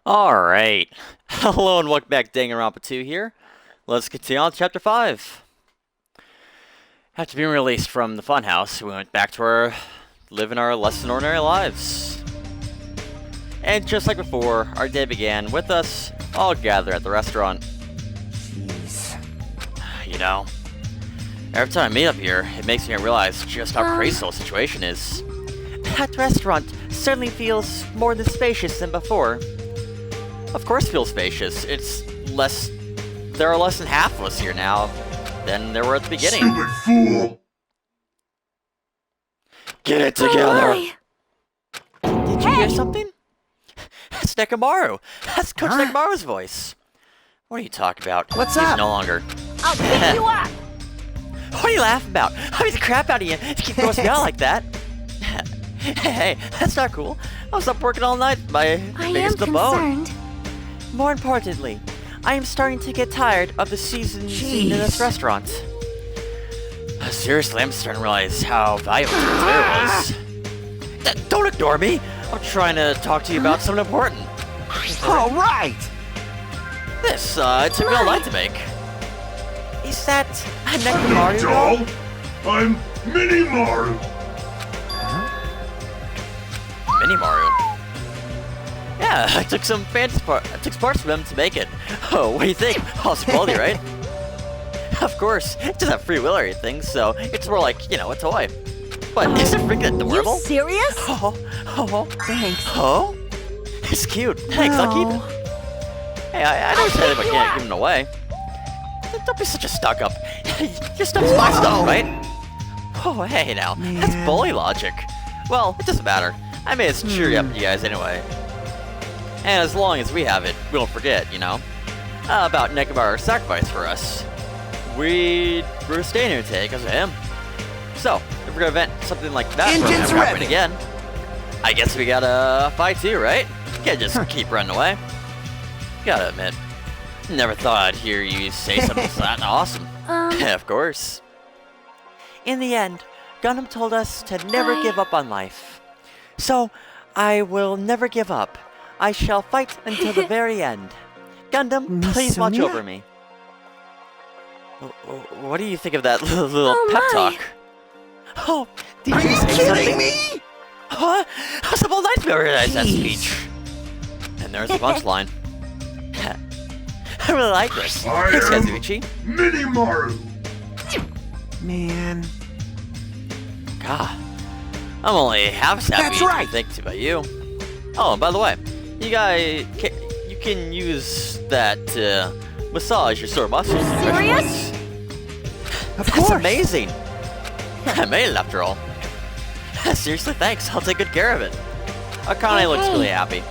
Alright. Hello and welcome back to Danganronpa 2 here. Let's continue on to Chapter 5. After being released from the funhouse, we went back to living our less than ordinary lives. And just like before, our day began with us all gathered at the restaurant. Jeez. You know, every time I meet up here, it makes me realize just how crazy the whole situation is. That restaurant certainly feels more than spacious than before. Of course it feels spacious. There are less than half of us here now than there were at the beginning. Stupid fool! Get it together! Did you hear Hey! something? That's Nekomaru! That's Coach Nekomaru's voice! What are you talking about? What's He's up? no longer. I'll pick you up! What are you laughing about? I beat the crap out of you to keep grossing me out like that. Hey, that's not cool. I was up working all night, my I am fingers to the bone. concerned. More importantly, I am starting to get tired of the season scene in this Jeez. restaurant. Seriously, I'm starting to realize how valuable this was. Don't ignore me! I'm trying to talk to you about something important. All right. This, it took me all night to make. Is that a I'm not Nekomaru doll? doll! I'm Mini Maru! Mini Mario. Yeah, I took some parts from them to make it. Oh, what do you think? Awesome quality, right? Of course, it doesn't have free will or anything, so it's more like, you know, a toy. But is it freaking adorable? You serious? Oh, Thanks. oh. It's cute. Thanks, I'll keep it. Hey, I never said anything about giving it away. Don't be such a stuck-up. Your stuff's my stuff, right? Oh, hey now. That's Man. bully logic. Well, it doesn't matter. I made it cheer you up, you guys, anyway. And as long as we have it, we won't forget, you know, about Nekomaru's sacrifice for us. We're staying here today because of him. So, if we're gonna event something like that for Engines him to happen ready. again, I guess we gotta fight too, right? Can't just keep running away. Gotta admit, never thought I'd hear you say something so that awesome. Yeah, of course. In the end, Gundam told us to never give up on life. So, I will never give up. I shall fight until the very end. Gundam, Miss please watch Sonia? over me. What do you think of that little Oh, pep my. talk? Oh, did Are you you say kidding something? me? Huh? I was up all night to memorize that Jeez. speech. And there's the punchline. I really like this. I Thanks, am- Kazuichi. Mini Maru! Man. God, I'm only half as happy That's right. to think about you. Oh, and by the way, you can use that to massage your sore muscles. and stretch Serious? points. Of That's course. amazing. I made it after all. Seriously, thanks. I'll take good care of it. Akane looks really happy.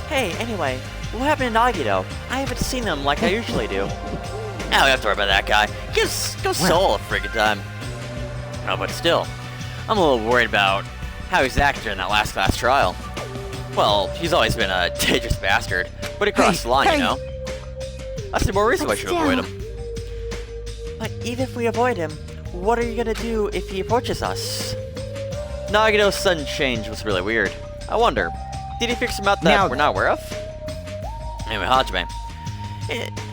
Hey, anyway, what happened to Nagito? I haven't seen him like I usually do. I don't have to worry about that guy. Go solo a friggin' time. No, but still, I'm a little worried about how he's acted in that last class trial. Well, he's always been a dangerous bastard, but he crossed the line, hey. you know? That's the more reason why But we should avoid still. him. But even if we avoid him, what are you gonna do if he approaches us? Nagito's sudden change was really weird. I wonder, did he fix something out that Now- we're not aware of? Anyway, Hajime,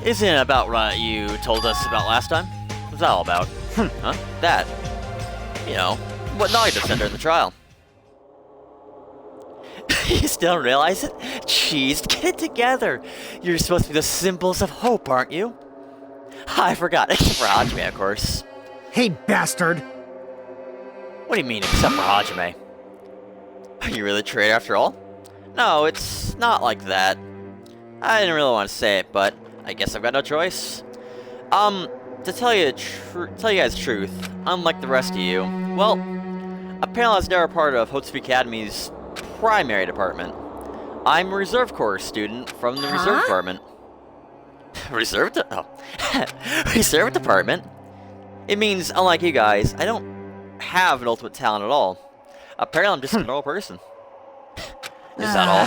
isn't it about what you told us about last time? What's that all about? Huh? That. You know, what Nagito said during the trial. You still don't realize it? Jeez, get it together. You're supposed to be the symbols of hope, aren't you? I forgot, except for Hajime, of course. Hey, bastard. What do you mean, except for Hajime? Are you really a traitor after all? No, it's not like that. I didn't really want to say it, but I guess I've got no choice. To tell you guys the truth, unlike the rest of you, well, apparently I was never part of Hotsuki Academy's primary department. I'm a reserve corps student from the reserve department. Reserve department? It means, unlike you guys, I don't have an ultimate talent at all. Apparently I'm just a normal person. Is that all?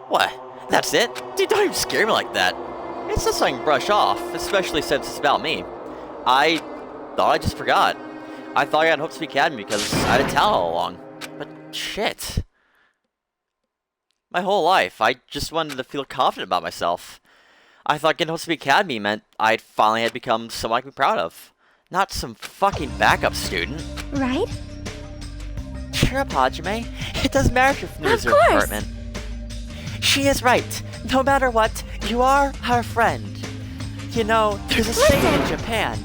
What? That's it? Dude, don't even scare me like that. It's just something to brush off, especially since it's about me. I thought I just forgot. I thought I got Hopes Academy because I had a talent all along. But shit. My whole life, I just wanted to feel confident about myself. I thought getting to the academy meant I'd finally had become someone I could be proud of. Not some fucking backup student. Right? Cheer up, Hajime. It doesn't matter if you're from the Of reserve course. department. She is right. No matter what, you are our friend. You know, there's a saying in Japan.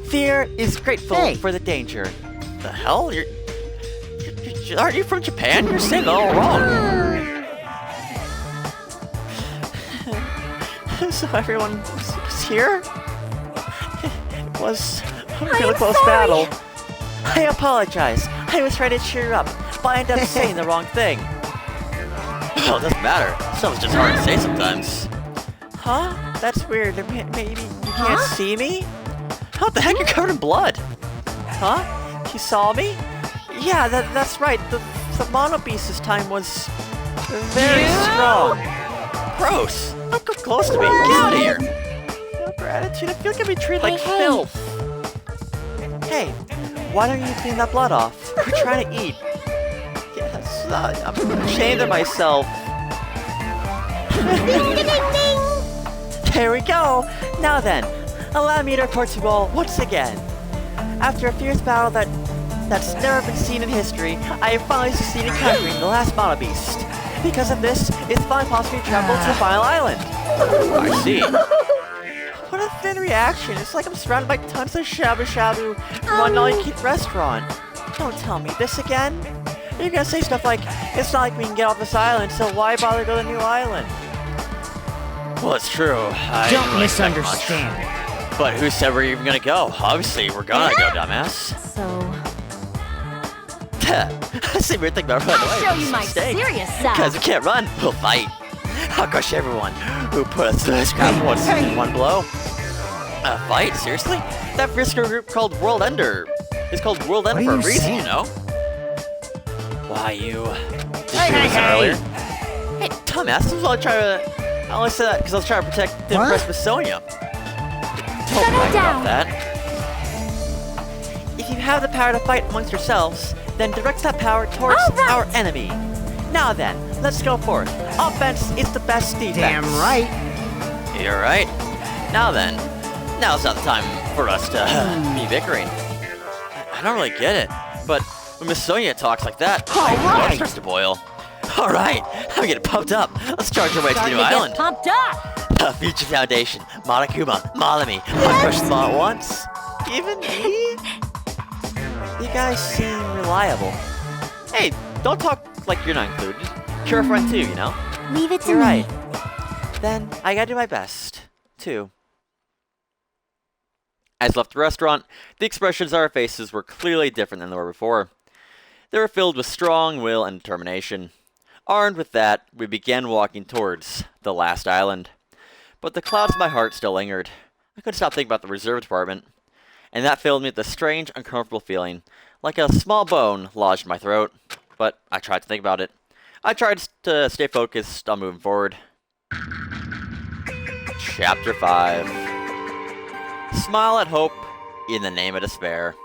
Fear is grateful Hey. for the danger. The hell? Aren't you from Japan? You're saying it all wrong. So everyone was here? It was a really close sorry. battle. I apologize. I was trying to cheer you up, but I ended up saying the wrong thing. Well, it doesn't matter. Stuff's just hard to say sometimes. Huh? That's weird. Maybe you can't see me? What the heck? You're covered in blood. Huh? You saw me? Yeah, that's right. The mono beast this time was very strong. Gross. Don't come close to me. Get out of here. No gratitude. I feel like I'm being treated like Hey. filth. Hey, why don't you clean that blood off? We're trying to eat. Yes, I'm ashamed of myself. Ding, ding, ding, ding. There we go. Now then, allow me to report to you all once again. After a fierce battle that's never been seen in history, I have finally succeeded in conquering the last mono beast. Because of this, it's finally possible to travel to the final island. I see. What a thin reaction. It's like I'm surrounded by tons of shabu-shabu from one all-you-can-eat restaurant. Don't tell me this again. You're gonna say stuff like, it's not like we can get off this island, so why bother go to the new island? Well, it's true. I Don't didn't really expect much. misunderstand. But who said we're even gonna go? Obviously, we're gonna go, dumbass. So, I see we're thinking about running away. I'll show you It's a my mistake. serious Because we side. can't run, we'll fight. I'll crush everyone who put us to this ground once in one blow. A fight? Seriously? That Frisco group called World Ender is called World Ender What for are a you reason, saying? you know? Why, you... Did you Hey, hear hey, this hey. earlier? Hey, dumbass, I only said that because I was trying to protect the What? Empress with Sonia. Don't Settle brag down. about that. If you have the power to fight amongst yourselves, then direct that power towards All right. our enemy. Now then, let's go forth. Offense is the best defense. Damn right. You're right. Now then, now's not the time for us to be bickering. I don't really get it, but when Miss Sonia talks like that, my blood right. starts to boil. All right, I'm getting pumped up. Let's charge our way to the Starting new to get island. pumped up. The Future Foundation, Monokuma, Malami, I'll crush them all at once. Even me? You guys seem reliable. Hey, don't talk like you're not included. You're a friend too, you know? Leave it to You're me. right. Then I gotta do my best, too. As left the restaurant, the expressions on our faces were clearly different than they were before. They were filled with strong will and determination. Armed with that, we began walking towards the last island. But the clouds in my heart still lingered. I couldn't stop thinking about the reserve department. And that filled me with a strange, uncomfortable feeling, like a small bone lodged in my throat. But I tried to think about it. I tried to stay focused on moving forward. Chapter 5. Smile at hope in the name of despair.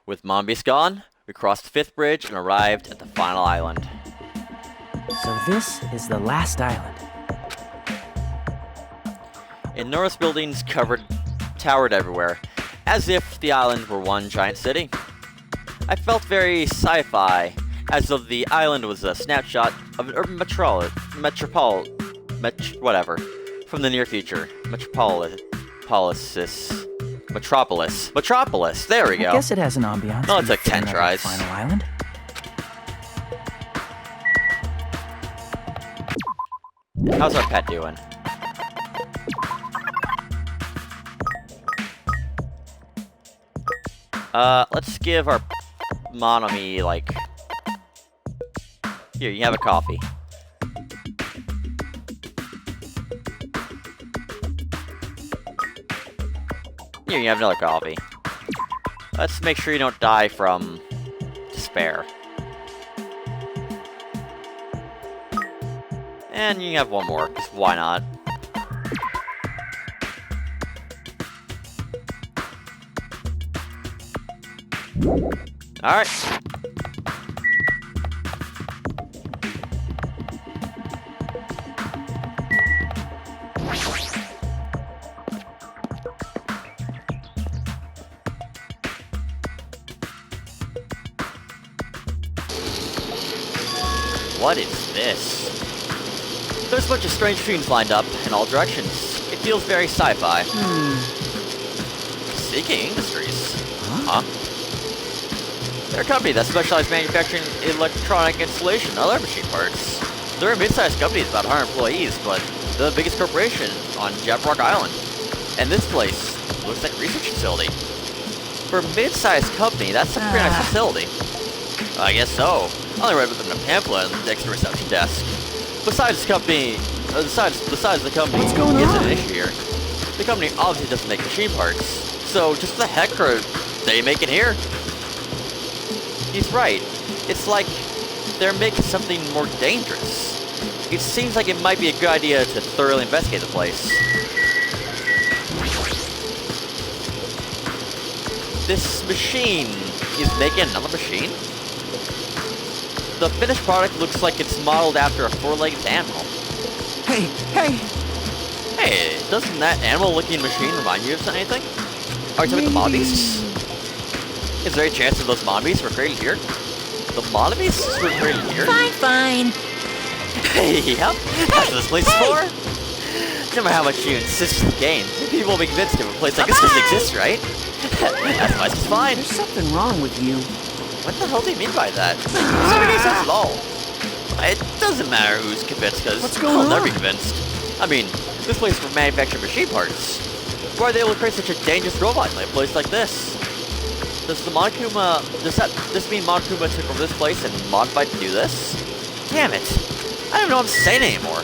With Mombius gone, we crossed the 5th bridge and arrived at the final island. So this is the last island. Enormous buildings towered everywhere, as if the island were one giant city. I felt very sci-fi, as though the island was a snapshot of an urban metropolis, from the near future. Metropolis, there we I go. guess it has an ambiance. No, it took 10 befitting of the tries. Final island. How's our pet doing? Let's give our Monomi, like... Here, you have a coffee. Here, you have another coffee. Let's make sure you don't die from despair. And you have one more, because why not? Alright. What is this? There's a bunch of strange streams lined up in all directions. It feels very sci-fi. Seeking Industries. Huh? They're a company that specializes in manufacturing electronic installation and other machine parts. They're a mid-sized company with about 100 employees, but they're the biggest corporation on Jabberwock Island. And this place looks like a research facility. For a mid-sized company, that's a pretty nice facility. I guess so. I only read about them in a pamphlet next to the reception desk. Besides the company, besides the company What's going isn't on? an issue here. The company obviously doesn't make machine parts, so just the heck are they making here? He's right. It's like they're making something more dangerous. It seems like it might be a good idea to thoroughly investigate the place. This machine is making another machine? The finished product looks like it's modeled after a four-legged animal. Hey, hey! Hey, doesn't that animal-looking machine remind you of anything? Are you talking about the Monbeasts? Is there a chance that those Monbeasts were created here? The Monbeasts were created here? Fine. Hey, yep, that's what this place is for. No matter how much you insist on the game, people will be convinced if a place like this doesn't exist, right? That's why it's fine. There's something wrong with you. What the hell do you mean by that? It doesn't make any sense at all. It doesn't matter who's convinced, because What's going I'll never be on? convinced. I mean, this place for manufacturing machine parts. Why are they able to create such a dangerous robot in a place like this? Does this mean Monokuma took over this place and modified to do this? Damn it. I don't know what I'm saying anymore.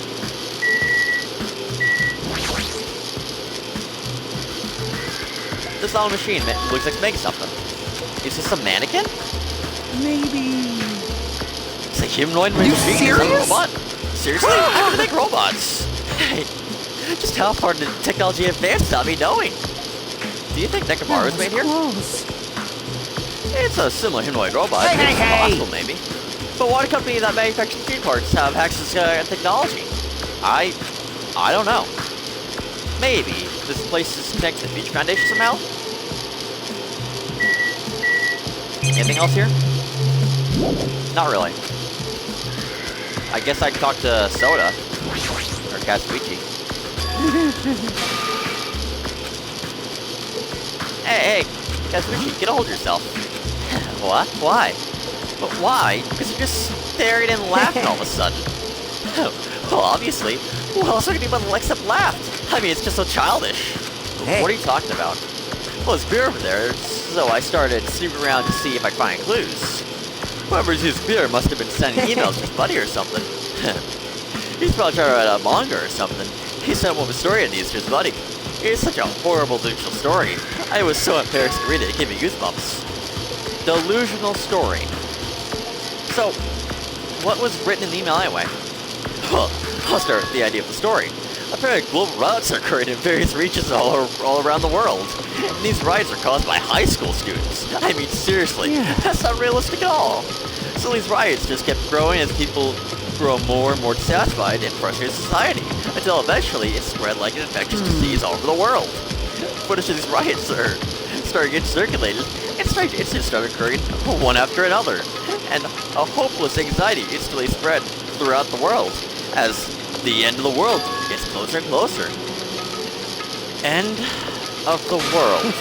This little machine looks like it's making something. Is this a mannequin? Maybe... It's a humanoid Are you machine. It's a serious? robot. Seriously? How do they make robots? Hey, just how far did technology advance without me knowing? Do you think Nekomaru was made here? Close. It's a similar humanoid robot. Hey, It's hey, hey! possible, maybe. But why do companies that manufacture machine parts have access to technology? I don't know. Maybe this place is connected to the Beach Foundation somehow? Anything else here? Not really. I guess I could talk to Soda. Or Katsuichi. Hey, Katsuichi, get a hold of yourself. What? Why? But why? Because you're just staring and laughing all of a sudden. Well, obviously. What else are you gonna do but except laugh? I mean, it's just so childish. Hey. What are you talking about? Well, there's beer over there, so I started snooping around to see if I could find clues. Whoever's used beer must have been sending emails to his buddy or something. He's probably trying to write a manga or something. He sent one with a story in these to his buddy. It's such a horrible delusional story. I was so embarrassed to read it, it gave me goosebumps. Delusional story. So, what was written in the email anyway? Well, I'll start with the idea of the story. Apparently, global riots are occurring in various regions all around the world. And these riots are caused by high school students. I mean, seriously, that's not realistic at all. So these riots just kept growing as people grow more and more dissatisfied and frustrated with society, until eventually it spread like an infectious disease all over the world. Footage of these riots started getting circulated, and strange incidents started occurring one after another. And a hopeless anxiety instantly spread throughout the world, as the end of the world gets closer and closer. End of the world.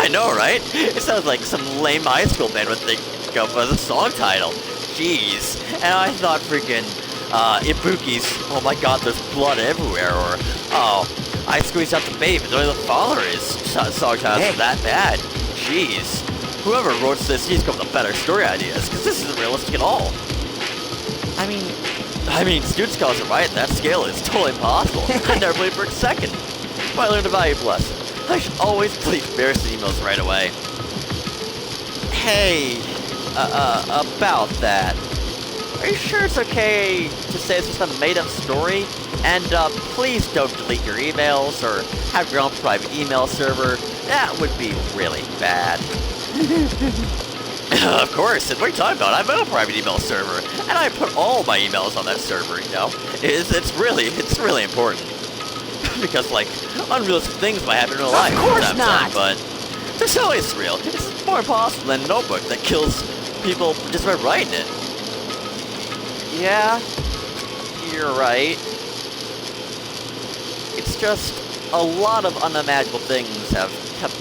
I know, right? It sounds like some lame high school band would think of as a song title. Jeez. And I thought freaking, Ibuki's, oh my god, there's blood everywhere, or, oh, I squeezed out the babe, and only the father is song titles are that bad. Jeez. Whoever wrote this needs to come up with better story ideas, because this isn't realistic at all. I mean, students cause a riot at that scale is totally impossible. I never believed for a second. But I learned a valuable lesson. I should always delete embarrassing emails right away. Hey, about that. Are you sure it's okay to say it's just a made-up story? And, please don't delete your emails or have your own private email server. That would be really bad. Of course, what are you talking about? I'm on a private email server, and I put all my emails on that server, you know? It's really important. Because, like, unrealistic things might happen in real life. Of course sometimes, not! But there's always real. It's more impossible than a notebook that kills people just by writing it. Yeah, you're right. It's just a lot of unimaginable things have kept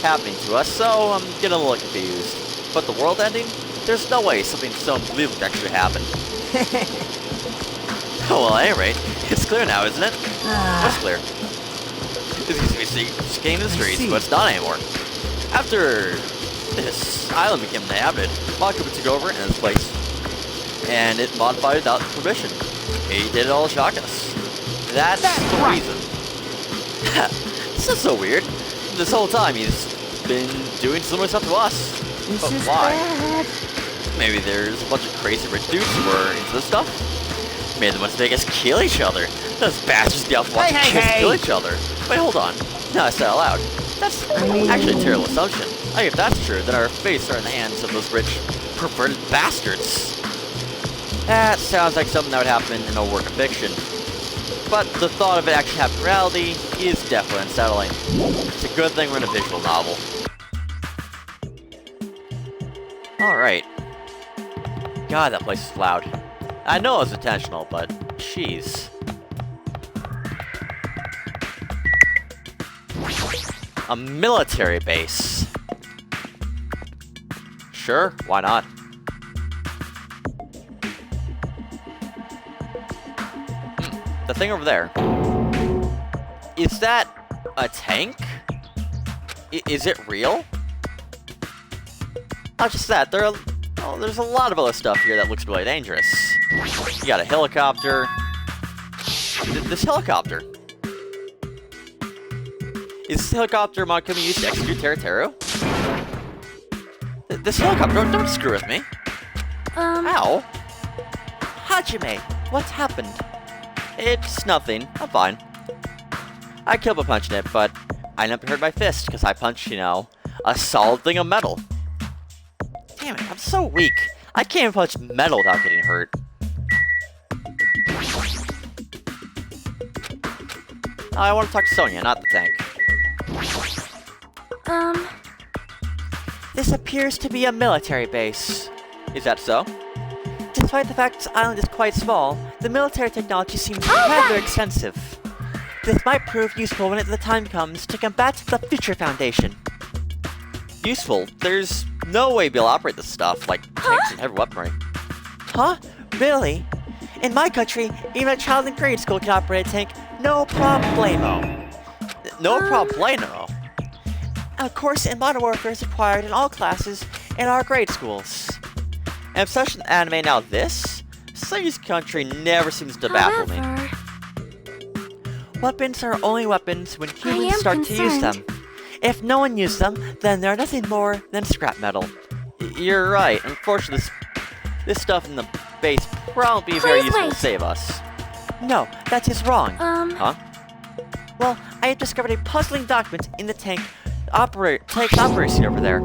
happening to us, so I'm getting a little confused. But the world ending? There's no way something so unbelievable could actually happen. Oh, well, at any rate, it's clear now, isn't it? What's clear? It's easy to see scanning the streets, but it's not anymore. After this island became inhabited, Monokuma took over in its place. And it modified without permission. He did it all to shock us. That's the reason. This is so weird. This whole time he's been doing similar stuff to us. But why? Bad. Maybe there's a bunch of crazy rich dudes who were into this stuff. Maybe the ones that make us kill each other. Those bastards get off watching kids kill each other. Wait, hold on. Now I said it out loud. That's actually a terrible assumption. I think if that's true, then our fates are in the hands of those rich, perverted bastards. That sounds like something that would happen in a work of fiction. But the thought of it actually happening in reality is definitely unsettling. It's a good thing we're in a visual novel. Alright. God, that place is loud. I know it was intentional, but jeez. A military base. Sure, why not? The thing over there. Is that a tank? Is it real? Not just that, there's a lot of other stuff here that looks really dangerous. You got a helicopter. This helicopter. Is this helicopter Monokuma used to execute Teru? This helicopter, don't screw with me. Ow. Hajime, what happened? It's nothing. I'm fine. I killed by punching it, but I never hurt my fist because I punched, you know, a solid thing of metal. Damn it, I'm so weak. I can't even punch metal without getting hurt. I want to talk to Sonia, not the tank. This appears to be a military base. Is that so? Despite the fact this island is quite small, the military technology seems rather extensive. This might prove useful when the time comes to combat the Future Foundation. Useful? There's no way we'll operate this stuff, like tanks and heavy weaponry. Huh? Really? In my country, even a child in grade school can operate a tank, no problemo. No problemo? A course in modern warfare is required in all classes in our grade schools. And if such an anime now this, Sunny's country never seems to baffle me. Weapons are only weapons when humans start to use them. If no one uses them, then they're nothing more than scrap metal. You're right. Unfortunately, this stuff in the base probably be very useful to save us. No, that is wrong. Huh? Well, I have discovered a puzzling document in the tank's operating over there.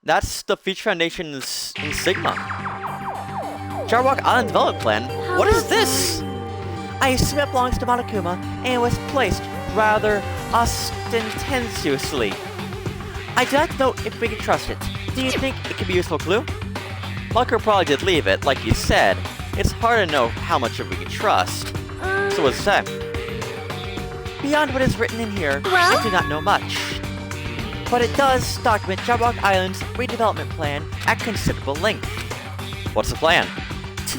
That's the Future Foundation's Sigma. Jabberwock Island Development Plan? What is this? I assume it belongs to Monokuma, and it was placed rather ostentatiously. I do not know if we can trust it. Do you think it could be a useful clue? Monokuma probably did leave it, like you said. It's hard to know how much of we can trust. So what's that? Beyond what is written in here, I do not know much. But it does document Jabberwock Island's redevelopment plan at considerable length. What's the plan? To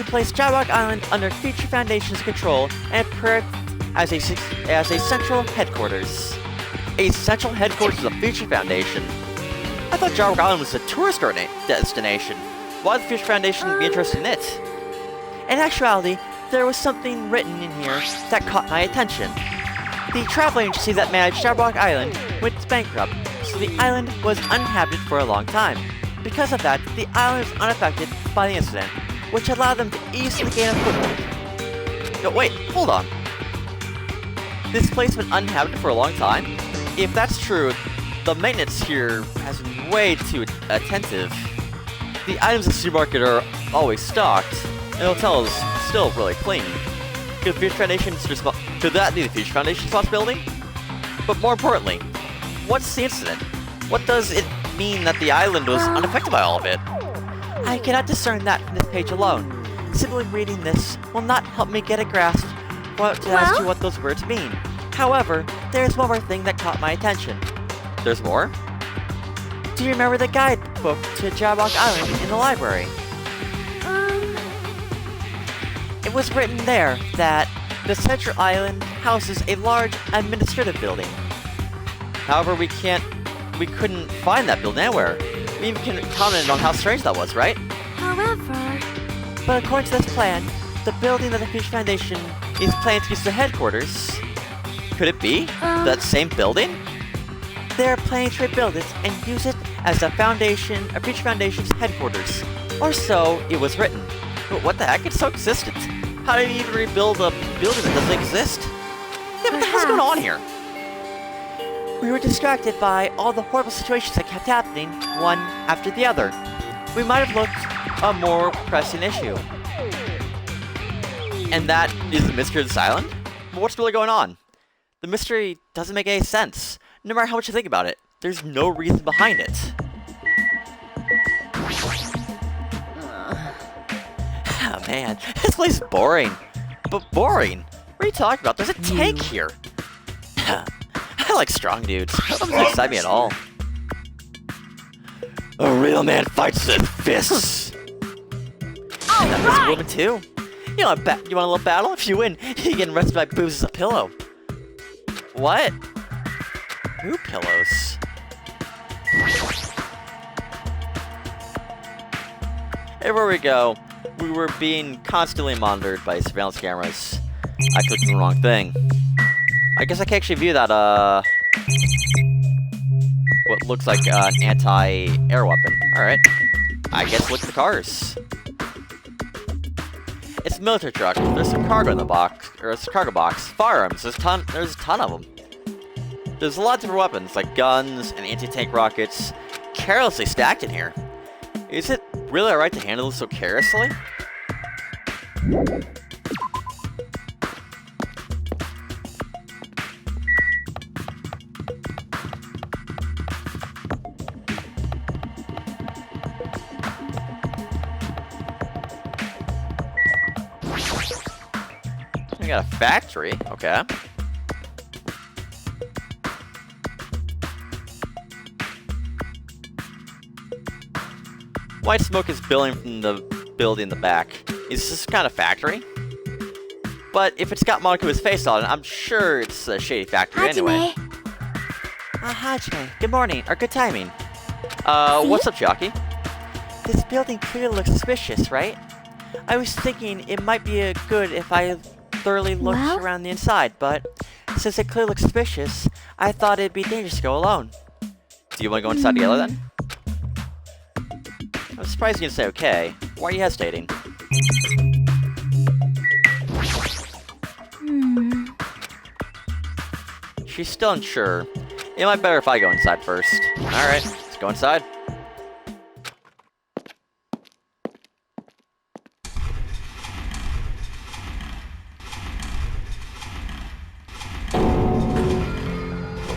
place Jabberwock Island under Future Foundation's control and prepare as a central headquarters. A central headquarters of the Future Foundation? I thought Jabberwock Island was a tourist destination. Why would the Future Foundation be interested in it? In actuality, there was something written in here that caught my attention. The travel agency that managed Jabberwock Island went bankrupt, so the island was uninhabited for a long time. Because of that, the island was unaffected by the incident, which allowed them to easily gain a foothold. No, wait, hold on. This place was uninhabited for a long time? if that's true, the maintenance here has been way too attentive. The items in the supermarket are always stocked, and the hotel is still really clean. Could that be the Future Foundation's responsibility? But more importantly, what's the incident? What does it mean that the island was unaffected by all of it? I cannot discern that from this page alone. Simply reading this will not help me get a grasp as to what those words mean. However, there's one more thing that caught my attention. There's more? Do you remember the guidebook to Jabberwock Island in the library? It was written there that the central island houses a large administrative building. However, we couldn't find that building anywhere. We even commented on how strange that was, right? However... But according to this plan, the building that the Future Foundation is planning to use as the headquarters. Could it be that same building? They're planning to rebuild it and use it as the Future Foundation's headquarters. Or so it was written. But what the heck? It so existent. How do you even rebuild a building that doesn't exist? Yeah, what the hell's going on here? We were distracted by all the horrible situations that kept happening, one after the other. We might have looked a more pressing issue. And that is the mystery of this island? But what's really going on? The mystery doesn't make any sense. No matter how much you think about it, there's no reason behind it. Oh man, this place is boring. But boring? What are you talking about? There's a tank here. I like strong dudes. That doesn't excite me at all. A real man fights with fists. And that was a woman too. You want a little battle? If you win, you get arrested by boobs as a pillow. What? Who pillows? Everywhere we go, we were being constantly monitored by surveillance cameras. I clicked the wrong thing. I guess I can actually view that, what looks like an anti-air weapon. Alright. I guess look at the cars. It's a military truck. There's some cargo in the box, or it's a cargo box. Firearms. There's a ton of them. There's a lot of different weapons, like guns and anti-tank rockets, carelessly stacked in here. Is it really alright to handle this so carelessly? We got a factory, okay. White smoke is billowing from the building in the back. Is this kind of factory? But if it's got Monokuma's face on it, I'm sure it's a shady factory anyway. Hajime. Good morning, or good timing. What's up, Jockey? This building clearly looks suspicious, right? I was thinking it might be good if I thoroughly looked around the inside, but since it clearly looks suspicious, I thought it'd be dangerous to go alone. Do you want to go inside together then? I'm surprised you can say okay. Why are you hesitating? She's still unsure. It might be better if I go inside first. Alright, let's go inside.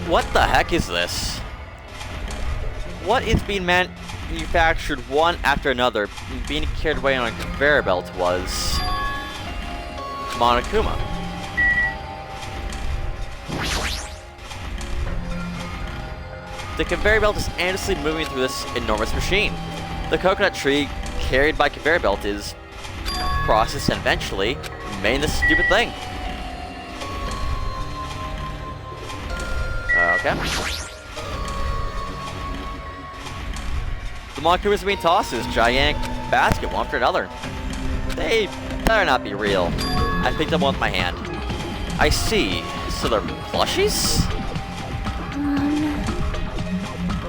What the heck is this? What is being manufactured one after another and being carried away on a conveyor belt was Monokuma. The conveyor belt is endlessly moving through this enormous machine. The coconut tree carried by conveyor belt is processed and eventually made this stupid thing. Okay. The Monokumas are being tossed in this gigantic basket one after another. They better not be real. I picked them one with my hand. I see. So they're plushies?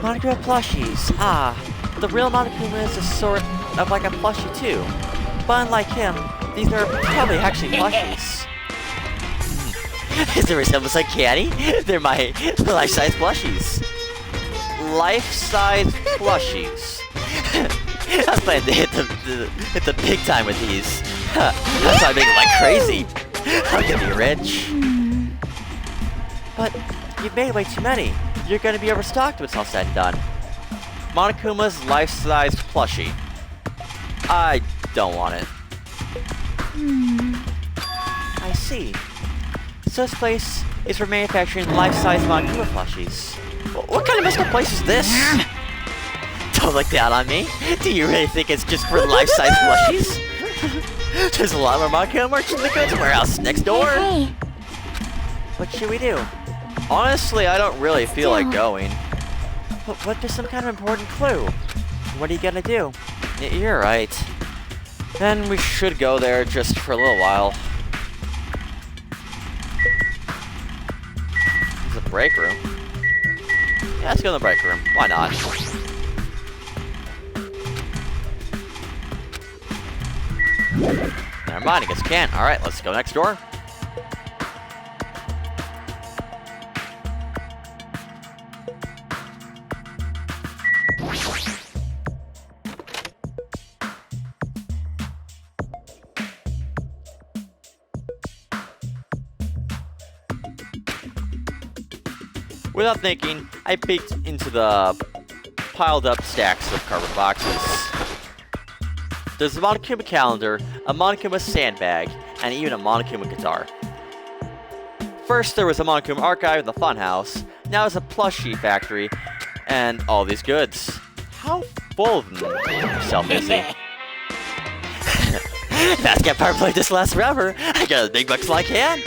Monokuma plushies. Ah, the real Monokuma is a sort of like a plushie too. But unlike him, these are probably actually plushies. Is the resemblance uncanny? They're my life-size plushies. Life-size plushies. I was planning to hit the big time with these. That's why I'm making like crazy. I'm gonna be rich. But you've made way too many. You're gonna be overstocked when it's all said and done. Monokuma's life-size plushie. I don't want it. I see. So this place is for manufacturing life-size Monokuma plushies. What kind of messed up place is this? Don't look down on me. Do you really think it's just for life-size plushies? There's a lot more Monokuma merch in the goods warehouse next door. Hey, What should we do? Honestly, I don't really feel like going. But what if there's some kind of important clue? What are you gonna do? You're right. Then we should go there just for a little while. There's a break room. Yeah, let's go in the break room. Why not? Never mind, I guess can't. Alright, let's go next door. Without thinking, I peeked into the piled up stacks of cardboard boxes. There's a Monokuma calendar, a Monokuma sandbag, and even a Monokuma guitar. First, there was a Monokuma archive in the funhouse. Now it's a plushie factory, and all these goods. How full of himself is he? Mascot power play this lasts forever. I got as big bucks as I can.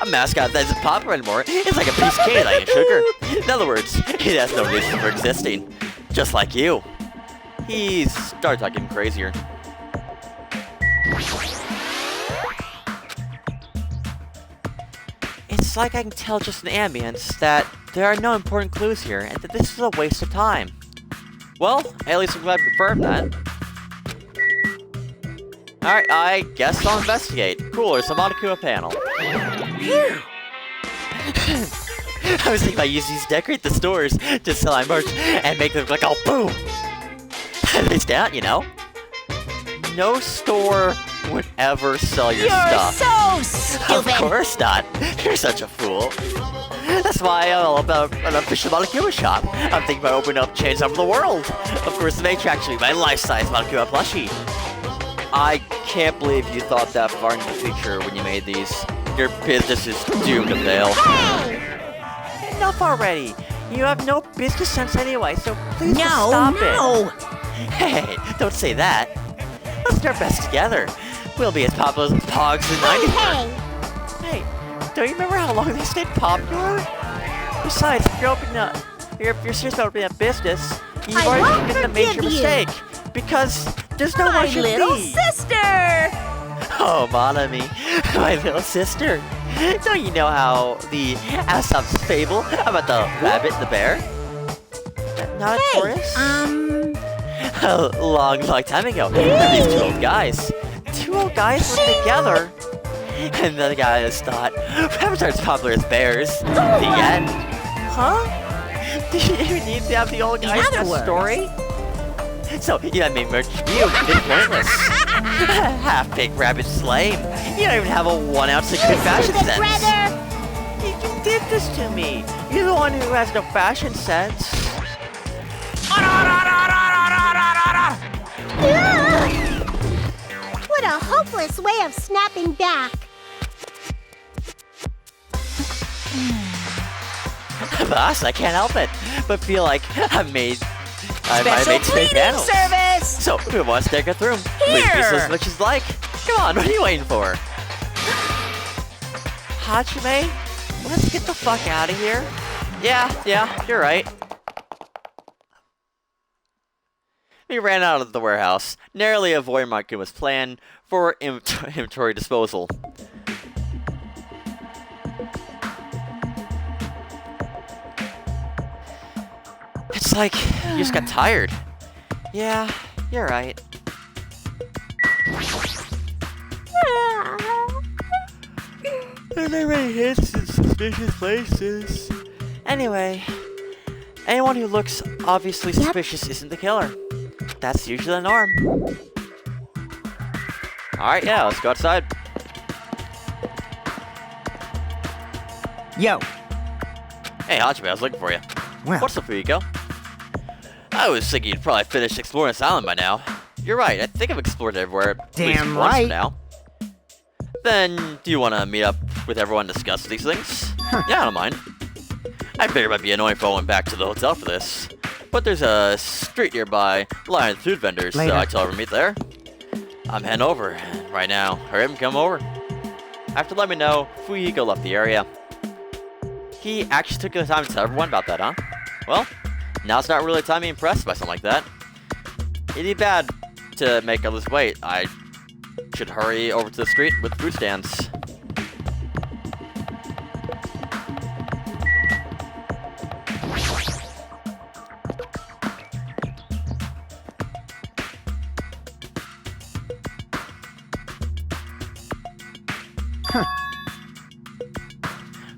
A mascot that isn't popular anymore. It's like a piece of cake like a sugar. In other words, he has no reason for existing. Just like you. He started talking crazier. It's like I can tell just in the ambience that there are no important clues here and that this is a waste of time. Well, at least I'm glad to confirm that. Alright, I guess I'll investigate. Cool, there's a Monokuma panel. Phew! I was thinking about using these to decorate the stores to sell my merch and make them like all boom! It's down, you know? No store would ever sell your stuff. You're so Of stupid. course not. You're such a fool. That's why I'm all about an official Monokuma shop. I'm thinking about opening up chains all over the world. Of course, the main attraction will be my life-size Monokuma plushie. I can't believe you thought that far into the future when you made these. Your business is doomed to fail. Hey! Enough already. You have no business sense anyway, so please just No, stop no. it. Hey, don't say that. Let's do our best together. We'll be as popular as Pogs in the 90s. Hey, Hey, don't you remember how long they stayed popular? Besides, if you're serious about opening a business, you've I already won't committed a major forgive you. mistake. Because there's no my one should little be. sister. Oh, Monami, my little sister. Don't you know how the Aesop's fable about the rabbit and the bear? Not a Taurus? A long time ago, there were these two old guys. Two old guys were together. And the guys thought, rabbits aren't as popular as bears. The end. Huh? Do you need to have the old guys in the story? So, you have me merch you, it's pointless. Half-baked rabbit's lame. You don't even have a 1 ounce of good fashion Stupid sense. brother. You did this to me. You're the one who has no fashion sense. What a hopeless way of snapping back. Boss, I can't help it, but feel like I made Special cleaning panels. service. So, who wants to take her through? Please do Here. as much as you like. Come on, what are you waiting for? Hachime, let's get the fuck out of here. Yeah, you're right. We ran out of the warehouse, narrowly avoiding Monokuma's plan for inventory disposal. It's like you just got tired. Yeah, you're right. And I already hit since suspicious places. Anyway, anyone who looks obviously suspicious isn't the killer. That's usually the norm. Alright, yeah, let's go outside. Yo. Hey, Hajime, I was looking for you. Well, What's up, Fuyiko? I was thinking you'd probably finished exploring this island by now. You're right, I think I've explored everywhere at least Damn once right. now. Then, do you want to meet up with everyone and discuss these things? Huh. Yeah, I don't mind. I figured it might be annoying if I went back to the hotel for this. But there's a street nearby lined with food vendors, Later. so I tell her to meet there. I'm heading over right now. Hurry up and come over. After letting me know, Fuyiko left the area. He actually took the time to tell everyone about that, huh? Well, now's not really a time to be impressed by something like that. It'd be bad to make others wait. I should hurry over to the street with food stands.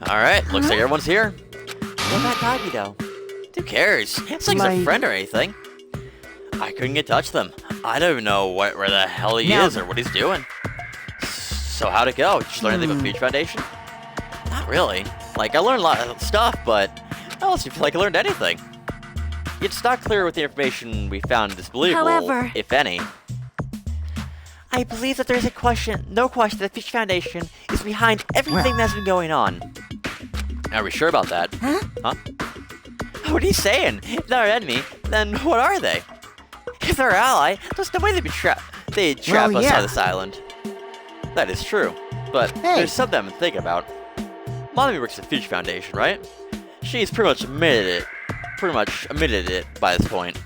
Alright, looks like everyone's here. What about Nagito? Who cares? It's like he's a Like- friend or anything. I couldn't get in touch with him. I don't even know where the hell he Now- is or what he's doing. So how'd it go? Did you learn anything about Beach Foundation? Not really. Like, I learned a lot of stuff, but I don't feel like I learned anything. It's not clear what the information we found is believable, However- if any. I believe that there's no question that Beach Foundation is behind everything that's been going on. Are we sure about that? Huh? What are you saying? If they're our enemy, then what are they? If they're our ally, there's no way they'd trap Well, us yeah. on this island. That is true, but Hey. there's something I've been thinking about. Monokuma works at Beach Foundation, right? She's pretty much admitted it by this point.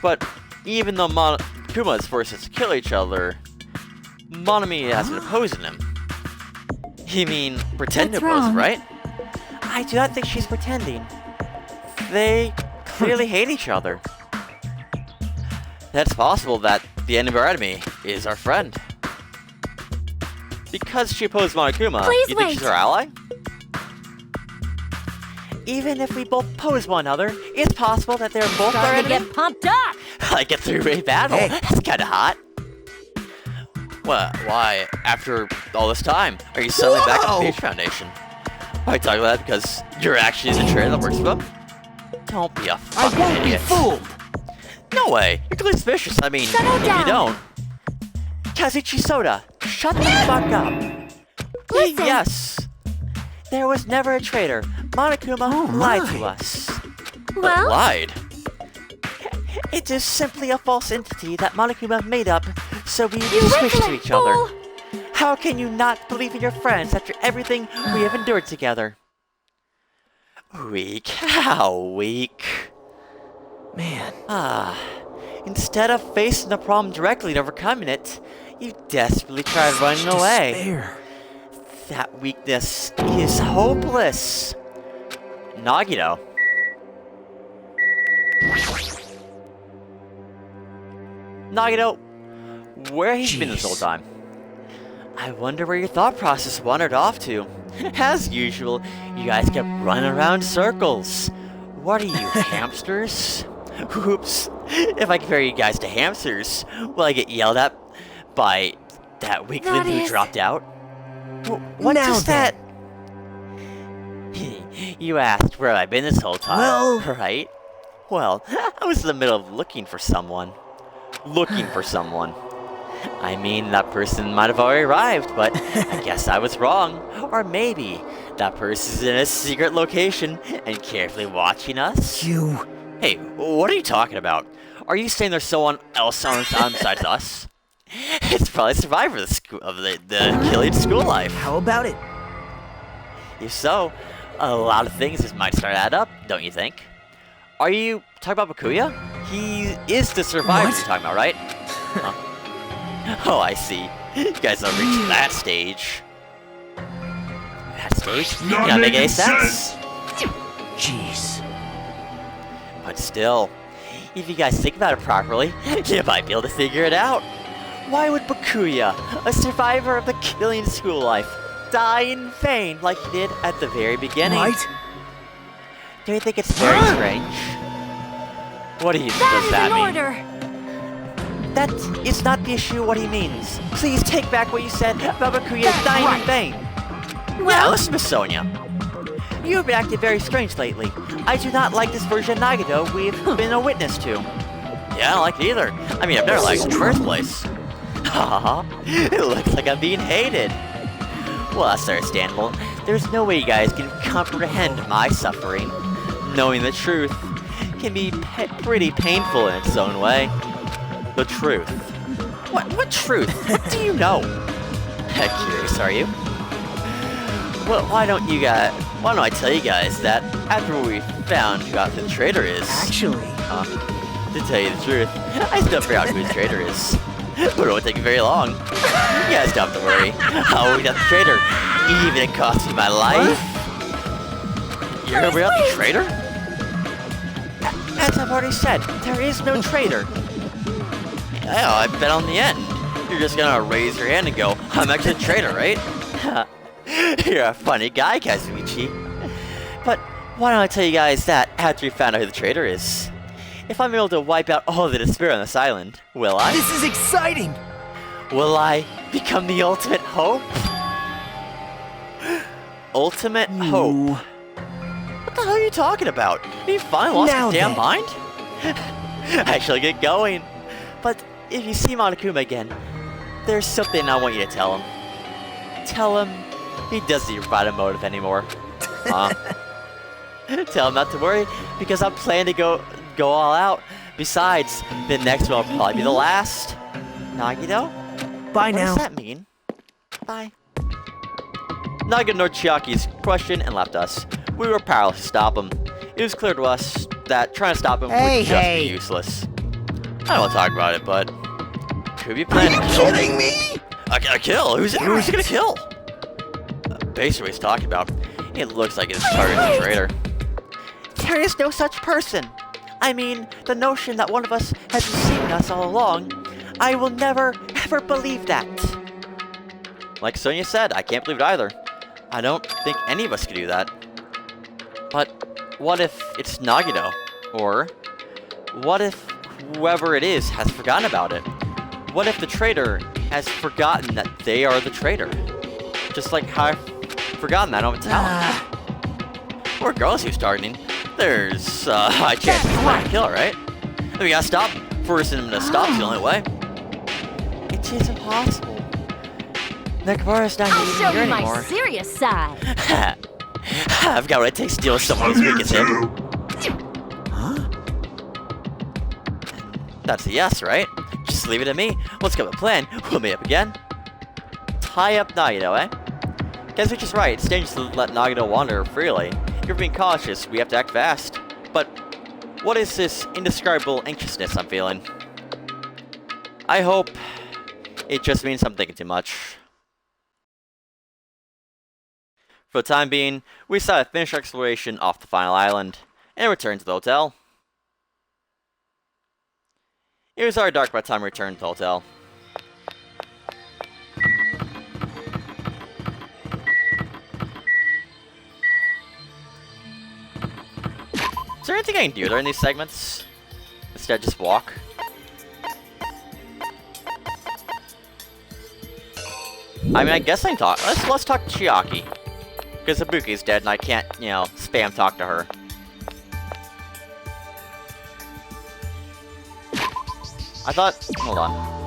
But even though Monokuma is forced us to kill each other, Monami has been opposing him. You mean pretend to That's oppose him, wrong. right? I do not think she's pretending. They clearly hate each other. That's possible that the end of our enemy is our friend. Because she opposed Monokuma, Please you think wait. she's our ally? Even if we both oppose one another, it's possible that they're both our Starting to enemy. get pumped up. Like a three-way battle. Hey. That's kinda hot. What? Why? After all this time, are you suddenly back at Whoa! the Beach Foundation? Are you talking about that because you're actually the trader that works for them? Don't be a I fucking won't be idiot. fooled. No way. You're clearly suspicious. I mean, Settle if down. you don't. Kazuchi Soda, shut the fuck up. Listen. Yes. There was never a traitor. Monokuma Oh, lied my. to us. Well, Lied? It is simply a false entity that Monokuma made up so we you switch to insolent each other. fool. How can you not believe in your friends after everything we have endured together? Weak. How weak. Man, Instead of facing the problem directly and overcoming it, you desperately tried running away. despair. That weakness is hopeless. Nagito. Nagito, where have you been this whole Jeez. time? I wonder where your thought process wandered off to. As usual, you guys kept running around in circles. What are you, hamsters? Oops. If I compare you guys to hamsters, will I get yelled at by that weakling That who is- dropped out? What Now is that? You asked where I've been this whole time, Well- right? Well, I was in the middle of looking for someone. I mean, that person might have already arrived, but I guess I was wrong. Or maybe that person's in a secret location and carefully watching us. You. Hey, what are you talking about? Are you saying there's someone else on besides us? It's probably a survivor of the killing school life. How about it? If so, a lot of things just might start to add up, don't you think? Are you talking about Bakuya? He is the survivor What? you're talking about, right? Huh? Oh, I see. You guys have reached that stage. That stage? Not Not make any making sense. Jeez. But still, if you guys think about it properly, you might be able to figure it out. Why would Bakuya, a survivor of the killing school life, die in vain like he did at the very beginning. Right? Do you think it's very strange? What do you That does is that an mean? order. That is not the issue what he means. Please take back what you said about Bakuya dying in vain. Now, listen, Miss Sonia. You've been acting very strange lately. I do not like this version of Nagito we've been a witness to. Yeah, I don't like it either. I mean, I've never liked it in the first place. Haha, it looks like I'm being hated. Well, that's understandable. There's no way you guys can comprehend my suffering. Knowing the truth can be pretty painful in its own way. The truth. What truth? What do you know? Curious, are you? Well, why don't I tell you guys that after we found who the traitor is? Actually, To tell you the truth, I still figure out who the traitor is. But it won't take very long. You guys don't have to worry. I'll weed out the traitor, even if it costs me my life. You heard about the traitor? As I've already said, there is no traitor. Yeah, I bet on the end. You're just gonna raise your hand and go, I'm actually a traitor, right? You're a funny guy, Kazuichi. But why don't I tell you guys that after you found out who the traitor is? If I'm able to wipe out all the despair on this island, will I? this is exciting! Will I become the ultimate hope? Ultimate hope? What the hell are you talking about? Have you finally lost Now your damn then. mind? I shall get going. But if you see Monokuma again, there's something I want you to tell him. Tell him he doesn't even provide a motive anymore. Tell him not to worry, because I'm planning to go all out. Besides, the next one will probably be the last. Nagito? Bye What now. does that mean? Bye. Nagito ignored Chiaki's question and left us. We were powerless to stop him. It was clear to us that trying to stop him would just be useless. I don't want to talk about it, but could be planning to kill. Kidding me? A kill? Who's he gonna kill? Basically, what he's talking about. It looks like it's targeting the traitor. There is no such person. I mean, the notion that one of us has deceived us all along. I will never, ever believe that. Like Sonia said, I can't believe it either. I don't think any of us could do that. But what if it's Nagito? Or what if whoever it is has forgotten about it? What if the traitor has forgotten that they are the traitor? Just like how I've forgotten that on talent. Or regardless who's targeting, there's a high chance he's planning to kill, right? We gotta stop him. Forcing him to stop is the only way. It is impossible. Nekomaru's not I'll even show here you my anymore. serious side. I've got what it takes to deal with someone as I'm here weak as him. too. That's a yes, right? Just leave it to me. Let's go with a plan. We'll meet up again. Tie up Nagito, eh? Kazuichi's right. It's dangerous to let Nagito wander freely. If you're being cautious, we have to act fast. But what is this indescribable anxiousness I'm feeling? I hope it just means I'm thinking too much. For the time being, we decided to finish our exploration off the final island and return to the hotel. It was already dark by the time we returned to the hotel. Is there anything I can do during these segments? Instead, just walk? I mean, I guess I can talk. Let's talk to Chiaki. Because Ibuki's dead and I can't, you know, spam talk to her. I thought... Hold on.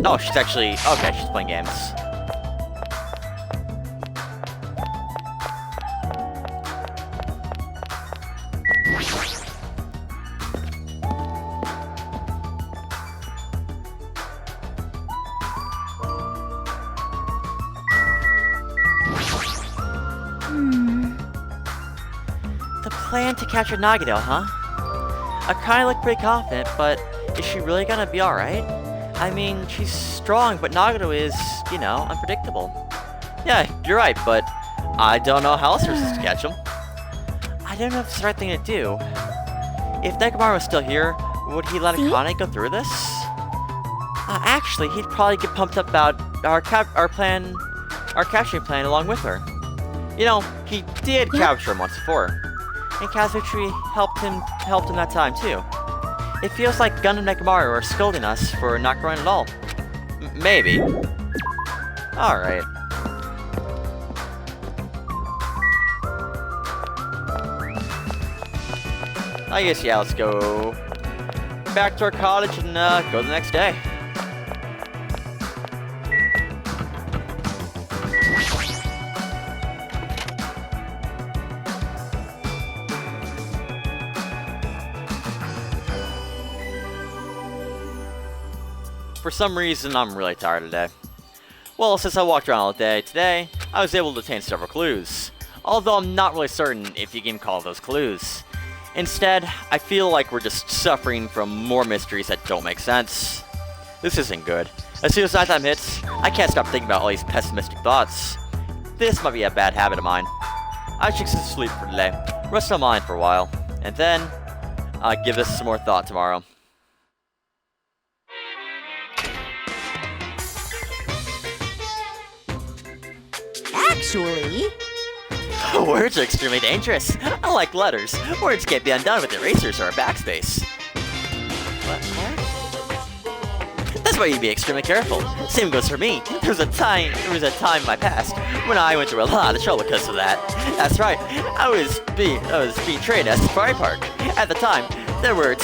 Oh, she's actually... Okay, she's playing games. The plan to capture Nagito, huh? I kinda look pretty confident, but is she really gonna be alright? I mean, she's strong, but Nagito is, you know, unpredictable. Yeah, you're right, but I don't know how else we're supposed to catch him. I don't know if it's the right thing to do. If Nekomaru was still here, Would he let See? Akane go through this? Actually, he'd probably get pumped up about our capturing plan along with her. You know, he did capture him once before, and Kazuchi helped him that time too. It feels like Gun and Nekomaru are scolding us for not growing at all. Maybe. Alright. I guess, yeah, let's go back to our cottage and go the next day. For some reason, I'm really tired today. Well, since I walked around all day today, I was able to obtain several clues. Although I'm not really certain if you can call those clues. Instead, I feel like we're just suffering from more mysteries that don't make sense. This isn't good. As soon as nighttime hits, I can't stop thinking about all these pessimistic thoughts. This might be a bad habit of mine. I should just sleep for today, rest my mind for a while, and then I'll give this some more thought tomorrow. Actually, Words are extremely dangerous. Unlike letters, words can't be undone with erasers or a backspace. What? That's why you'd be extremely careful. Same goes for me. There was a time in my past when I went through a lot of trouble because of that. That's right. I was being trained at a safari park. At the time, there were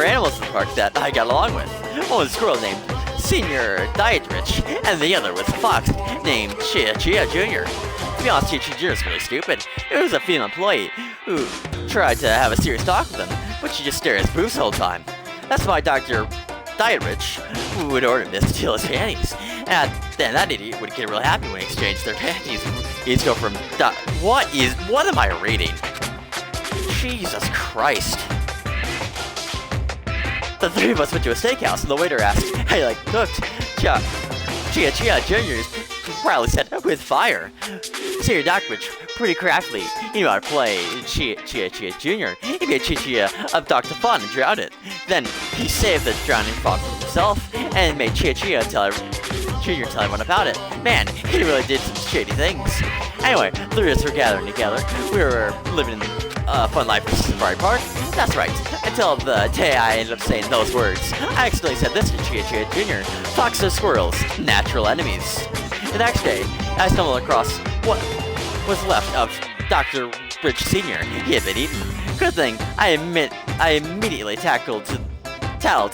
animals in the park that I got along with. One was a squirrel named Senior Dietrich, and the other was a fox named Chia Jr. To be honest, Chia Jr. was really stupid. It was a female employee who tried to have a serious talk with him, but she just stared at his boobs the whole time. That's why Dr. Dietrich would order him to steal his panties. And then that idiot would get really happy when he exchanged their panties. He'd go from what am I reading? Jesus Christ. The three of us went to a steakhouse, and the waiter asked how you like cooked. Chia Jr. proudly said, with fire. Senior Dietrich, pretty craftily, he knew how to play Chia Jr. He made Chia abduct the fawn and drowned it. Then he saved the drowning fawn from himself, and made Chia Jr. tell everyone about it. Man, he really did some shady things. Anyway, the three of us were gathering together. We were living in fun life in Safari Park. That's right, until the day I ended up saying those words. I accidentally said this to Chia Jr. Foxes and squirrels, natural enemies. The next day, I stumbled across what was left of Dr. Rich Sr. He had been eaten. Good thing I immediately tattled to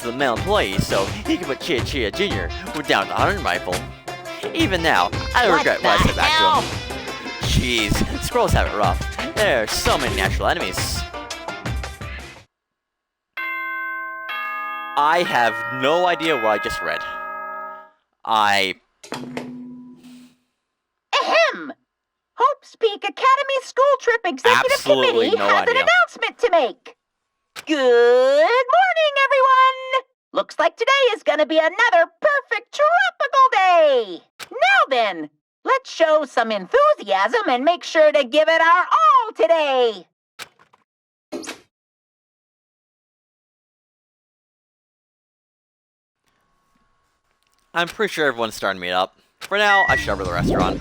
the male employee so he could put Chia Jr. down with the hunting rifle. Even now, I don't regret what I said back to him. Jeez, squirrels have it rough. There are so many natural enemies. I have no idea what I just read. ahem! Hope's Peak Academy School Trip Executive Absolutely Committee no has idea. an announcement to make. Good morning, everyone! Looks like today is gonna be another perfect tropical day! Now then, let's show some enthusiasm and make sure to give it our all today! I'm pretty sure everyone's starting to meet up. For now, I should over the restaurant.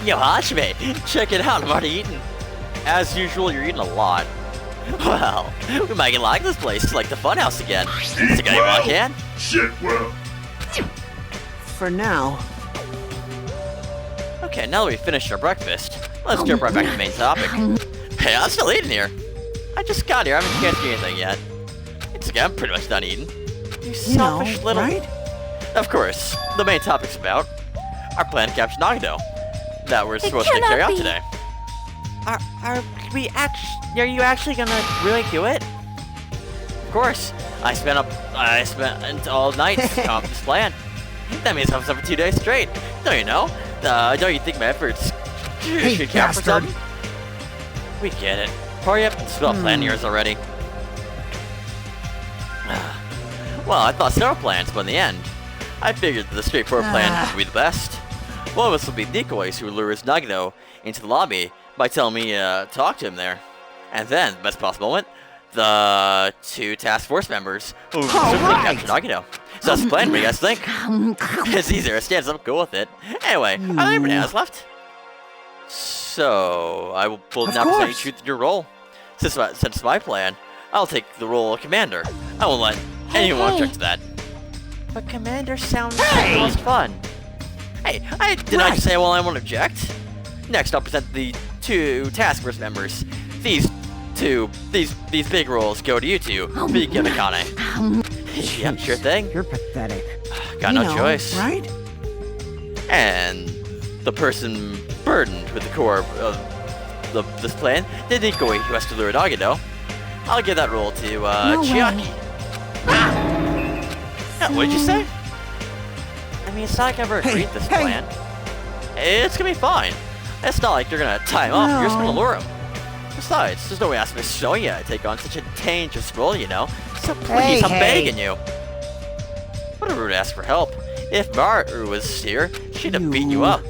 Yo, Hajime, check it out, I'm already eating. As usual, you're eating a lot. Well, we might get like this place, like the funhouse again. Is it gonna be can? Shit, well. For now. Okay, now that we've finished our breakfast, let's jump right back to the main topic. Hey, I'm still eating here. I just got here, I haven't can't do anything yet. It's okay, I'm pretty much done eating. You selfish little... right? Of course, the main topic's about our plan to capture Nagano that we're supposed to cannot carry out be. today. Are you actually gonna really do it? course. I spent all night to come up with this plan. That means I'm for 2 days straight. Don't you know? Don't you think my efforts should count for something? We get it. Hurry up and spill a plan of yours already. Well, I thought several plans, but in the end, I figured the straightforward plan would be the best. One of us will be decoys who lures Nagito into the lobby by telling me to talk to him there. And then, best possible moment, the 2 task force members who will simply capture Nagito. So that's the plan, what do you guys think? It's easier, it stands up, go with it. Anyway, how many bananas left? So, I will now present you truth in your role. Since it's my plan, I'll take the role of commander. I won't let anyone object to that. But commander sounds like the most fun. Hey, did I just say, well, I won't object? Next, I'll present the 2 task force members. These big roles go to you 2. Be Gimikane. Yep, sure thing. You're pathetic. Got no choice. Right? And the person burdened with the core of this plan, the decoy who has to lure Nagito, I'll give that role to Chiaki. What did you say? I mean, it's not like I've ever agreed to this plan. It's gonna be fine. It's not like you're gonna tie him up, you're just gonna lure him. Besides, there's no way I'm Sonya to take on such a dangerous role, you know. So please, I'm begging you. What a rude ask for help. If Maru was here, she'd have beaten you up.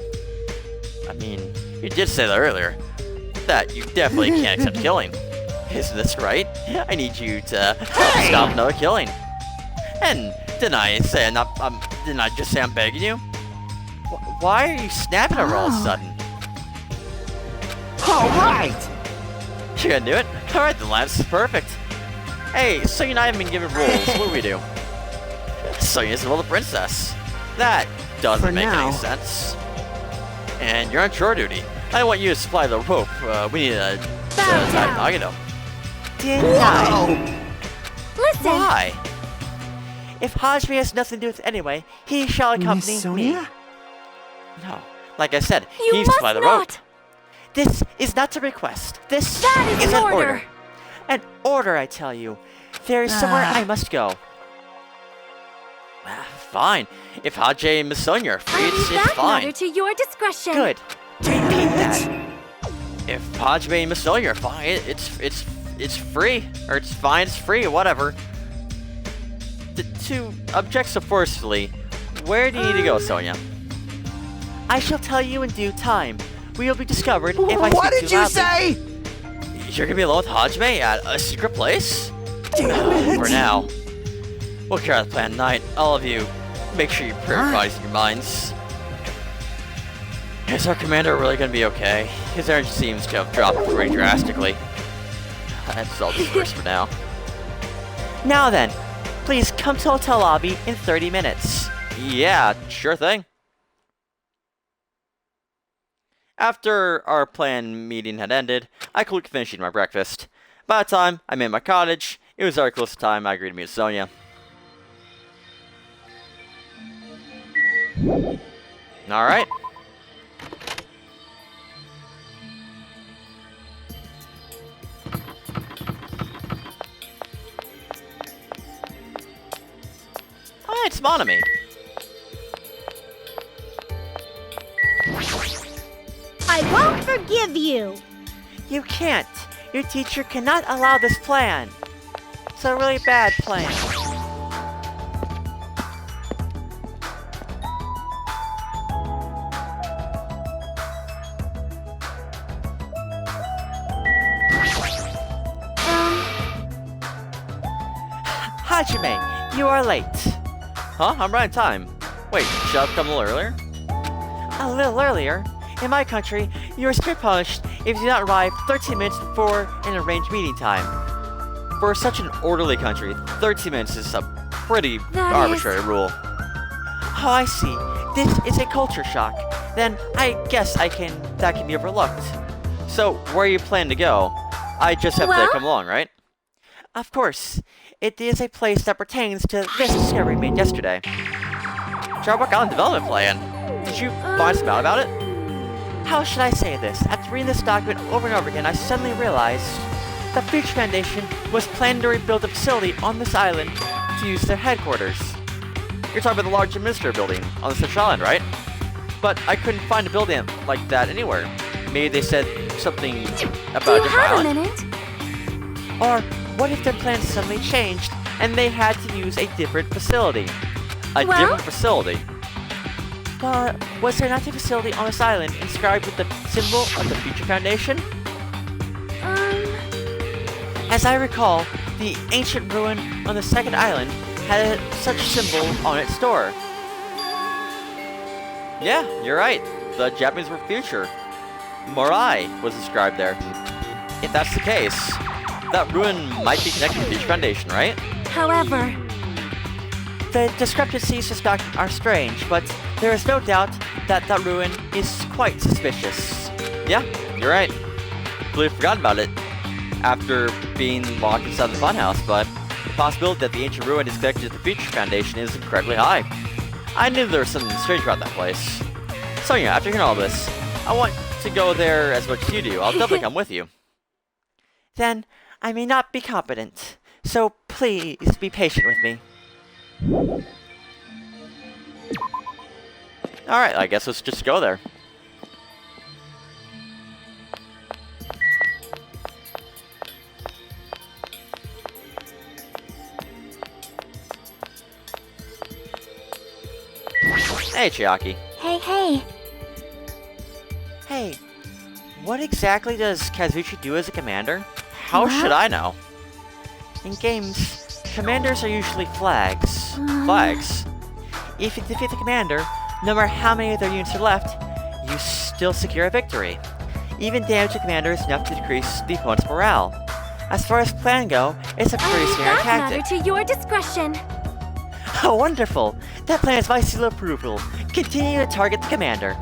I mean, you did say that earlier. That you definitely can't accept killing. Isn't this right? I need you to help stop another killing. And didn't I just say I'm begging you? Why are you snapping at her all of a sudden? Alright! You're gonna do it? Alright then, lads, perfect. Hey, so you and I haven't been given roles, what do we do? So you just roll the princess. That doesn't make any sense. And you're on chore duty. I want you to supply the rope. We need to tie Nagito. Listen. Why? If Hajime has nothing to do with it anyway, he shall accompany me. No. Like I said, You he must supply the not. rope. This is not a request. This That is an an order. order. An order, I tell you. There is somewhere I must go. Fine. If Hajime and Miss Sonya are free, it's that fine. matter to your discretion. Good. Repeat that. If Hajime and Miss Sonya are fine, it's free. Or it's fine, it's free, whatever. To object so forcefully, where do you need to go, Sonya? I shall tell you in due time. We will be discovered if I What speak did too you loudly. say? You're gonna be alone with Hajime at a secret place? For now. We'll carry out the plan tonight. All of you, make sure you prepare your bodies and your minds. Is our commander really gonna be okay? His energy seems to have dropped pretty drastically. That's all just worse for now. Now then, please come to the hotel lobby in 30 minutes. Yeah, sure thing. After our planned meeting had ended, I quickly finished eating my breakfast. By the time I made my cottage, it was very close to time I agreed to meet Sonya. Alright. Hi, it's Monokuma. I won't forgive you. You can't. Your teacher cannot allow this plan. It's a really bad plan. Hajime, you are late. Huh? I'm right on time. Wait, should I have come a little earlier? A little earlier? In my country, you are straight punished if you do not arrive 13 minutes before an arranged meeting time. For such an orderly country, 13 minutes is a pretty arbitrary rule. Oh, I see. This is a culture shock. Then I guess that can be overlooked. So, where are you planning to go? I just have to come along, right? Of course. It is a place that pertains to this discovery made yesterday. Jabberwock Island development plan. Did you find some out about it? How should I say this? After reading this document over and over again, I suddenly realized the Future Foundation was planning to rebuild a facility on this island to use their headquarters. You're talking about the large administrative building on the Central Island, right? But I couldn't find a building like that anywhere. Maybe they said something about Do a you different have a island. minute? Or what if their plans suddenly changed and they had to use a different facility? A Well? different facility? Well, was there not a facility on this island inscribed with the symbol of the Future Foundation? As I recall, the ancient ruin on the second island had such symbol on its door. Yeah, you're right. The Japanese word future. Morai was inscribed there. If that's the case, that ruin might be connected to the Future Foundation, right? However, The discrepancies are strange, but there is no doubt that that ruin is quite suspicious. Yeah, you're right. Completely forgot about it after being locked inside the funhouse, but the possibility that the ancient ruin is connected to the Future Foundation is incredibly high. I knew there was something strange about that place. So yeah, after hearing all this, I want to go there as much as you do. I'll definitely come with you. Then, I may not be competent, so please be patient with me. Alright, I guess let's just go there. Hey, Chiaki. hey. Hey, what exactly does Kazuchi do as a commander? How should I know? In games, commanders are usually flags. Flags. If you defeat the commander, no matter how many of their units are left, you still secure a victory. Even damage to the commander is enough to decrease the opponent's morale. As far as plan go, it's a pretty standard that tactic. matter to your discretion. Oh, wonderful! That plan is my seal of approval. Continue to target the commander.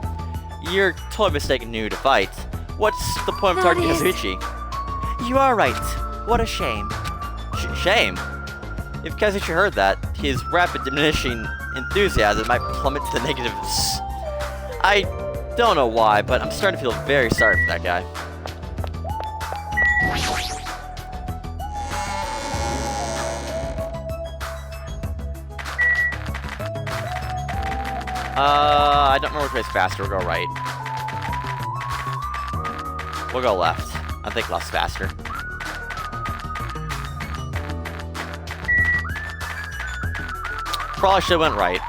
You're totally mistaken who to fight. What's the point of That targeting is- Kazuchi? You are right. What a shame. Shame? If Kazuchi heard that, his rapid diminishing enthusiasm might plummet to the negatives. I don't know why, but I'm starting to feel very sorry for that guy. I don't remember which way's faster. We'll go right. We'll go left. I think left's faster. Probably should've went right.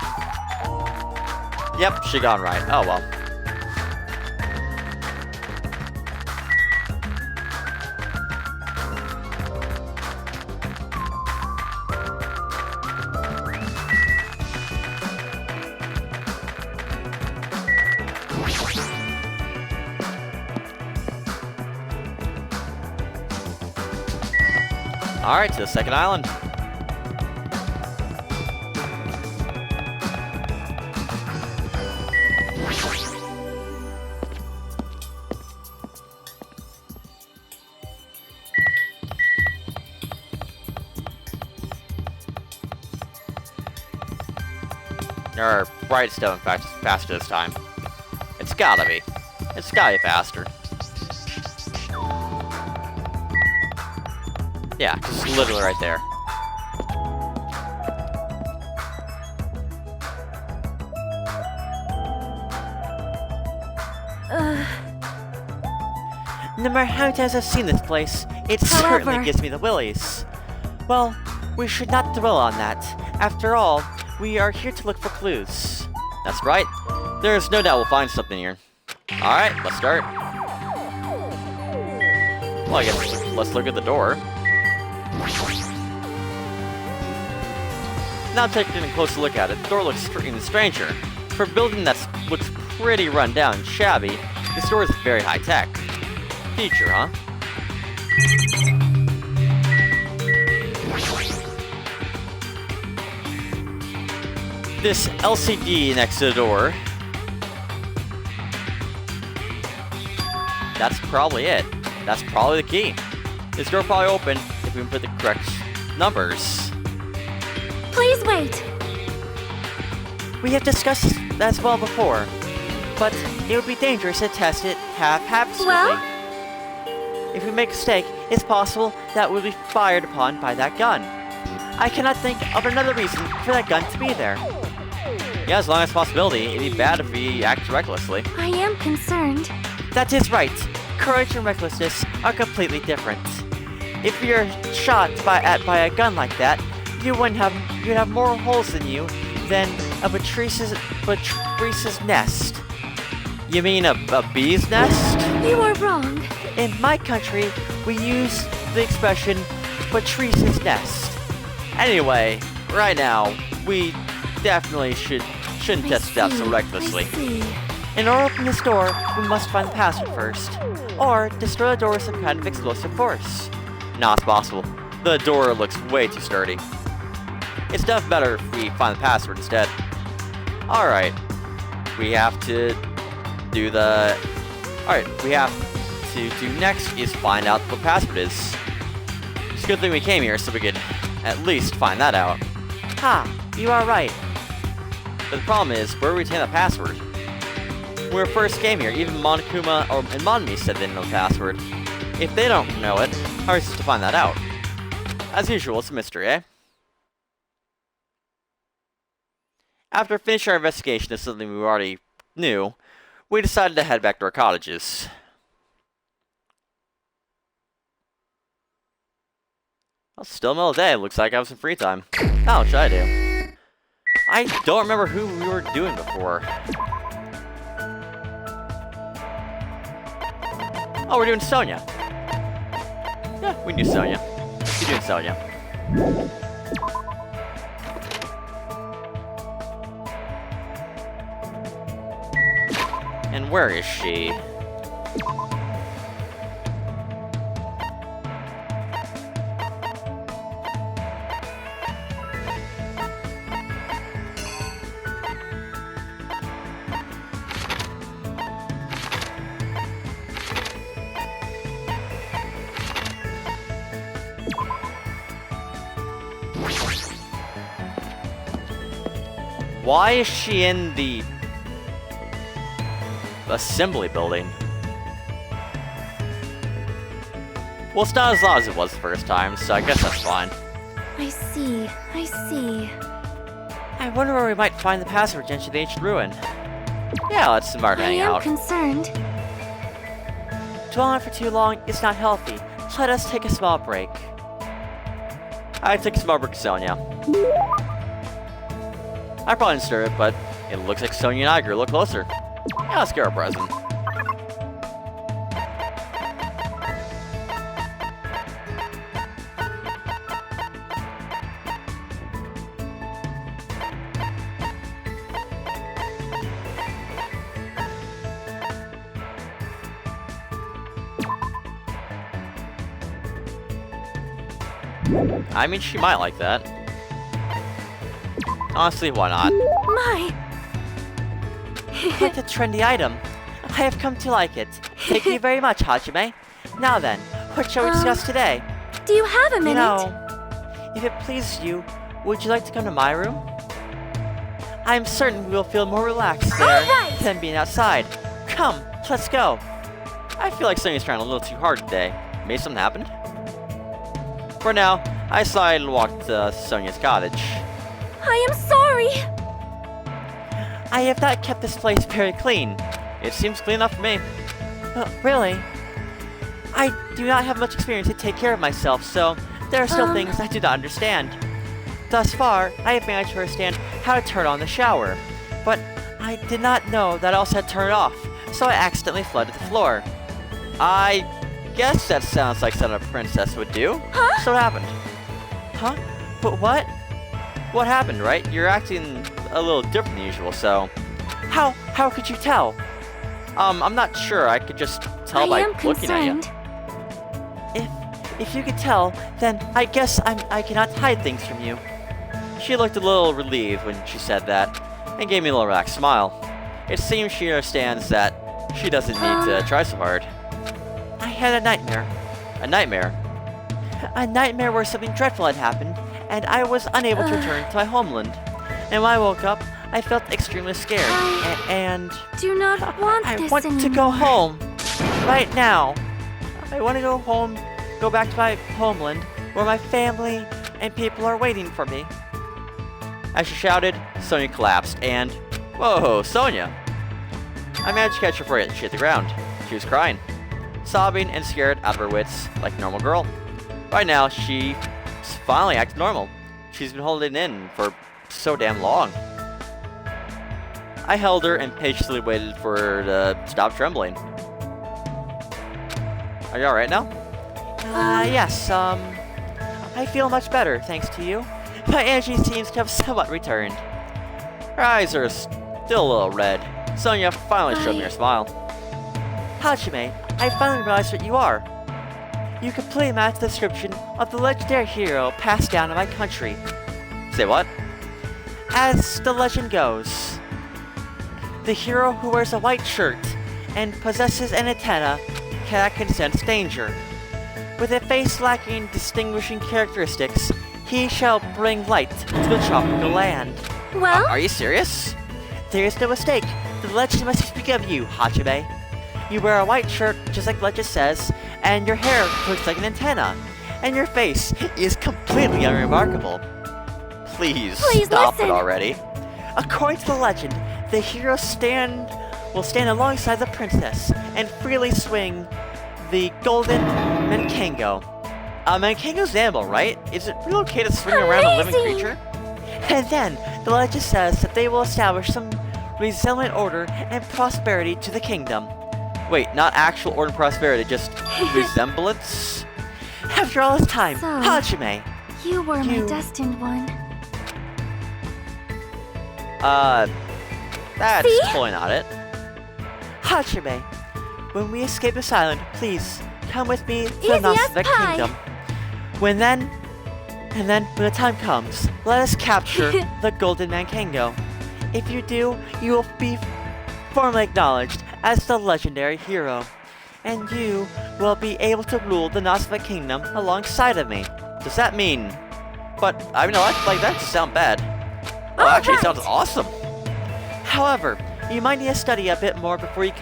Yep, should've gone right. Oh well. Alright, to the second island. Or right stone, in fact, faster this time. It's gotta be. It's gotta be faster. Yeah, just literally right there. No matter how many times I've seen this place, it certainly However- gives me the willies. Well, we should not dwell on that. After all, we are here to look for clues. That's right. There's no doubt we'll find something here. Alright, let's start. Well, I guess let's look at the door. Now taking a closer look at it, the door looks even stranger. For a building that looks pretty run down and shabby, this door is very high-tech. Future, huh? This LCD next to the door. That's probably it. That's probably the key. This door will probably open if we can put the correct numbers. Please wait. We have discussed this as well before, but it would be dangerous to test it haphazardly. Well? If we make a mistake, it's possible that we'll be fired upon by that gun. I cannot think of another reason for that gun to be there. Yeah, as long as possibility, it'd be bad if we act recklessly. I am concerned. That is right. Courage and recklessness are completely different. If you're shot by a gun like that, you'd have more holes in you than a Patrice's nest. You mean a bee's nest? You are wrong. In my country, we use the expression Patrice's nest. Anyway, right now, we definitely shouldn't test it out so recklessly. I see. In order to open this door, we must find the password first. Or destroy the door with some kind of explosive force. Nah, it's possible. The door looks way too sturdy. It's definitely better if we find the password instead. Alright. We have to do the... Alright, we have to do next is find out what the password is. It's a good thing we came here so we could at least find that out. Ha! You are right. But the problem is, where do we retain the password? When we first came here, even Monokuma and Monmi said they didn't know the password. If they don't know it, how are we supposed to find that out? As usual, it's a mystery, eh? After finishing our investigation of something we already knew, we decided to head back to our cottages. Well, it's still middle of the day. Looks like I have some free time. Now, what should I do? I don't remember who we were doing before. Oh, we're doing Sonia. Yeah, we can do Sonia. We're doing Sonia. And where is she? Why is she in the assembly building? Well, it's not as loud as it was the first time, so I guess that's fine. I see. I see. I wonder where we might find the password to enter the ancient ruin. Yeah, let's start I hanging am out. concerned. Dwelling for too long is not healthy. Let us take a small break. I take a small break, Sonia. I probably didn't stir it, but it looks like Sonia and I grew a little closer. Yeah, let's get our present. I mean, she might like that. Honestly, why not? My! Quite a trendy item. I have come to like it. Thank you very much, Hajime. Now then, what shall we discuss today? Do you have a minute? You know, if it pleases you, would you like to come to my room? I am certain we will feel more relaxed there right. than being outside. Come, let's go. I feel like Sonia's trying a little too hard today. Maybe something happened? For now, I decided to walk to Sonia's cottage. I am sorry! I have not kept this place very clean. It seems clean enough for me. Really? I do not have much experience to take care of myself, so there are still things I do not understand. Thus far, I have managed to understand how to turn on the shower, but I did not know that I also had to turn it off, so I accidentally flooded the floor. I guess that sounds like something a princess would do. Huh? So what happened? Huh? But what? What happened, right? You're acting a little different than usual, so... How could you tell? I'm not sure. I could just tell by looking at you. If you could tell, then I guess I cannot hide things from you. She looked a little relieved when she said that, and gave me a little relaxed smile. It seems she understands that she doesn't need to try so hard. I had a nightmare. A nightmare? A nightmare where something dreadful had happened, and I was unable to return to my homeland. And when I woke up, I felt extremely scared, and... Do not want I this want anymore. to go home. Right now. I want to go back to my homeland, where my family and people are waiting for me. As she shouted, Sonia collapsed, and... Whoa, Sonia! I managed to catch her before she hit the ground. She was crying, sobbing and scared out of her wits like a normal girl. By now, she finally acted normal. She's been holding it in for so damn long. I held her and patiently waited for her to stop trembling. Are you alright now? Yes, I feel much better, thanks to you. My energy seems to have somewhat returned. Her eyes are still a little red. Sonia finally showed me her smile. Hajime, I finally realized what you are. You completely match the description of the legendary hero passed down in my country. Say what? As the legend goes, the hero who wears a white shirt and possesses an antenna that can sense danger. With a face lacking distinguishing characteristics, he shall bring light to the tropical land. Well, Are you serious? There is no mistake. The legend must speak of you, Hajime. You wear a white shirt, just like the legend says, and your hair looks like an antenna, and your face is completely unremarkable. Please stop listen. it already. According to the legend, the hero will stand alongside the princess and freely swing the golden Mankango. Mankango's an animal, right? Is it really okay to swing around a living Amazing. creature? And then, the legend says that they will establish some resilient order and prosperity to the kingdom. Wait, not actual order and prosperity, just resemblance? After all this time, So- Hajime! you were my you- destined one. That's See? totally not it. Hajime, when we escape this island, please come with me to the Easy as Nausicaa pie. kingdom. When the time comes, let us capture the Golden Mankango. If you do, you will be formally acknowledged as the legendary hero, and you will be able to rule the Nausicaa kingdom alongside of me. Does that mean? But I mean, like that doesn't sound bad. Oh, actually, it sounds awesome. However, you might need to study a bit more before you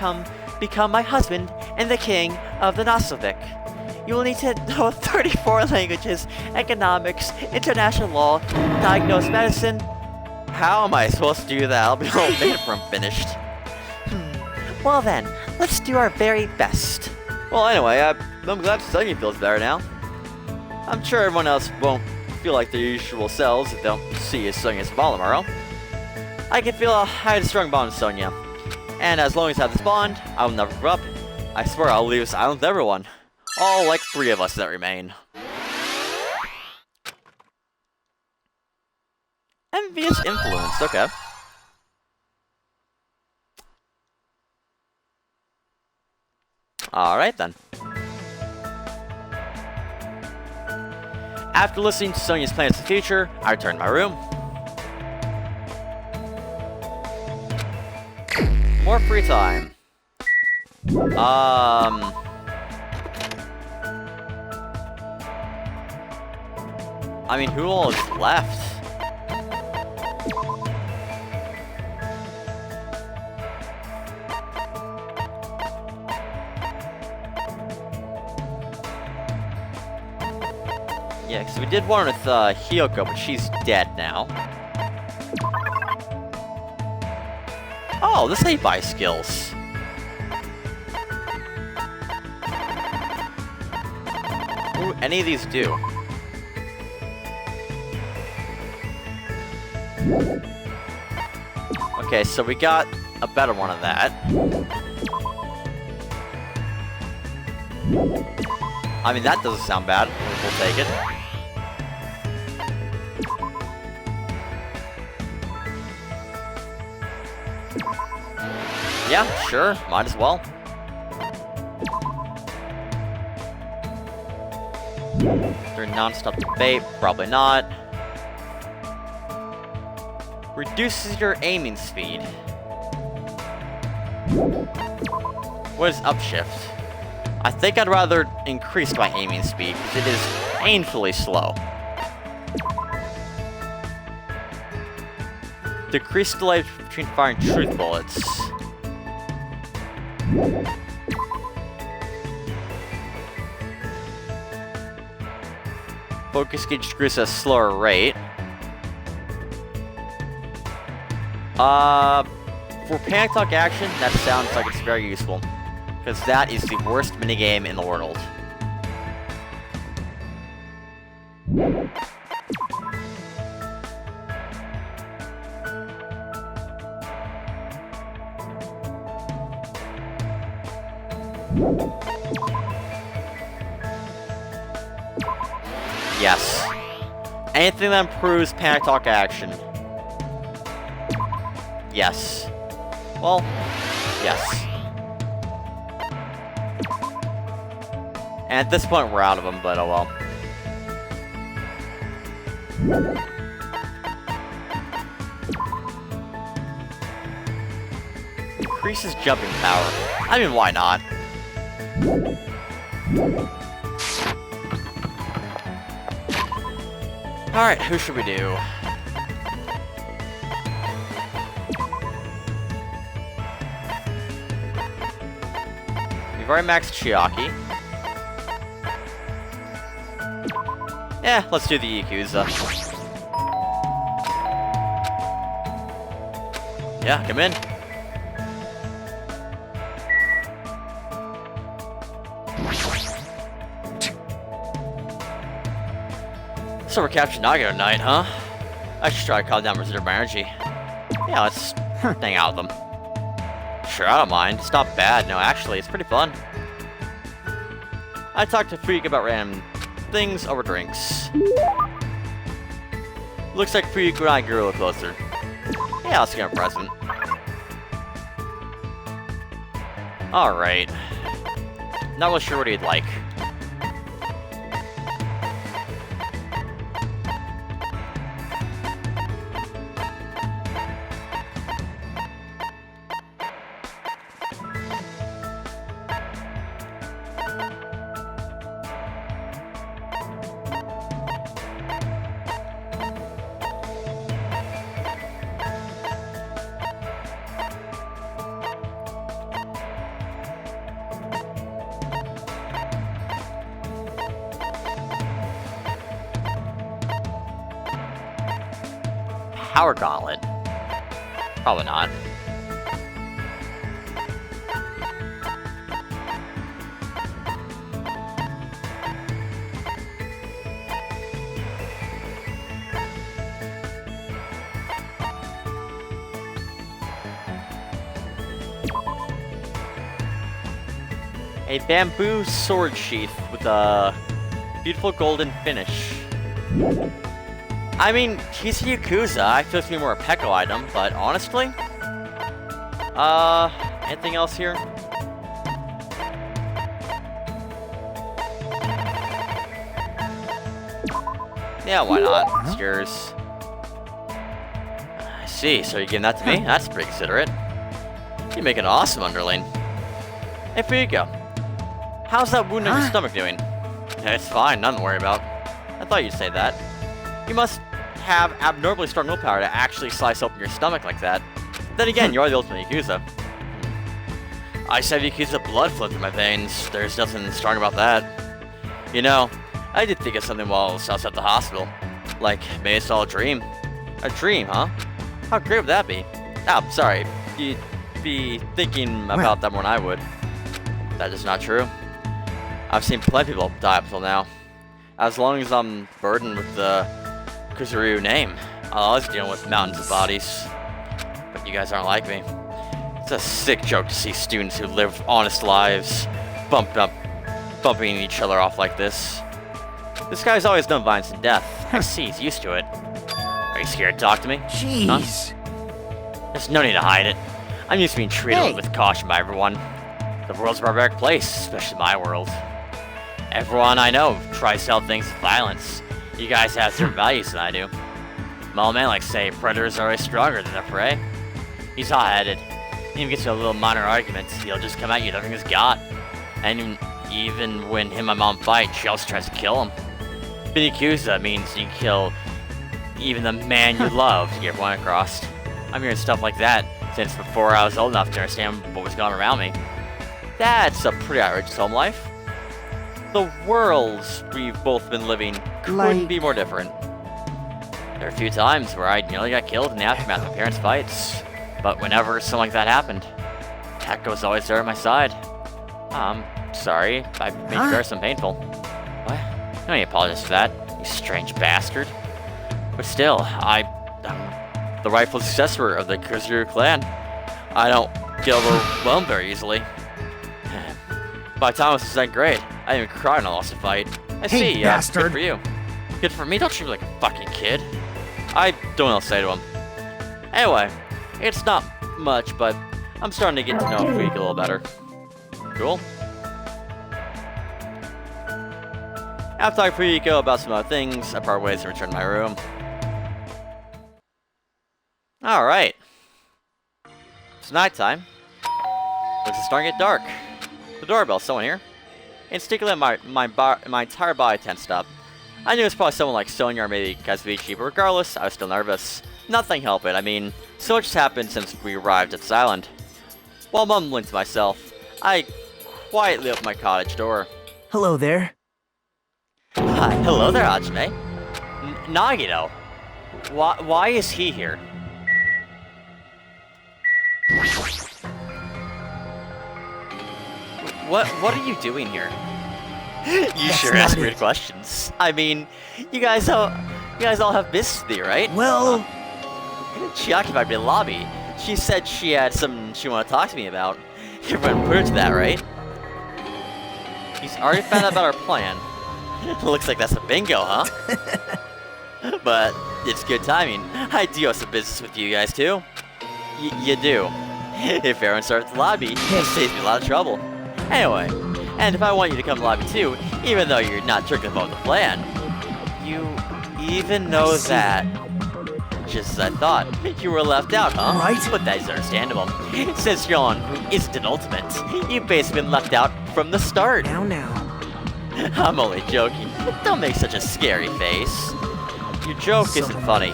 become my husband and the king of the Nausicaa. You will need to know 34 languages, economics, international law, diagnose medicine. How am I supposed to do that? I'll be a whole minute from finished. Well then, let's do our very best. Well, anyway, I'm glad Sonia feels better now. I'm sure everyone else won't feel like their usual selves if they don't see Sonia's ball tomorrow. I can feel I had a strong bond with Sonia. And as long as I have this bond, I will never give up. I swear I'll leave this island with everyone. All like 3 of us that remain. Envious influence, okay. Alright then. After listening to Sonia's plans for the future, I returned to my room. More free time. I mean, who all is left? Yeah, because we did one with Hiyoko, but she's dead now. Oh, this ain't buy skills. What do any of these do? Okay, so we got a better one of that. I mean, that doesn't sound bad. We'll take it. Yeah, sure. Might as well. During non-stop debate, probably not. Reduces your aiming speed. What is upshift? I think I'd rather increase my aiming speed, because it is painfully slow. Decrease delay between firing truth bullets. Focus gauge decreases at a slower rate. For Panic Talk action, that sounds like it's very useful. Because that is the worst minigame in the world. Yes. Anything that improves Panic Talk action. Yes. Well, yes. And at this point, we're out of them, but oh well. Increases jumping power. I mean, why not? Alright, who should we do? We've already maxed Chiaki. Yeah, let's do the Yakuza. Yeah, come in. So we're capturing Nagano tonight, huh? I should try to calm down reserve my energy. Yeah, let's hang out with them. Sure, I don't mind. It's not bad. No, actually, it's pretty fun. I talked to Freak about random things over drinks. Looks like Freak and I grew a little closer. Yeah, let's get a present. Alright. Not really sure what he'd like. Power Gauntlet? Probably not. A bamboo sword sheath with a beautiful golden finish. I mean, he's a Yakuza. I feel it's gonna be more a Peko item, but honestly, anything else here? Yeah, why not? It's yours. I see. So you're giving that to me? That's pretty considerate. You make an awesome underling. Hey, here you go. How's that wound in your stomach doing? It's fine. Nothing to worry about. I thought you'd say that. You must have abnormally strong willpower to actually slice open your stomach like that. Then again, you are the ultimate Yakuza. I just have Yakuza blood flowing through my veins. There's nothing strong about that. You know, I did think of something while I was at the hospital. Like, maybe it's all a dream. A dream, huh? How great would that be? Oh, sorry. You'd be thinking about that more than I would. That is not true. I've seen plenty of people die up till now. As long as I'm burdened with the Kuzuryu name, I'll always deal with mountains of bodies. But you guys aren't like me. It's a sick joke to see students who live honest lives bumping each other off like this. This guy's always known violence and death. I see he's used to it. Are you scared to talk to me? Jeez. Huh? There's no need to hide it. I'm used to being treated with caution by everyone. The world's a barbaric place, especially my world. Everyone I know tries to sell things with violence. You guys have different values than I do. My old man likes to say predators are always stronger than their prey. He's hot-headed. Even gets to a little minor argument, he'll just come at you with everything he's got. And even when him and my mom fight, she also tries to kill him. Being Yakuza means you kill even the man you love to get one across. I'm hearing stuff like that since before I was old enough to understand what was going on around me. That's a pretty outrageous home life. the worlds we've both been living couldn't Like- be more different. There are a few times where I nearly got killed in the aftermath of parents' fights, but whenever something like that happened, Takko's always there at my side. I'm sorry, I made you bear some painful. What? No need to apologize for that, you strange bastard. But still, I'm the rightful successor of the Kuzuru clan. I don't get overwhelmed very easily. By the time I was in 2nd grade, I didn't even cry when I lost a fight. I Hey, see, bastard. good for you. Good for me, don't treat me like a fucking kid. I don't know what to say to him. Anyway, it's not much, but I'm starting to get to know Fuyuki a little better. Cool. After talking to Fuyuki about some other things, I part ways and return to my room. Alright. It's nighttime. Looks it's starting to get dark. The doorbell, someone here. Instinctively, my entire body tensed up. I knew it was probably someone like Sonya or maybe Kazuichi, but regardless, I was still nervous. Nothing helped it. I mean, so much has happened since we arrived at this island. While mumbling to myself, I quietly opened my cottage door. Hello there. Hi, hello there, Hajime. Nagito. Why is he here? What are you doing here? You sure not ask it. weird questions. I mean, you guys all have business to do, right? Well, She occupied me in the lobby. She said she had something she wanted to talk to me about. Everyone put her to that, right? He's already found out about our plan. Looks like that's a bingo, huh? But it's good timing. I do have some business with you guys too. You do. If everyone starts at the lobby, it saves me a lot of trouble. Anyway, and if I want you to come to the lobby too, even though you're not triggered about the plan, you even know that. Just as I thought, you were left out, huh? Right. But that is understandable. Since you're on who isn't an ultimate, you've basically been left out from the start. now. I'm only joking. Don't make such a scary face. Your joke isn't funny.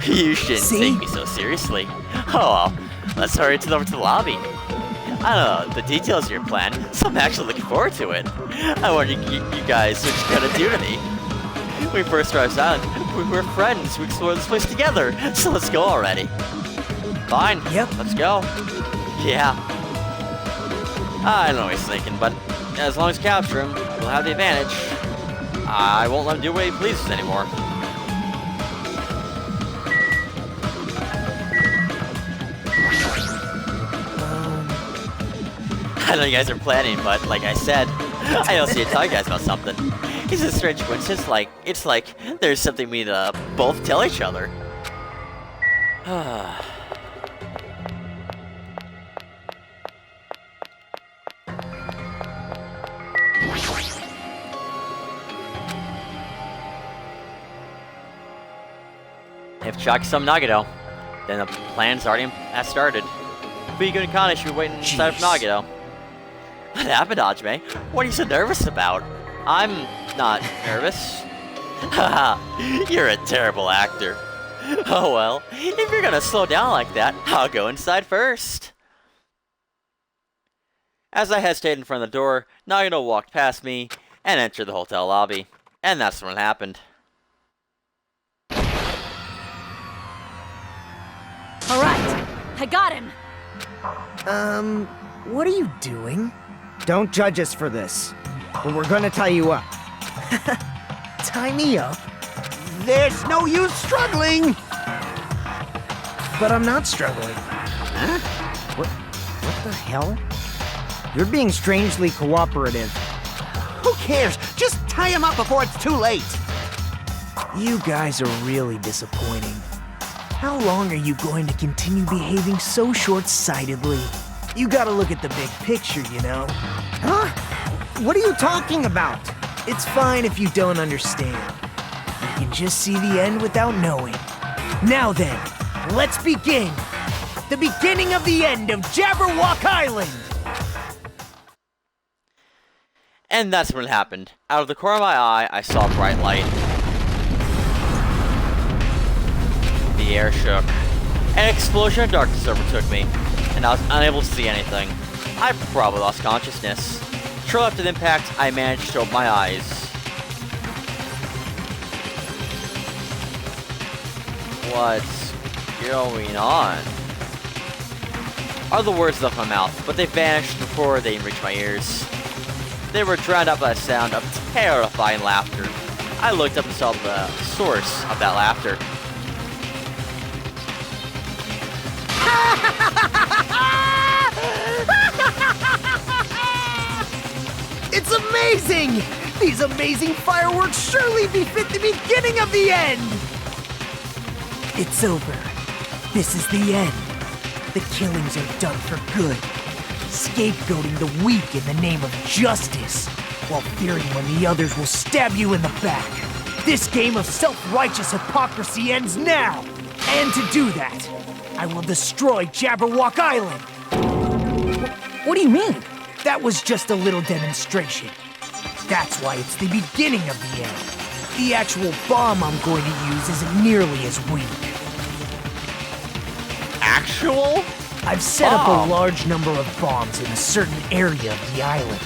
You shouldn't See? take me so seriously. Oh well, let's hurry over to the lobby. I don't know the details of your plan, so I'm actually looking forward to it. I wonder you guys what you're gonna do to me. When we first arrived island, we were friends. We explored this place together, so let's go already. Fine. Yep. Let's go. Yeah. I don't know what he's thinking, but as long as we capture him, we'll have the advantage. I won't let him do what he pleases anymore. I know you guys are planning, but like I said, I don't see you tell you guys about something. It's a strange coincidence, it's like there's something we need to both tell each other. If Chuck's some Nagito, then the plan's already has started. Fuyuki and Kana should be waiting inside of Jeez. Nagito. What happened, Hajime? What are you so nervous about? I'm not nervous. Haha, you're a terrible actor. Oh well, if you're gonna slow down like that, I'll go inside first. As I hesitated in front of the door, Nagito walked past me and entered the hotel lobby. And that's when it happened. All right, I got him. What are you doing? Don't judge us for this, but we're gonna tie you up. Tie me up? There's no use struggling! But I'm not struggling. Huh? What the hell? You're being strangely cooperative. Who cares? Just tie him up before it's too late! You guys are really disappointing. How long are you going to continue behaving so short-sightedly? You gotta look at the big picture, you know? Huh? What are you talking about? It's fine if you don't understand. You can just see the end without knowing. Now then, let's begin! The beginning of the end of Jabberwock Island! And that's when it happened. Out of the corner of my eye, I saw a bright light. The air shook. An explosion of darkness overtook me, and I was unable to see anything. I probably lost consciousness. Shortly after the impact, I managed to open my eyes. What's going on? Are the words left my mouth, but they vanished before they reached my ears. They were drowned out by the sound of terrifying laughter. I looked up and saw the source of that laughter. It's amazing! These amazing fireworks surely befit the beginning of the end! It's over. This is the end. The killings are done for good. Scapegoating the weak in the name of justice, while fearing when the others will stab you in the back. This game of self-righteous hypocrisy ends now! And to do that, I will destroy Jabberwock Island! What do you mean? That was just a little demonstration. That's why it's the beginning of the end. The actual bomb I'm going to use isn't nearly as weak. Actual? I've set up Bomb? a large number of bombs in a certain area of the island.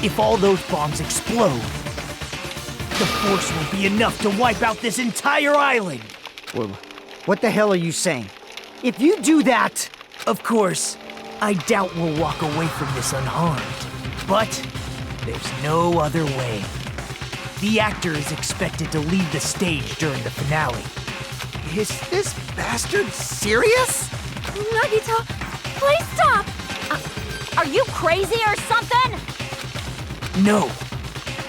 If all those bombs explode, the force will be enough to wipe out this entire island. Well, what the hell are you saying? If you do that, Of course, I doubt we'll walk away from this unharmed. But there's no other way. The actor is expected to leave the stage during the finale. is this bastard serious? Nagito, please stop! Are you crazy or something? No,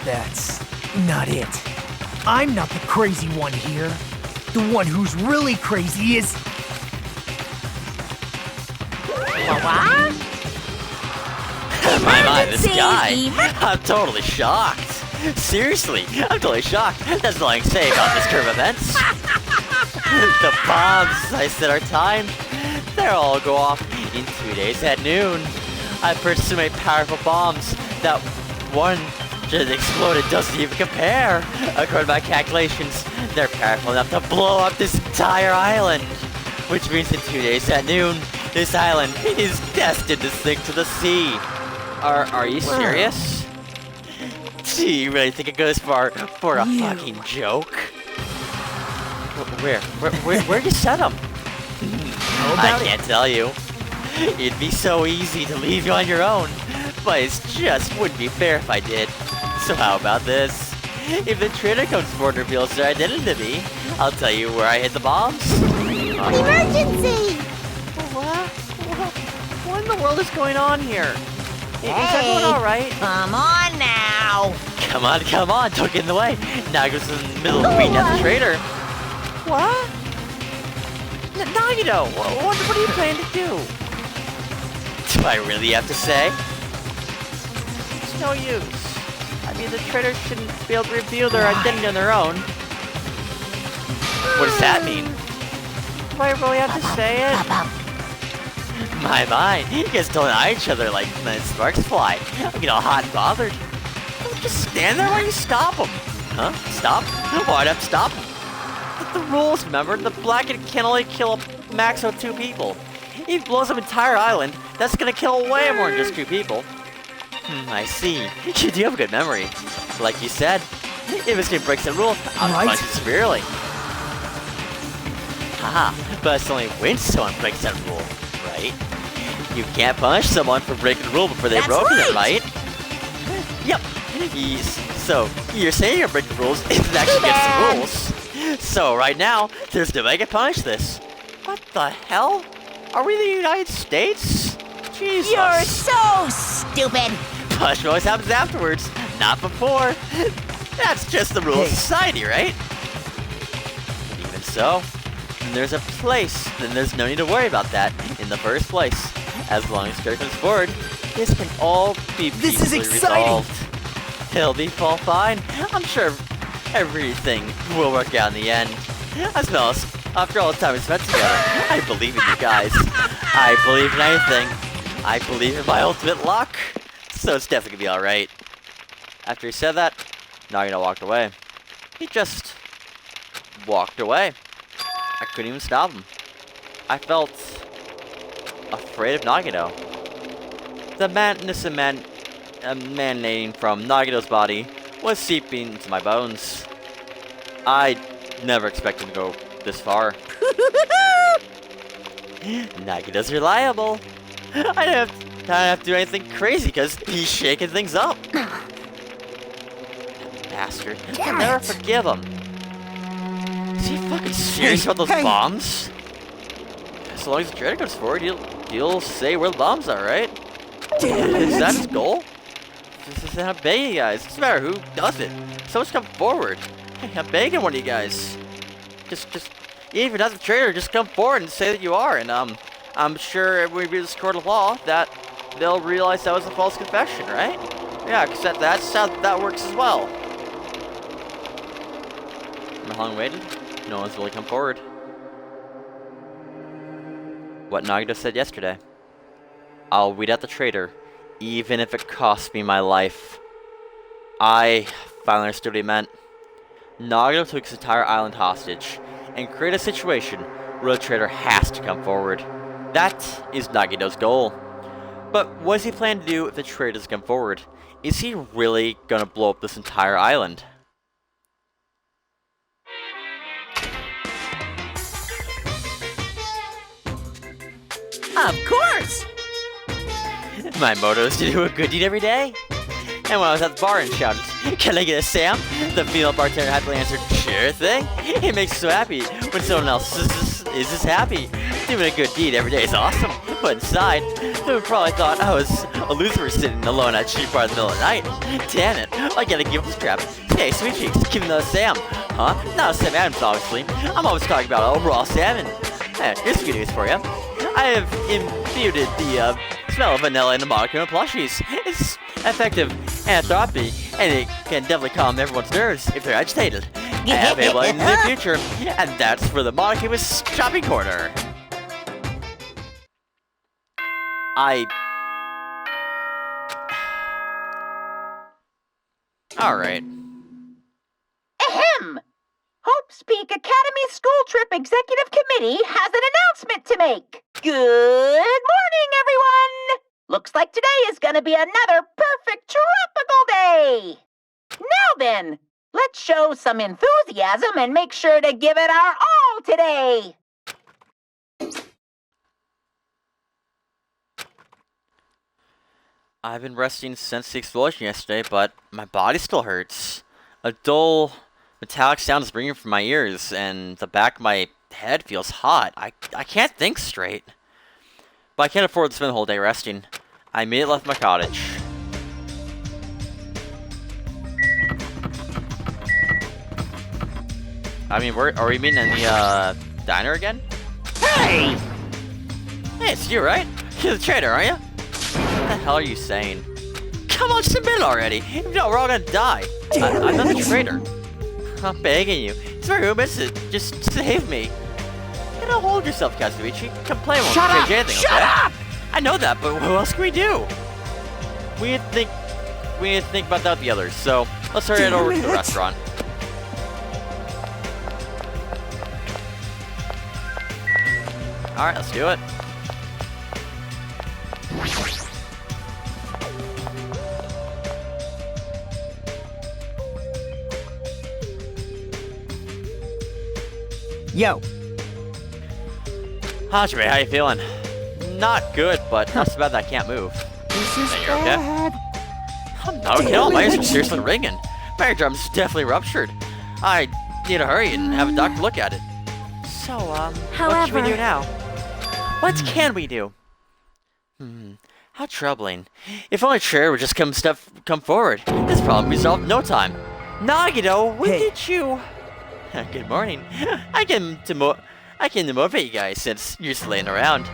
that's not it. I'm not the crazy one here. The one who's really crazy is... My, this Emergency, guy. I'm totally shocked. Seriously, I'm totally shocked. That's all I can say about this curve of events. The bombs I said are timed. They'll all go off in 2 days at noon. I purchased so many powerful bombs that one just exploded doesn't even compare. According to my calculations, they're powerful enough to blow up this entire island. Which means in 2 days at noon, this island is destined to sink to the sea. Are you serious? Do you really think it goes for a fucking joke? Where'd you set them? I can't tell you. It'd be so easy to leave you on your own, but it just wouldn't be fair if I did. So how about this? If the traitor comes forward and reveals their identity to me, I'll tell you where I hid the bombs. Emergency! What in the world is going on here? Is everyone alright? Come on now. Come on, don't get in the way. Now goes in the middle of beating at the traitor. What? Nagito, what are you planning to do? Do I really have to say? It's no use. I mean, the traitors shouldn't be able to reveal their identity on their own. What does that mean? Do I really have to say it? My, you guys don't eye each other like when sparks fly. I get all hot and bothered. Just stand there while you stop them. Huh? Stop? Why'd I have to stop them? The rules, remember? The Blackened can only kill a max of 2 people. If he blows up an entire island, that's gonna kill way more than just 2 people. I see. You do have a good memory. Like you said, if this game breaks the rule, I'll punish it severely. Haha, but it's only when someone breaks that rule, right? You can't punish someone for breaking the rule before they've broken it, right? Yep. So, you're saying you're breaking the rules isn't actually against the rules. So, right now, there's no way I can punish this. What the hell? Are we the United States? Jesus. You're so stupid. Punishment always happens afterwards, not before. That's just the rule of society, right? But even so, when there's a place, then there's no need to worry about that in the first place. As long as Spirit comes forward, this can all be peacefully resolved. It'll be all fine. I'm sure everything will work out in the end. As well as, after all the time we spent together, I believe in you guys. I believe in anything. I believe in my ultimate luck. So it's definitely gonna be alright. After he said that, Nagito walked away. He just walked away. I couldn't even stop him. I felt afraid of Nagito. The madness in man emanating from Nagito's body was seeping into my bones. I never expected to go this far. Nagito's reliable. I don't have to do anything crazy because he's shaking things up. Bastard. I'll never forgive him. Is he fucking serious about those bombs? As long as the trader goes forward, he'll say where the bombs are, right? Is that his goal? I'm begging you guys. It doesn't matter who does it. Someone's come forward. Hey, I'm begging one of you guys. Just, even if you're not the trader, just come forward and say that you are. And I'm sure when we read this court of law that they'll realize that was a false confession, right? Yeah, because that's how that works as well. Remember how long we waited? No one's really come forward. What Nagito said yesterday. I'll weed out the traitor, even if it costs me my life. I finally understood what he meant. Nagito took his entire island hostage and created a situation where the traitor has to come forward. That is Nagito's goal. But what does he plan to do if the traitor doesn't come forward? Is he really gonna blow up this entire island? Of course! My motto is to do a good deed every day. And when I was at the bar and shouted, "Can I get a Sam?" the female bartender happily answered, "Sure thing." It makes me so happy when someone else is this happy. Doing a good deed every day is awesome. But inside, they probably thought I was a loser sitting alone at a cheap bar in the middle of the night. Damn it, I gotta give this crap. Hey, sweet cheeks, give me another Sam. Huh? Not a Sam Adams, obviously. I'm always talking about a raw salmon. Here's some good news for you. I have imputed the smell of vanilla into Monokuma plushies. It's effective anthropy, and it can definitely calm everyone's nerves if they're agitated. Available in the future, and that's for the Monokuma's shopping corner. Alright. Ahem! Hope's Peak Academy School Trip Executive Committee has an announcement to make. Good morning, everyone! Looks like today is going to be another perfect tropical day. Now then, let's show some enthusiasm and make sure to give it our all today. I've been resting since the explosion yesterday, but my body still hurts. A dull, metallic sound is ringing from my ears, and the back of my head feels hot. I can't think straight. But I can't afford to spend the whole day resting. I immediately left my cottage. I mean, are we meeting in the diner again? Hey! Hey, it's you, right? You're the trader, aren't you? What the hell are you saying? Come on, just admit it already. If not, we're all gonna die. I'm not the traitor. I'm begging you. It's very admits it. Just save me. You don't hold yourself, Kazuichi. Complain won't change anything, okay? Shut up! I know that, but what else can we do? We need to think about that with the others, so let's hurry it over to the restaurant. Alright, let's do it. Yo, Hajime, how you feeling? Not good, but not so bad that I can't move. this is You're okay? bad. I'm not okay at all. My ears are seriously ringing. My eardrum's definitely ruptured. I need to hurry and have a doctor look at it. So, what should we do now? What can we do? How troubling. If only Cher would just come forward. This problem would be resolved in no time. Nagito, when did you... Good morning. I came to motivate you guys since you're just laying around.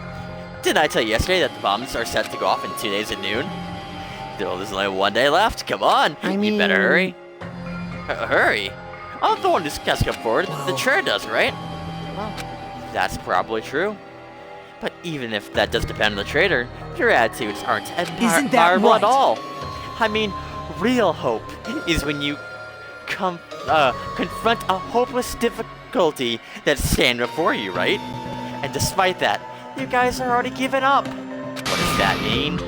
Didn't I tell you yesterday that the bombs are set to go off in 2 days at noon? There's only 1 day left. Come on. You better hurry. Hurry? I'm the one who's has to come forward. The chair does, right? Well, that's probably true. But even if that does depend on the trader, your attitudes aren't admirable at all. I mean, real hope is when you confront a hopeless difficulty that's standing before you, right? And despite that, you guys are already giving up. What does that mean?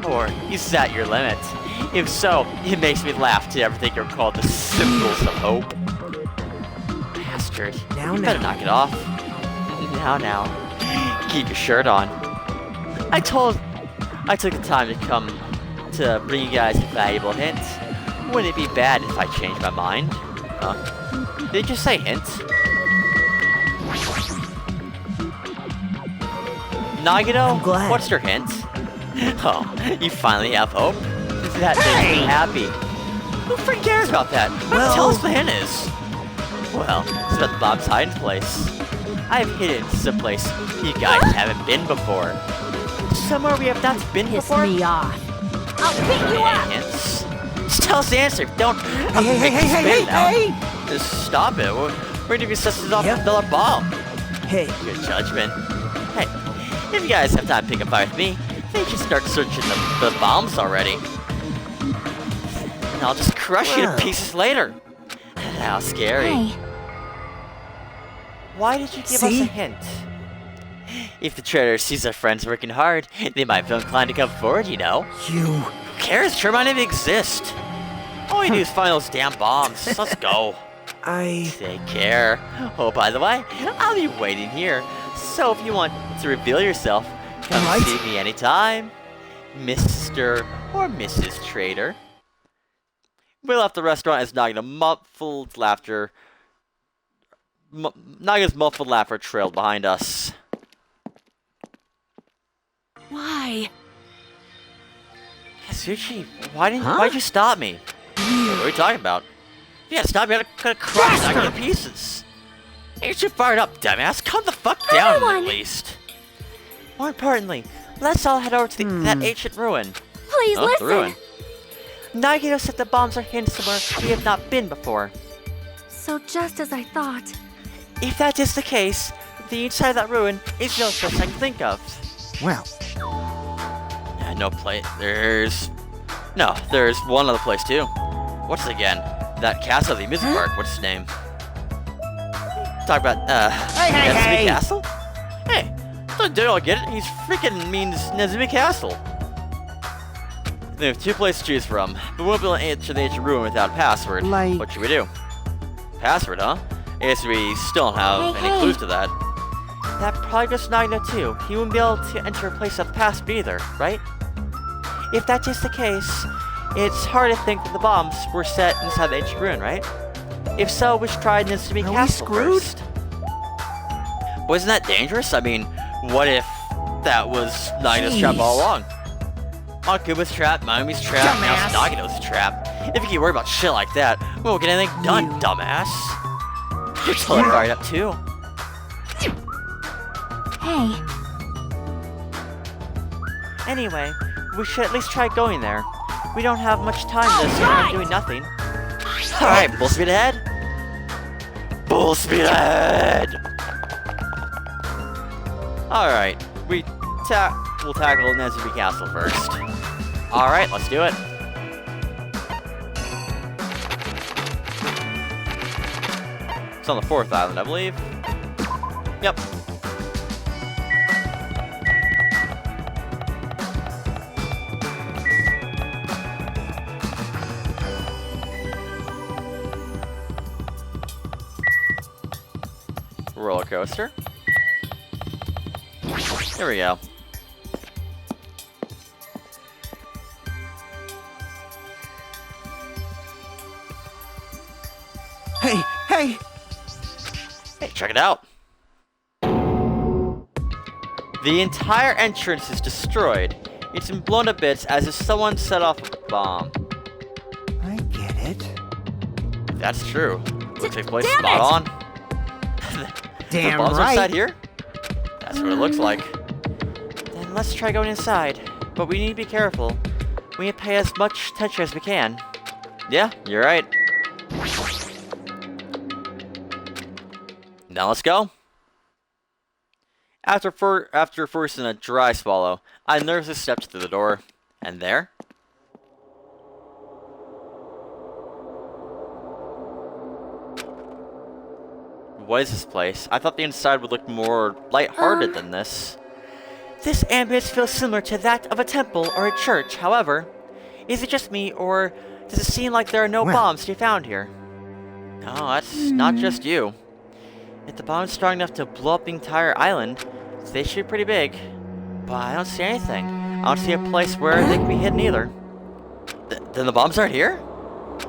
Or is that your limit? If so, it makes me laugh to ever think you're called the symbols of hope. Bastard. Now, You better now. knock it off. Now. Keep your shirt on. I took the time to come to bring you guys a valuable hint. Wouldn't it be bad if I changed my mind? Huh? Did you say hint? Nagito, I'm glad. what's your hint? Oh, you finally have hope? That makes me happy. Who freaking cares about that? Well- Tell us what the hint is. Well, it's about Bob's hiding place. I've hidden some place you guys haven't been before. Somewhere we have not been Piss before. me off. I'll beat you up! Hints? Just tell us the answer. Don't. Hey! Just stop it. We're going to be sussing off Yep. another bomb. Hey, Good judgment. Hey, if you guys have time to pick a fight with me, they should start searching the bombs already. And I'll just crush you to Wow. pieces later. How scary. Hey, Why did you give us See? a hint? If the traitor sees our friends working hard, they might feel inclined to come forward, you know. you... Who cares? Sure might even exist. All we do is find those damn bombs. Let's go. I... Take care. Oh, by the way, I'll be waiting here. So if you want to reveal yourself, come Alright. see me anytime. Mr. or Mrs. Trader. We left the restaurant as Naga's muffled laughter trailed behind us. why? Yasuchi, why'd Huh? you stop me? What are you talking about? Yeah, stop me. I gotta crush Naga to pieces. Hey, you're too fired up, dumbass. Calm the fuck down Everyone! at least. More importantly, let's all head over to that ancient ruin. Please Oh, the listen! ruin. Nagito said the bombs are hidden somewhere we have not been before. So just as I thought. If that is the case, the inside of that ruin is the only place I can think of. Well, No place. There's one other place too. What's it again? That castle, the amusement park. What's its name? Talk about Nezumi hey. Castle. Hey, don't you all get it? He's freaking means Nezumi Castle. We have two places to choose from, but we won't be able to enter the ancient ruin without a password. Like- What should we do? Password, huh? I guess we still don't have Hey, any hey. clues to that. That probably goes to Nagino too. He wouldn't be able to enter a place without the password either, right? If that's just the case, it's hard to think that the bombs were set inside the ancient ruin, right? If so, we should try Nezumi Are we Castle screwed? first. Wasn't that dangerous? I mean, what if that was Nagino's trap all Jeez. along? Monokuma's trap, Mayumi's trap, now it's Nagino's trap. If you keep worrying about shit like that, we won't get anything done, You- dumbass. You're totally fired up too. Hey, Anyway, we should at least try going there. We don't have much time to sit around doing nothing. Alright, full speed ahead. Full speed ahead! Alright, we'll tackle Nezumi Castle first. Alright, let's do it. It's on the 4th island, I believe. Yep. Roller coaster. There we go. hey, hey! Hey, check it out. The entire entrance is destroyed. It's been blown to bits as if someone set off a bomb. I get it. That's true. Looks like place damn spot it! on. Damn the bombs are right. inside here? That's what it looks like. Then let's try going inside. But we need to be careful. We need to pay as much attention as we can. Yeah, you're right. Now let's go. After forcing a dry swallow, I nervously stepped through the door. And there? What is this place? I thought the inside would look more lighthearted than this. This ambience feels similar to that of a temple or a church, however. Is it just me, or does it seem like there are no Well. bombs to be found here? No, that's not just you. If the bomb's strong enough to blow up the entire island, they should be pretty big. But I don't see anything. I don't see a place where they can be hidden either. Then the bombs aren't here?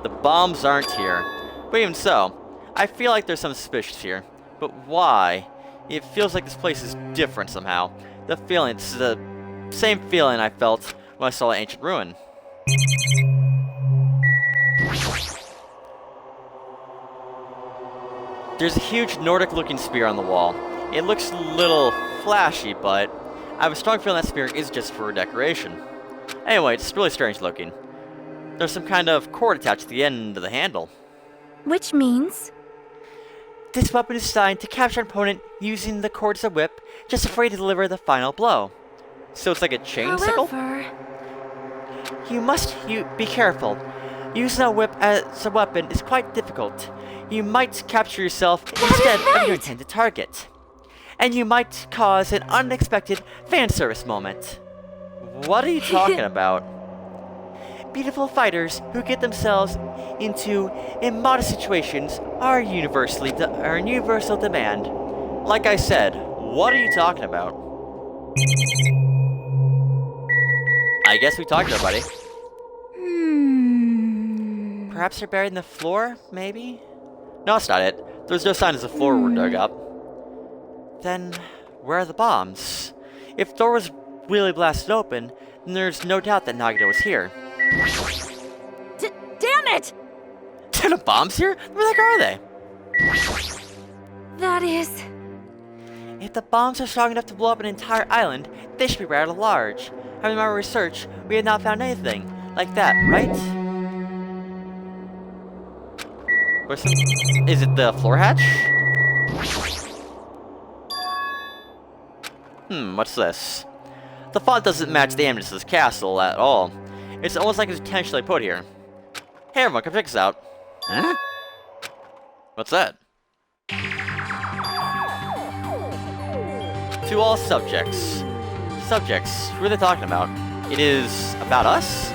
The bombs aren't here. But even so, I feel like there's some suspicions here. But why? It feels like this place is different somehow. The feeling, it's the same feeling I felt when I saw the ancient ruin. There's a huge Nordic-looking spear on the wall. It looks a little flashy, but I have a strong feeling that spear is just for decoration. Anyway, it's really strange looking. There's some kind of cord attached to the end of the handle. Which means? This weapon is designed to capture an opponent using the cord as a whip, just afraid to deliver the final blow. So it's like a chain sickle? However... You must be careful. Using a whip as a weapon is quite difficult. You might capture yourself instead of your intended target. And you might cause an unexpected fan service moment. What are you talking about? Beautiful fighters who get themselves into immodest situations are universal demand. Like I said, what are you talking about? I guess we talked to nobody. Perhaps they're buried in the floor, maybe? No, that's not it. There's no signs the floor were dug up. Then, where are the bombs? If the door was really blasted open, then there's no doubt that Nagito was here. Damn it! Are the bombs here? Where the heck are they? That is... If the bombs are strong enough to blow up an entire island, they should be rather large. Having my research, we have not found anything like that, right? Is it the floor hatch? What's this? The font doesn't match the ambience of this castle at all. It's almost like it's intentionally put here. Hey everyone, come check this out. Huh? What's that? To all subjects. Subjects, who are they talking about? It is about us?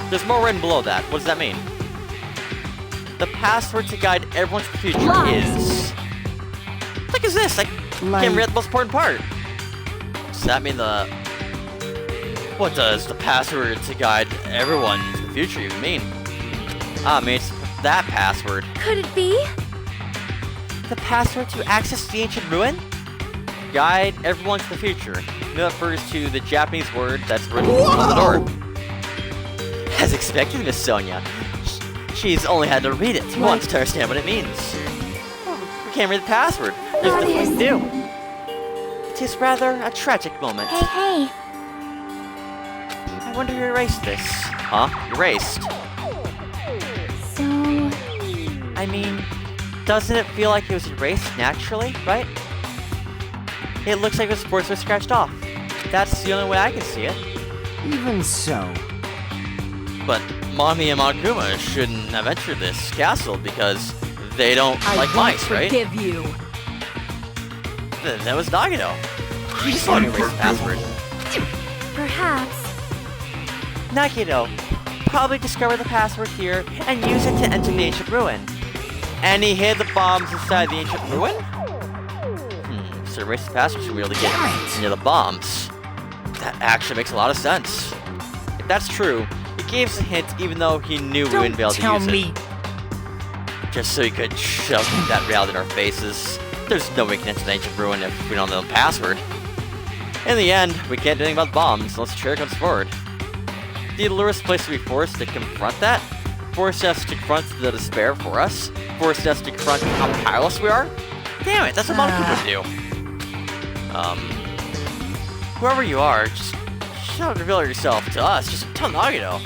There's more written below that. What does that mean? The password to guide everyone to the future is... What the heck is this? I can't read the most important part. Does that mean the... What does the password to guide everyone to the future even mean? Ah, it means that password. Could it be? The password to access the ancient ruin? Guide everyone to the future. It refers to the Japanese word that's written on the door. As expected, Miss Sonia. She's only had to read it once to understand what it means. We can't read the password. There's nothing we can do. It is rather a tragic moment. Hey. I wonder who erased this. Huh? Erased? So... I mean, doesn't it feel like it was erased naturally, right? It looks like the sports were scratched off. That's the only way I can see it. Even so. But Mommy and Monokuma shouldn't have entered this castle because they don't like mice, right? I forgive you. Then that was Nagito. He just wanted to erase the password. Perhaps. Nagito probably discovered the password here and used it to enter the ancient ruin. And he hid the bombs inside the ancient ruin? So erase the password should be able to get near the bombs. That actually makes a lot of sense. If that's true, it gave us a hint even though he knew we wouldn't be able to use it. Just so he could shove that reality in our faces. There's no way we can enter the ancient ruin if we don't know the password. In the end, we can't do anything about the bombs unless the chair comes forward. The lurest place to be forced to confront that? Forced us to confront the despair for us? Forced us to confront how powerless we are? Damn it, that's what Monokuma would do. Whoever you are, just don't reveal yourself to us. Just tell Nagito.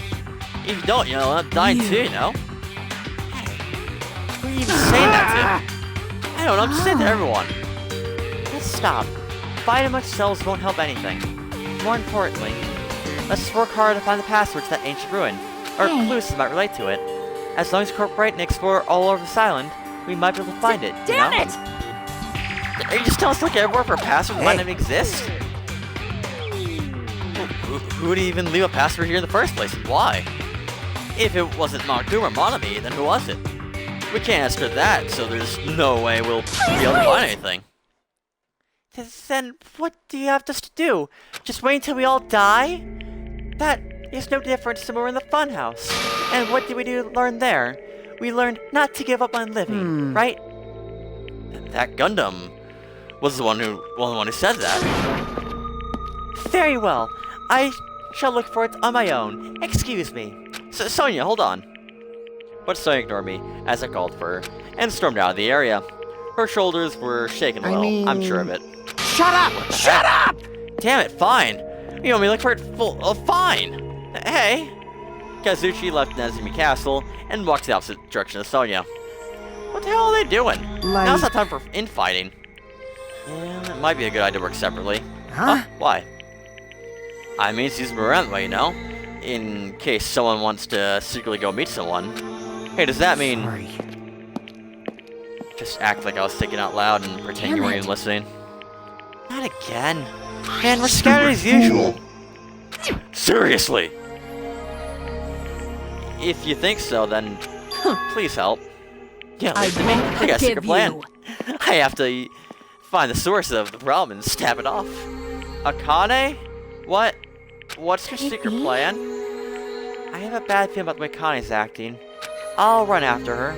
If you don't, I'm dying too, you know? Hey, who are you even saying that to? I don't know, I'm just saying to everyone. Let's stop. Fighting amongst yourselves won't help anything. More importantly, let's work hard to find the password to that ancient ruin, or clues that might relate to it. As long as we cooperate and explore all over this island, we might be able to find it, Damn it! Are you just telling us to look everywhere for a password that might not exist? who would even leave a password here in the first place, and why? If it wasn't Monokuma or Monami, then who was it? We can't answer that, so there's no way we'll be able to find anything. Then what do you have us to do? Just wait until we all die? That is no different than we're in the funhouse. And what did we learn there? We learned not to give up on living, right? That Gundam was the one who said that. Very well. I shall look for it on my own. Excuse me. Sonia, hold on. But Sonia ignored me as I called for her and stormed out of the area. Her shoulders were shaking a little, I'm sure of it. Shut up! Shut up! Damn it, fine. You want me to look for it fine. Hey. Kazuchi left Nezumi Castle and walked the opposite direction of Sonia. What the hell are they doing? Now's not time for infighting. Yeah, it might be a good idea to work separately. Huh? Why? I mean, it's using around the way, you know? In case someone wants to secretly go meet someone. Hey, does that mean... Sorry. Just act like I was thinking out loud and pretend you weren't even listening. Not again. Man, we're scattered as usual. Seriously? If you think so, then please help. Yeah, listen to me. I got a secret plan. I have to find the source of the problem and stab it off. Akane? What? What's your secret plan? I have a bad feeling about the way Akane's acting. I'll run after her.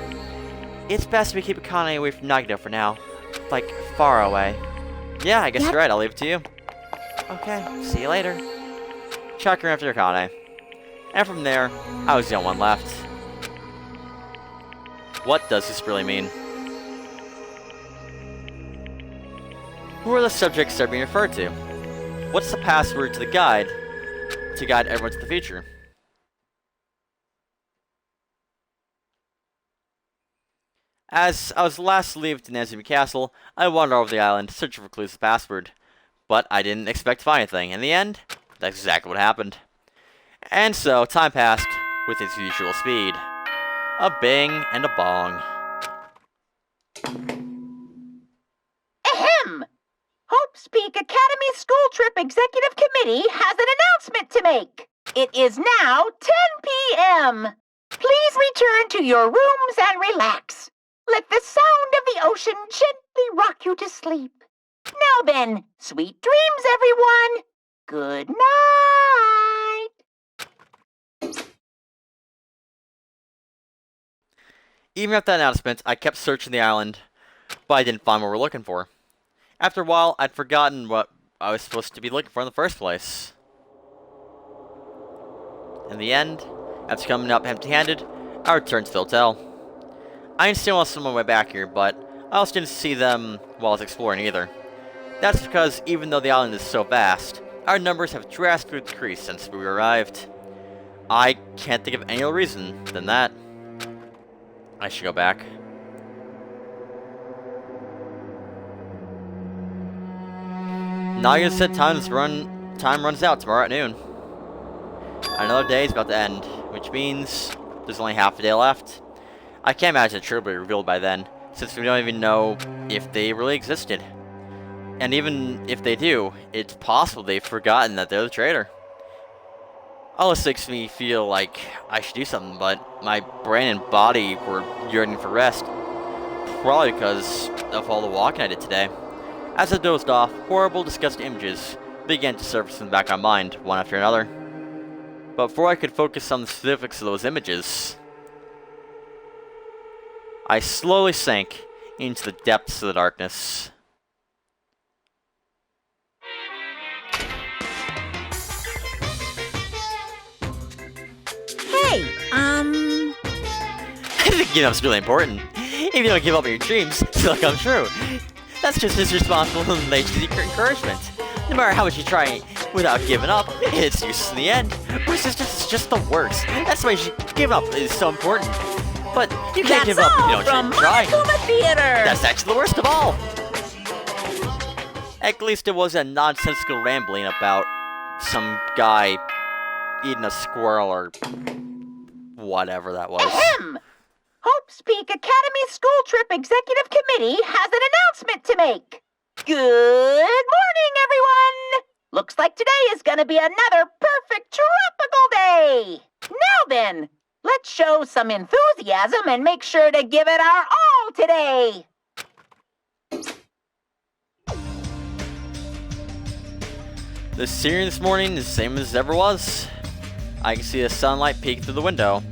It's best we keep Akane away from Nagito for now. Like, far away. Yeah, I guess you're right. I'll leave it to you. Okay, see you later. Chuck her after Akane. And from there, I was the only one left. What does this really mean? Who are the subjects that are being referred to? What's the password to the guide to guide everyone to the future? As I was last to leave to Nezumi Castle, I wandered over the island searching for clues to the password. But I didn't expect to find anything. In the end, that's exactly what happened. And so, time passed with its usual speed. A bing and a bong. Ahem! Hope's Peak Academy School Trip Executive Committee has an announcement to make. It is now 10 p.m. Please return to your rooms and relax. Let the sound of the ocean gently rock you to sleep. Now then, sweet dreams, everyone. Good night. Even after that announcement, I kept searching the island, but I didn't find what we're looking for. After a while, I'd forgotten what I was supposed to be looking for in the first place. In the end, after coming up empty-handed, I returned to the hotel. I didn't see most of them on my way back here, but I also didn't see them while I was exploring either. That's because even though the island is so vast, our numbers have drastically decreased since we arrived. I can't think of any other reason than that. I should go back. Naga said time runs out tomorrow at noon. Another day is about to end, which means there's only half a day left. I can't imagine the truth will be revealed by then, since we don't even know if they really existed. And even if they do, it's possible they've forgotten that they're the traitor. All this makes me feel like I should do something, but my brain and body were yearning for rest. Probably because of all the walking I did today. As I dozed off, horrible, disgusting images began to surface in the back of my mind, one after another. But before I could focus on the specifics of those images, I slowly sank into the depths of the darkness. Hey, I think giving up's really important. If you don't give up on your dreams, they'll come true. That's just as responsible and late to your encouragement. No matter how much you try without giving up, it's useless in the end. Resistance is just the worst. That's why giving up is so important. But you can't give up if you don't try. Monokuma Theater. That's actually the worst of all. At least it was a nonsensical rambling about some guy eating a squirrel or whatever that was. Ahem! Hope's Peak Academy School Trip Executive Committee has an announcement to make. Good morning, everyone! Looks like today is gonna be another perfect tropical day! Now then, let's show some enthusiasm and make sure to give it our all today! The scenery this morning is the same as it ever was. I can see the sunlight peek through the window.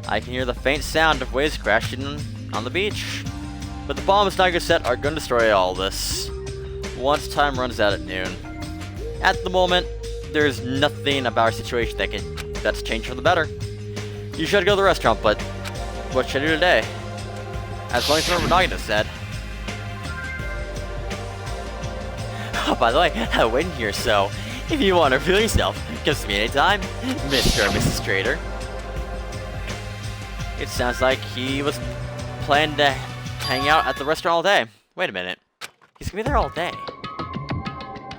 I can hear the faint sound of waves crashing on the beach. But the bombs Naga set are going to destroy all this once time runs out at noon. At the moment, there's nothing about our situation that's changed for the better. You should go to the restaurant, but what should I do today? As long as remember what Naga said. Oh, by the way, I went here, so if you want to reveal yourself, come see me anytime, Mr. or Mrs. Trader. It sounds like he was planning to hang out at the restaurant all day. Wait a minute. He's gonna be there all day.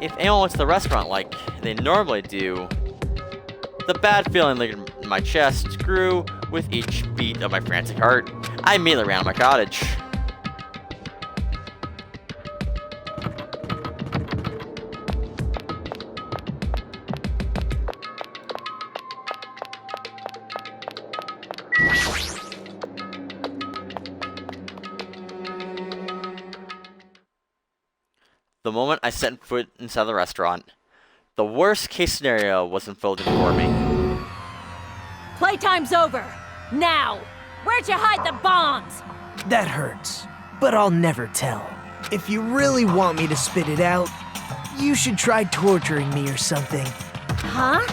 If anyone went to the restaurant like they normally do, the bad feeling in my chest grew with each beat of my frantic heart. I immediately ran to my cottage. The moment I set foot inside the restaurant, the worst case scenario was unfolding for me. Playtime's over. Now! Where'd you hide the bombs? That hurts, but I'll never tell. If you really want me to spit it out, you should try torturing me or something. Huh?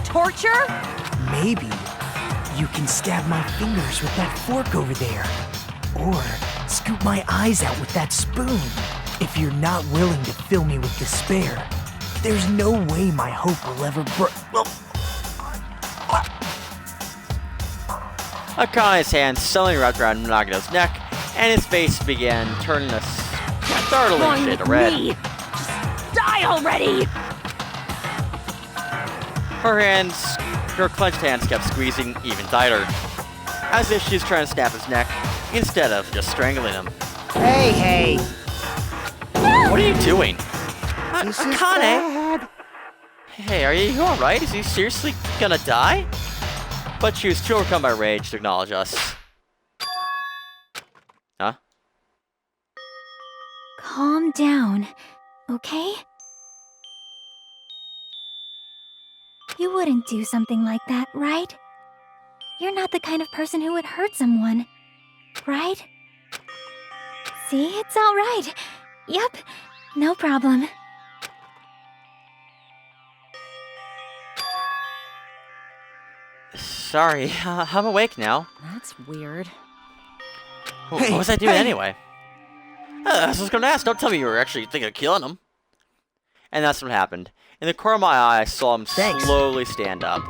Torture? Maybe you can stab my fingers with that fork over there. Or scoop my eyes out with that spoon. If you're not willing to fill me with despair, there's no way my hope will ever Akane's hand suddenly wrapped around Naga's neck, and his face began turning a startling shade of red. Me? Just die already! Her clenched hands kept squeezing even tighter, as if she's trying to snap his neck instead of just strangling him. Hey! What are you doing? This is Akane! bad. Hey, are you alright? Is he seriously gonna die? But she was too overcome by rage to acknowledge us. Huh? Calm down, okay? You wouldn't do something like that, right? You're not the kind of person who would hurt someone, right? See, it's all right. Yep, no problem. Sorry, I'm awake now. That's weird. What was I doing anyway? I was just gonna ask, don't tell me you were actually thinking of killing him. And that's what happened. In the corner of my eye, I saw him slowly stand up.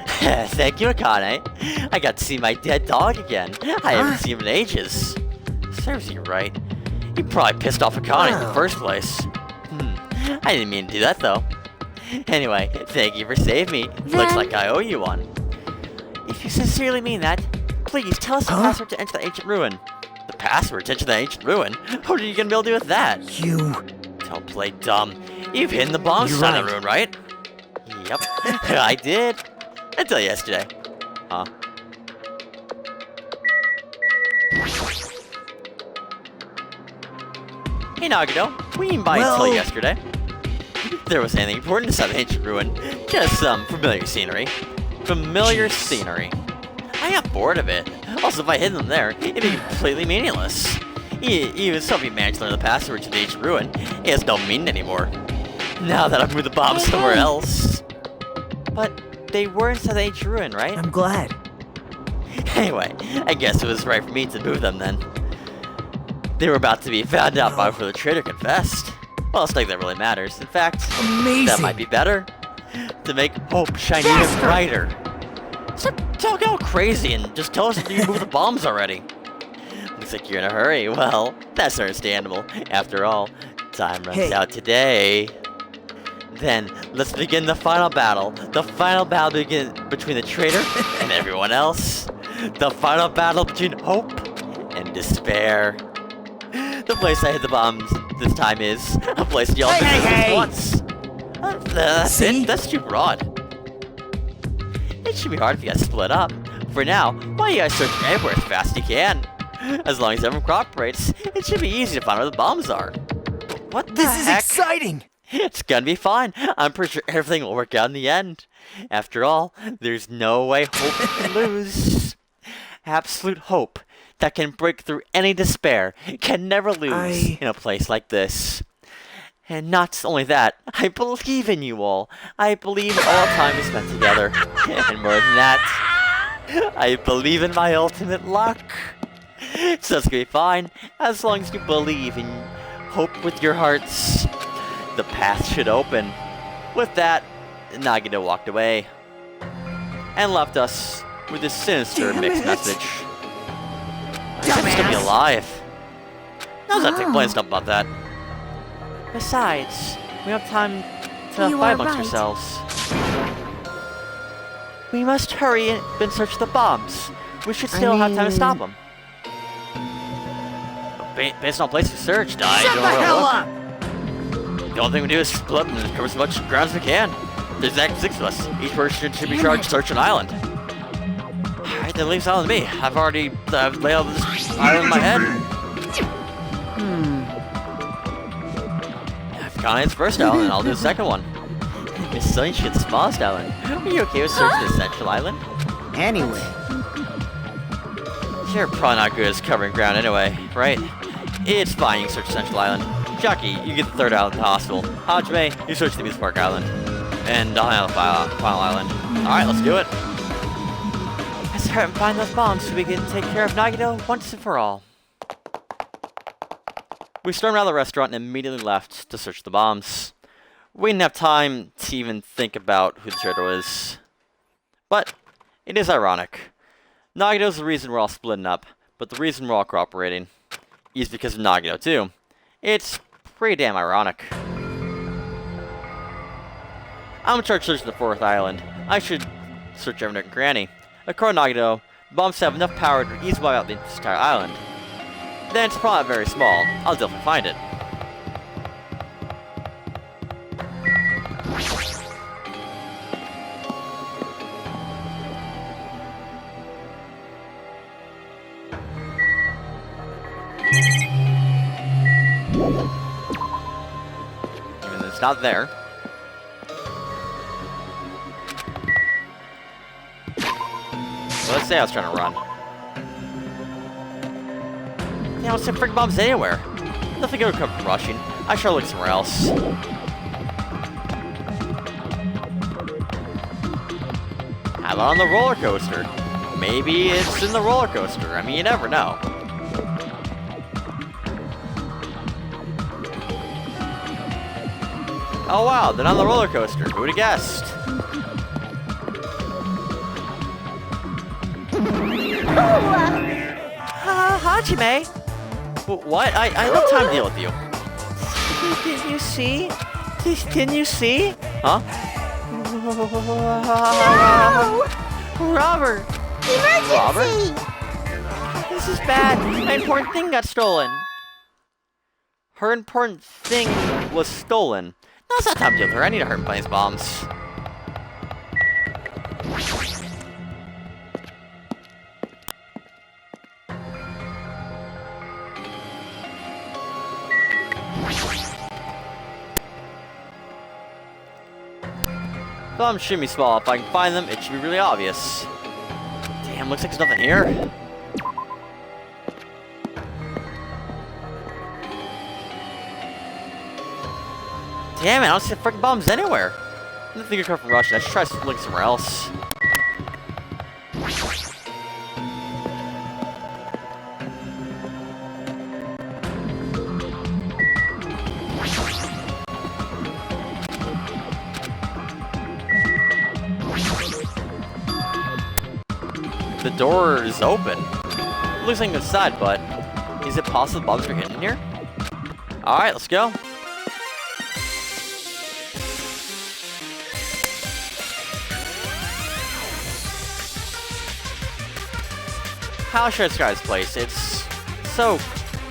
Thank you, Akane. I got to see my dead dog again. I haven't seen him in ages. Serves you right. You probably pissed off Akane in the first place. I didn't mean to do that, though. Anyway, thank you for saving me. Looks like I owe you one. If you sincerely mean that, please tell us the password to enter the ancient ruin. The password to enter the ancient ruin? What are you gonna be able to do with that? You... Don't play dumb. You've hidden the bombs inside the ruin, right? Yep, I did. Until yesterday. Huh? Hey Nagito, we didn't buy until yesterday. If there was anything important inside the ancient ruin, just some familiar scenery. Familiar scenery. I got bored of it. Also, if I hid them there, it'd be completely meaningless. Even so, if you managed to learn the password to the ancient ruin, it has no meaning anymore. Now that I've moved the bombs somewhere else. But they were inside the ancient ruin, right? I'm glad. Anyway, I guess it was right for me to move them then. They were about to be found out by before the traitor confessed. Well, it's like that really matters. In fact, that might be better. To make hope shine even brighter. So don't go crazy and just tell us that you moved the bombs already. Looks like you're in a hurry. Well, that's understandable. After all, time runs out today. Then, let's begin the final battle. The final battle between the traitor and everyone else. The final battle between hope and despair. The place I hid the bombs this time is a place y'all visited once. See? That's too broad. It should be hard if you guys split up. For now, why don't you guys search everywhere as fast as you can? As long as everyone cooperates, it should be easy to find where the bombs are. What the This is heck? exciting! It's gonna be fine. I'm pretty sure everything will work out in the end. After all, there's no way hope can lose. Absolute hope that can break through any despair can never lose in a place like this. And not only that, I believe in you all. I believe all time is spent together. And more than that, I believe in my ultimate luck. So it's gonna be fine, as long as you believe and hope with your hearts. The path should open. With that, Nagito walked away and left us with this sinister mixed message. I'm gonna be alive. Now's not to explain stuff about that. Besides, we have time to You fight are amongst right. ourselves. We must hurry and search the bombs. We should still have time to stop them. Based on place we searched, I Shut don't the know where to hell look. up! The only thing we do is split and cover as much ground as we can. There's exactly 6 of us. Each person should be charged to search an island. Alright, then leave this island to me. I've already laid out this island in my head. I've gone its first island, and I'll do the second one. Miss Sunny should get the smallest island. Are you okay with searching the central island? Anyway, You're probably not good at covering ground anyway, right? It's fine, you can search Central Island. Jockey, you get the third island, the hospital. Hajime, you search the Amusement Park Island. And I'll handle the final island. Alright, let's do it. Let's hurry and find those bombs so we can take care of Nagito once and for all. We stormed out of the restaurant and immediately left to search the bombs. We didn't have time to even think about who the traitor was. But it is ironic. Nagito's the reason we're all splitting up, but the reason we're all cooperating is because of Nagito too. It's pretty damn ironic. I'm in charge of searching the 4th island. I should search every nook and cranny. According to Nagito, the bombs have enough power to easily wipe out the entire island. Then it's probably not very small. I'll definitely find it. Even though it's not there. Well, let's say I was trying to run. Yeah, I don't see freaking bombs anywhere. Nothing good would come from rushing. I should look somewhere else. How about on the roller coaster? Maybe it's in the roller coaster. I mean, you never know. Oh wow, they're on the roller coaster. Who would have guessed? Hajime! What? I have no time to deal with you. Can you see? Can you see? Huh? No! Robert! Emergency! Robert? This is bad. My important thing got stolen. Her important thing was stolen. No, it's not time to deal with her. I need to hurt and find these bombs. Bombs should be small. If I can find them, it should be really obvious. Damn, looks like there's nothing here. Damn it, I don't see the freaking bombs anywhere. Nothing could come from Russia. I should try looking somewhere else. The door is open. It looks like inside, but is it possible the bombs are hidden in here? Alright, let's go. How should I describe this place? It's so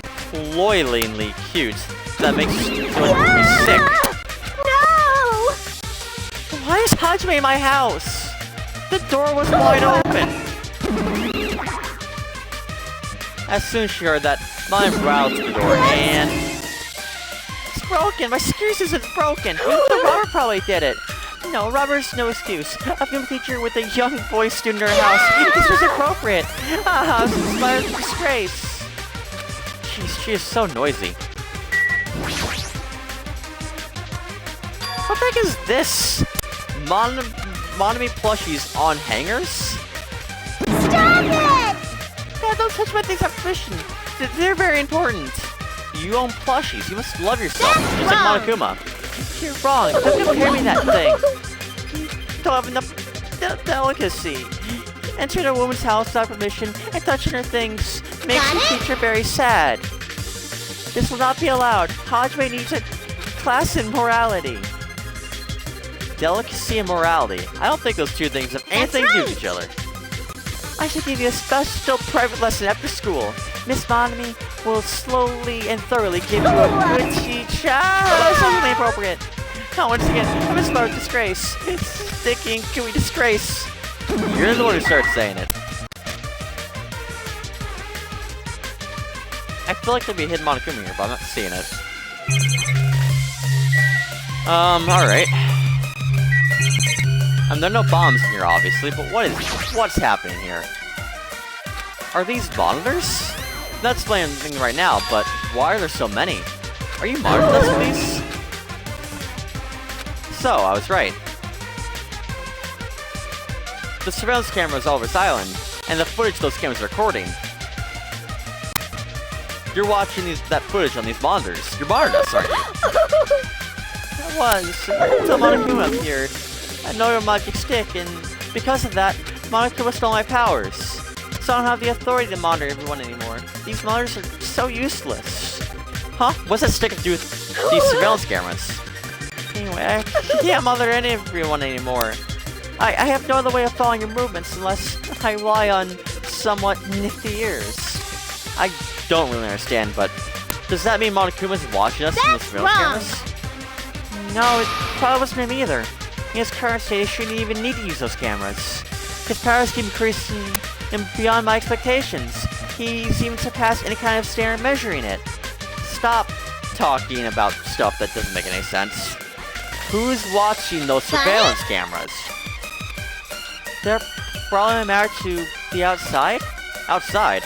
cloyingly cute that makes me feel like I'm sick. No! Hajime in my house! The door was wide open! As soon as she heard that, Mom ran to the door and... It's broken! My excuse isn't broken! The robber probably did it! No, robber's no excuse. A film teacher with a young boy student in her house. This was appropriate! Ah, this is my disgrace! Jeez, she is so noisy. What the heck is this? Monami plushies on hangers? Stop it! Dad, don't touch my things on permission. They're very important. You own plushies. You must love yourself. Just like Monokuma. You're wrong. Don't compare me that thing. You don't have enough delicacy. Entering a woman's house without permission and touching her things makes the teacher very sad. This will not be allowed. Hajime needs a class in morality. Delicacy and morality. I don't think those two things have anything to do with each other. I should give you a special private lesson after school. Miss Monami will slowly and thoroughly give you a good teach. That's totally inappropriate. Now, once again, I'm a smart disgrace. Sticking, gooey disgrace. You're the one who started saying it. I feel like there'd be a hidden Monokuma here, but I'm not seeing it. Alright. There are no bombs in here, obviously, but what's happening here? Are these monitors? Not explaining anything right now, but why are there so many? Are you monitoring these? So, I was right. The surveillance camera is all over this island, and the footage those cameras are recording. You're watching that footage on these monitors. You're monitoring us, aren't you? That was until Monokuma appeared. I know your magic stick, and because of that, Monokuma stole my powers. So I don't have the authority to monitor everyone anymore. These monitors are so useless. Huh? What's that stick to do with these surveillance cameras? Anyway, I can't monitor everyone anymore. I have no other way of following your movements unless I rely on somewhat nifty ears. I don't really understand, but does that mean Monokuma's watching us in the surveillance cameras? No, it probably wasn't him either. In his current state, he shouldn't even need to use those cameras. His powers keep increasing and beyond my expectations. He's even surpassed any kind of standard measuring it. Stop talking about stuff that doesn't make any sense. Who's watching those surveillance cameras? They're probably matter to the outside? Outside?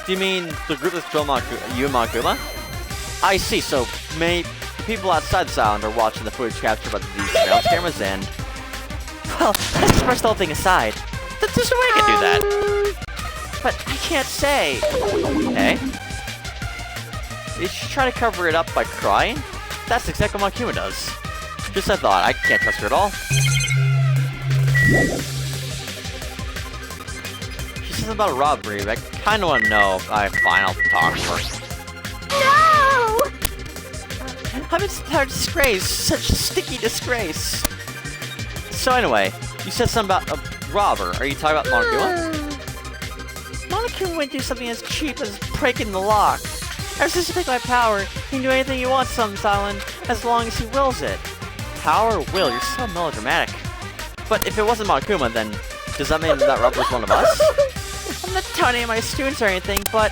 Do you mean the group that's killed you and Monokuma? I see, so maybe the people outside this island are watching the footage captured by these surveillance cameras and... Well, let's just brush the whole thing aside. There's no way I can do that. But I can't say. Hey? Did she try to cover it up by crying? That's exactly what Monokuma does. Just I thought, I can't trust her at all. She says about a robbery, but I kinda wanna know. Fine, I'll talk to her. No! I'm in such a disgrace, such a sticky disgrace. So anyway, you said something about a robber. Are you talking about Monokuma? Monokuma wouldn't do something as cheap as breaking the lock. Ever since he took my power, he can do anything he wants on this island, as long as he wills it. Power, will, you're so melodramatic. But if it wasn't Monokuma, then does that mean that robber was one of us? I'm not telling any of my students or anything, but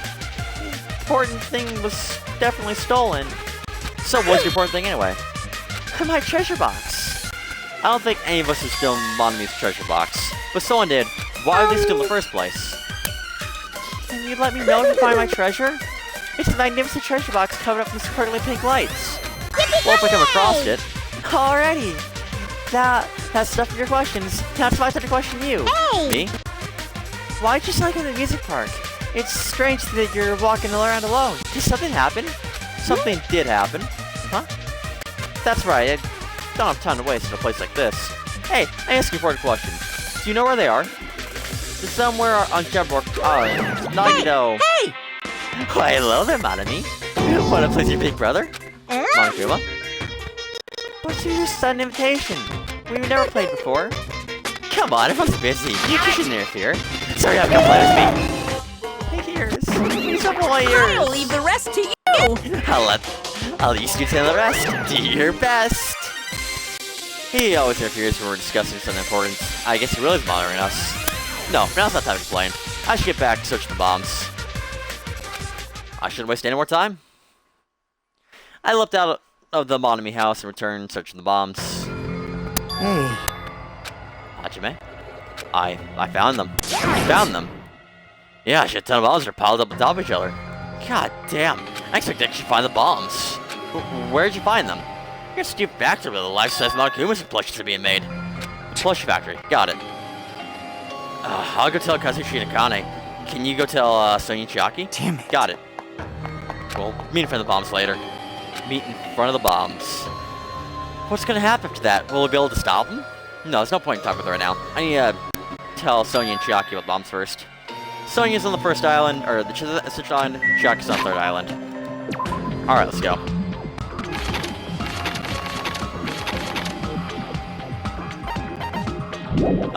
the important thing was definitely stolen. So what's the important thing anyway? My treasure box. I don't think any of us would steal Monami's treasure box, but someone did. Why would they steal in the first place? Can you let me know if you find my treasure? It's a magnificent treasure box covered up in sparkly pink lights. Well, if I come across it. Alrighty. That's enough of your questions. Now it's my turn to question you. Hey! Me? Why'd you select the music park? It's strange that you're walking around alone. Did something happen? Something did happen. Huh? That's right. I don't have time to waste in a place like this. Hey, I ask you a important question. Do you know where they are? They're somewhere on Jabberwock Island. Nagito. Hey! Why, hello there, Monami. Wanna play your big brother? Monokuma? What's your sudden invitation? We've never played before. Come on, everyone's busy. You shouldn't interfere. Sorry, I'm gonna play with me. My ears. Please don't pull my ears. I'll leave the rest to you. I'll let you tell the rest. Do your best. He always interferes when we're discussing something important. I guess he really is bothering us. No, now's not time to explain. I should get back to searching the bombs. I shouldn't waste any more time. I leapt out of the Monokuma house and returned searching the bombs. Hey. Hajime? I found them. I found them. Yeah, a shit ton of bombs are piled up on top of each other. God damn. I expected you to find the bombs. Where'd you find them? You're a stupid factory with a life-size Monokumas plushies are being made. The plushie factory. Got it. I'll go tell Kazushi Nakane. Can you go tell Sonya Chiaki? Damn it. Got it. We'll meet in front of the bombs later. Meet in front of the bombs. What's gonna happen after that? Will we be able to stop them? No, there's no point in talking with her right now. I need to tell Sonya and Chiaki about bombs first. Sonya's on the first island, or the central island. Chiaki's on the third island. Alright, let's go.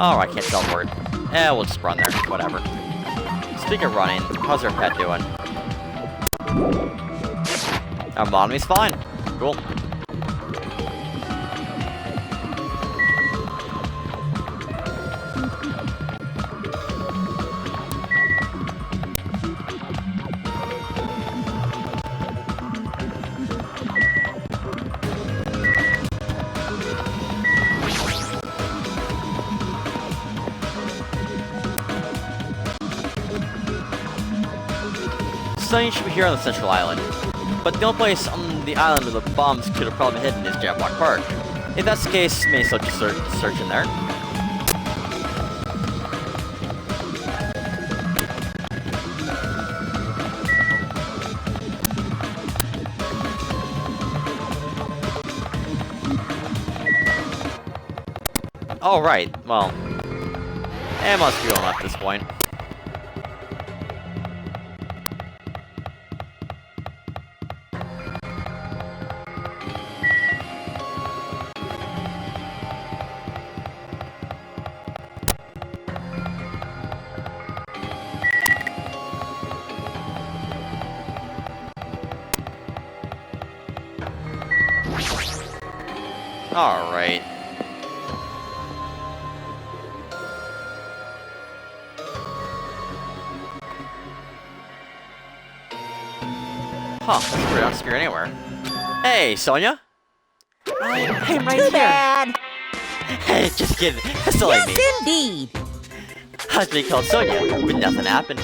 Oh, I can't teleport. We'll just run there. Whatever. Speaking of running, how's our pet doing? Our Monokuma's fine. Cool. Sonya should be here on the central island. But the only place on the island where the bombs could have probably been hidden is Jabberwock Park. If that's the case, may as well just search in there. Oh, right. Well, it must be on at this point. Alright. Huh, that's pretty obscure anywhere. Hey, Sonya? I'm right Too here. bad. Hey, just kidding. That's all I mean. Indeed. I was being called Sonya, but nothing happened.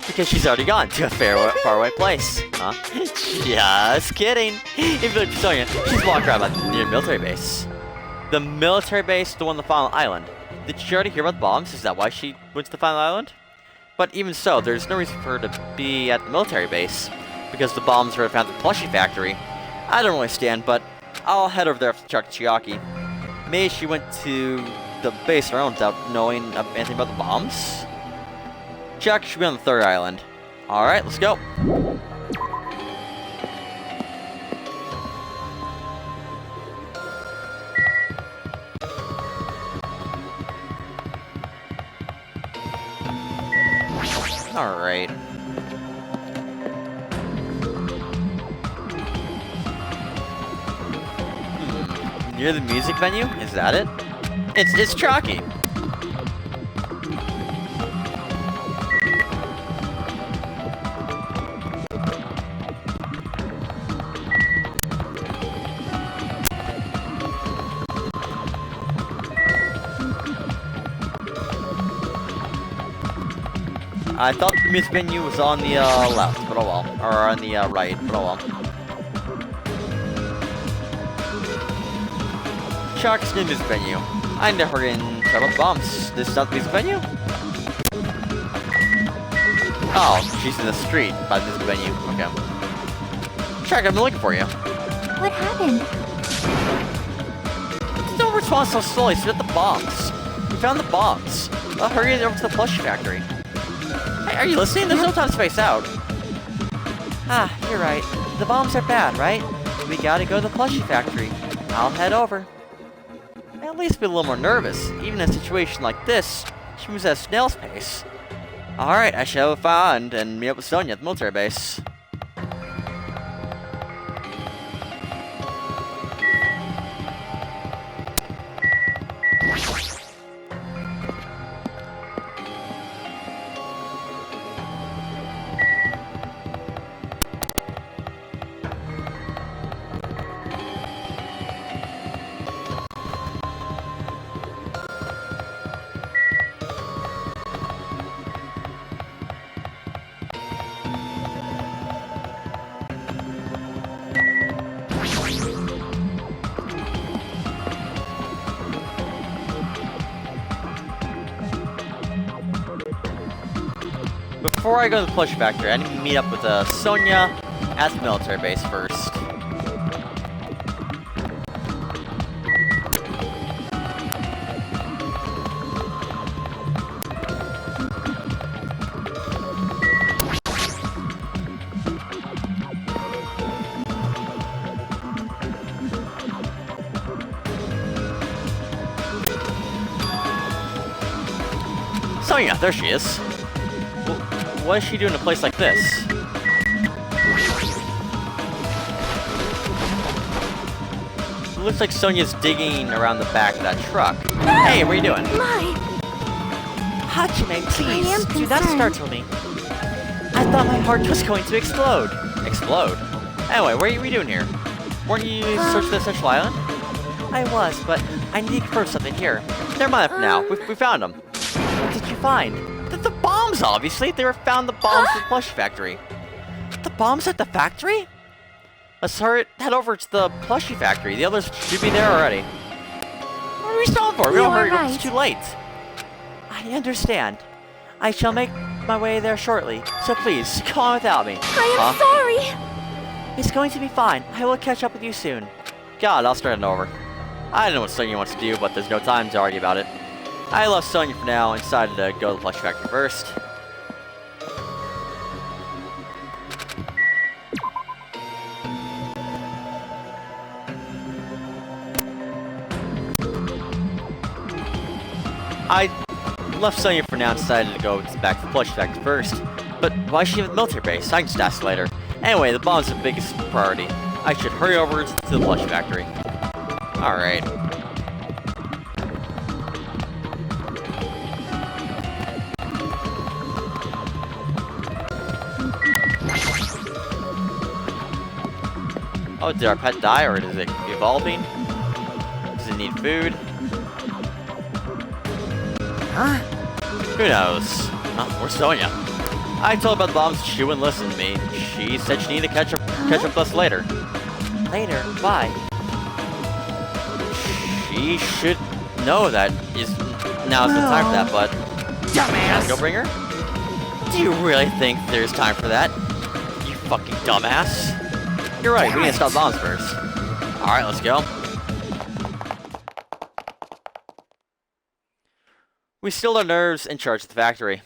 Because she's already gone to a faraway place. Huh? Just kidding. If you look for Sonya, she's walking around near the military base. The military base, the one on the final island. Did she already hear about the bombs? Is that why she went to the final island? But even so, there's no reason for her to be at the military base. Because the bombs were found at the plushie factory. I don't really stand, but I'll head over there to check Chiaki. Maybe she went to the base on her own without knowing anything about the bombs? Chiaki should be on the third island. Alright, let's go. Alright. Near the music venue? Is that it? It's Chiaki. I thought the music venue was on the left, but oh well. Or on the right, but oh well. Chiaki's new music venue. I never in trouble with bombs. This is not the music venue? Oh, she's in the street by the music venue. Okay. Chiaki, I've been looking for you. What happened? Don't respond so slowly. Spit the bombs. We found the bombs. I'll hurry over to the plushie factory. Hey, are you listening? There's no time to space out. Ah, you're right. The bombs are bad, right? We gotta go to the plushie factory. I'll head over. At least be a little more nervous. Even in a situation like this, she moves at a snail's pace. Alright, I shall find and meet up with Sonya at the military base. before I go to the plush factory, I need to meet up with Sonia at the military base first. Sonia, there she is. What is she doing in a place like this? It looks like Sonia's digging around the back of that truck. Hey, what are you doing? My, Hachime, I am please, do not concerned. startle me. I thought my heart was going to explode. Explode? Anyway, what are you doing here? Weren't you searching the Central Island? I was, but I need to confirm something here. Never mind for now. We found them. What did you find? The bombs, obviously. They were found the bombs at the plush factory. The bombs at the factory? Let's head over to the plushie factory. The others should be there already. What are we stalling for? We don't hurry. right. It's too late. I understand. I shall make my way there shortly. So please, come on without me. I am sorry. It's going to be fine. I will catch up with you soon. God, I'll start it over. I don't know what Sonia wants to do, but there's no time to argue about it. I left Sonia for now and decided to go to the plush factory first. I left Sonia for now and decided to go back to the plush factory first. But why is she at the military base? I can just ask later. Anyway, the bomb's the biggest priority. I should hurry over to the plush factory. Alright. Oh, did our pet die, or is it evolving? Does it need food? Huh? Who knows? Oh, where's Sonia? I told her about the bombs, she wouldn't listen to me. She said she needed to catch up with us later. Later? Why? She should know that now's the time for that, but... Dumbass! Go bring her? Do you really think there's time for that? You fucking dumbass. You're right, we need to stop bombs first. Alright, let's go. We stilled our nerves and charged the factory.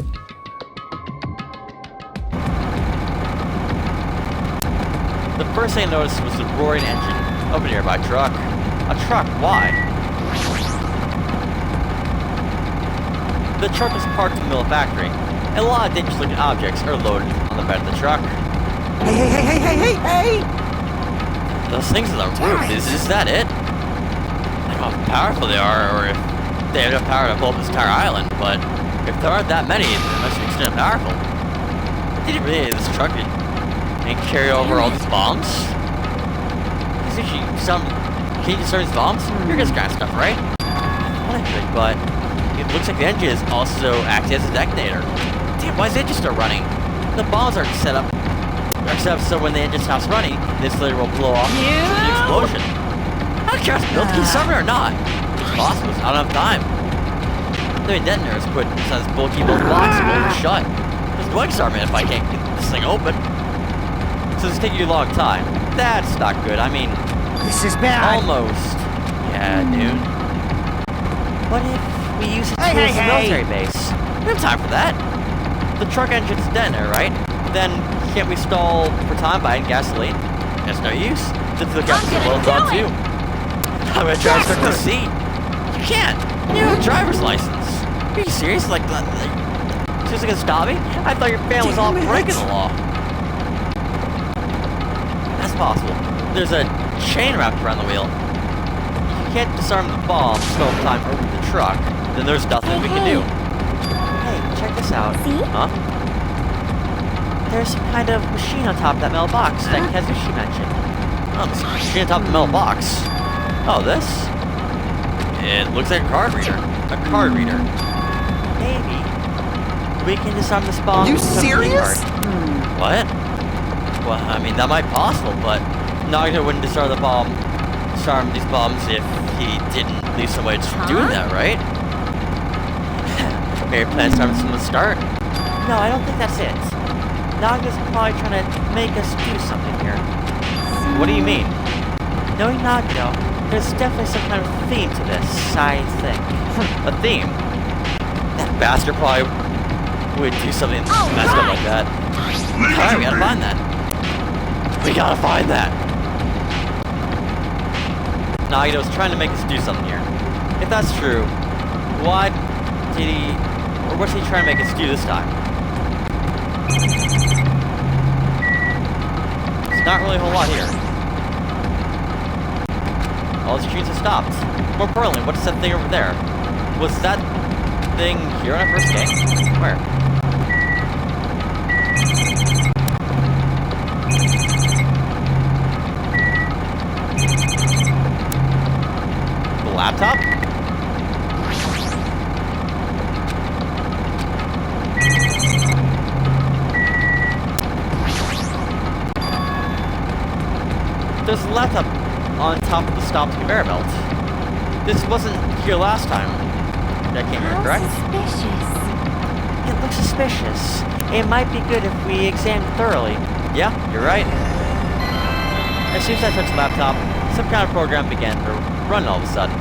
The first thing I noticed was the roaring engine of a nearby truck. A truck? Why? The truck was parked in the middle of the factory, and a lot of dangerous-looking objects are loaded on the bed of the truck. Hey! Those things on the roof, is that it? I don't know how powerful they are, or if they have enough power to blow up this entire island, but if there aren't that many, they must be extremely powerful. Did it really this truck and carry over all these bombs? Can you destroy these bombs? You're just kind of stuff, right? Well, I could, but it looks like the engine is also acting as a detonator. Damn, why is the engine still running? The bombs are set up so when the engine stops running, this later will blow off the explosion. I don't care if it's built to be summer or not. It's possible, it's not enough time. The detonator is put inside this bulky metal box and bolted shut. There's no experiment if I can't get this thing open. So it's taking you a long time. That's not good. I mean, This is bad! almost. Yeah, dude. What if we use it to use the military base? We don't have time for that. The truck engine's detonator, right? Then can't we stall for time by adding gasoline? That's no use. Since the gas is well done too. I'm gonna try to start the seat. You can't. You have a driver's license. Are you serious? Like, seriously gonna stop me? I thought your fan was all breaking the law. That's possible. There's a chain wrapped around the wheel. If you can't disarm the bomb, stall time over the truck, then there's nothing we can do. Hey, check this out. See? Huh? There's some kind of machine on top of that metal box that Kazushi mentioned. Oh, this machine on top of the metal box. Oh, this? It looks like a card reader. A card reader. Maybe we can disarm this bomb. You with some key serious? card. What? Well, I mean, that might be possible, but Nagito wouldn't disarm these bombs if he didn't leave some way to do that, right? Maybe plan to disarm them from the start. No, I don't think that's it. Naga's probably trying to make us do something here. What do you mean? Knowing Nagito, there's definitely some kind of theme to this, I think. A theme? That bastard probably would do something messed up like that. Alright, we gotta find that. We gotta find that! Nagito's trying to make us do something here. If that's true, why did he... or what's he trying to make us do this time? There's not really a whole lot here. All the streets have stopped. More importantly, what's that thing over there? Was that thing here when I first came? Where? The laptop? There's a laptop on top of the stopped conveyor belt. This wasn't here last time that came here, correct? Suspicious. It looks suspicious. It might be good if we examine thoroughly. Yeah, you're right. As soon as I touched the laptop, some kind of program began to run all of a sudden.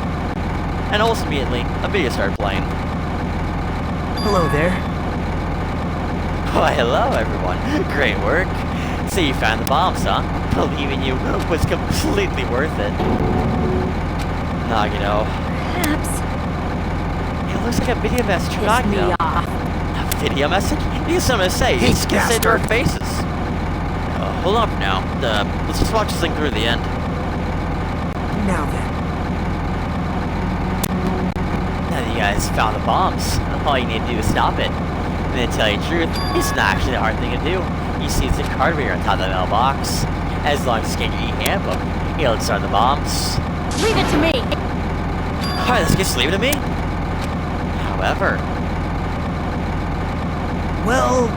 And almost immediately, a video started playing. Hello there. Why, hello everyone. Great work. So you found the bombs, huh? Believing you was completely worth it. Nagito. Perhaps. It looks like a video message from Piss me Nagito. off. A video message? He has something to say. Hey, He's gonna say to our bastard. faces. Hold on for now. Let's just watch this thing through to the end. Now then. Now that you guys found the bombs, all you need to do is stop it. And to tell you the truth, it's not actually a hard thing to do. You see it's a card reader on top of the mailbox. As long as you scan your e-handbook, it'll start the bombs. Leave it to me. Alright, let's just leave it to me. However, Well,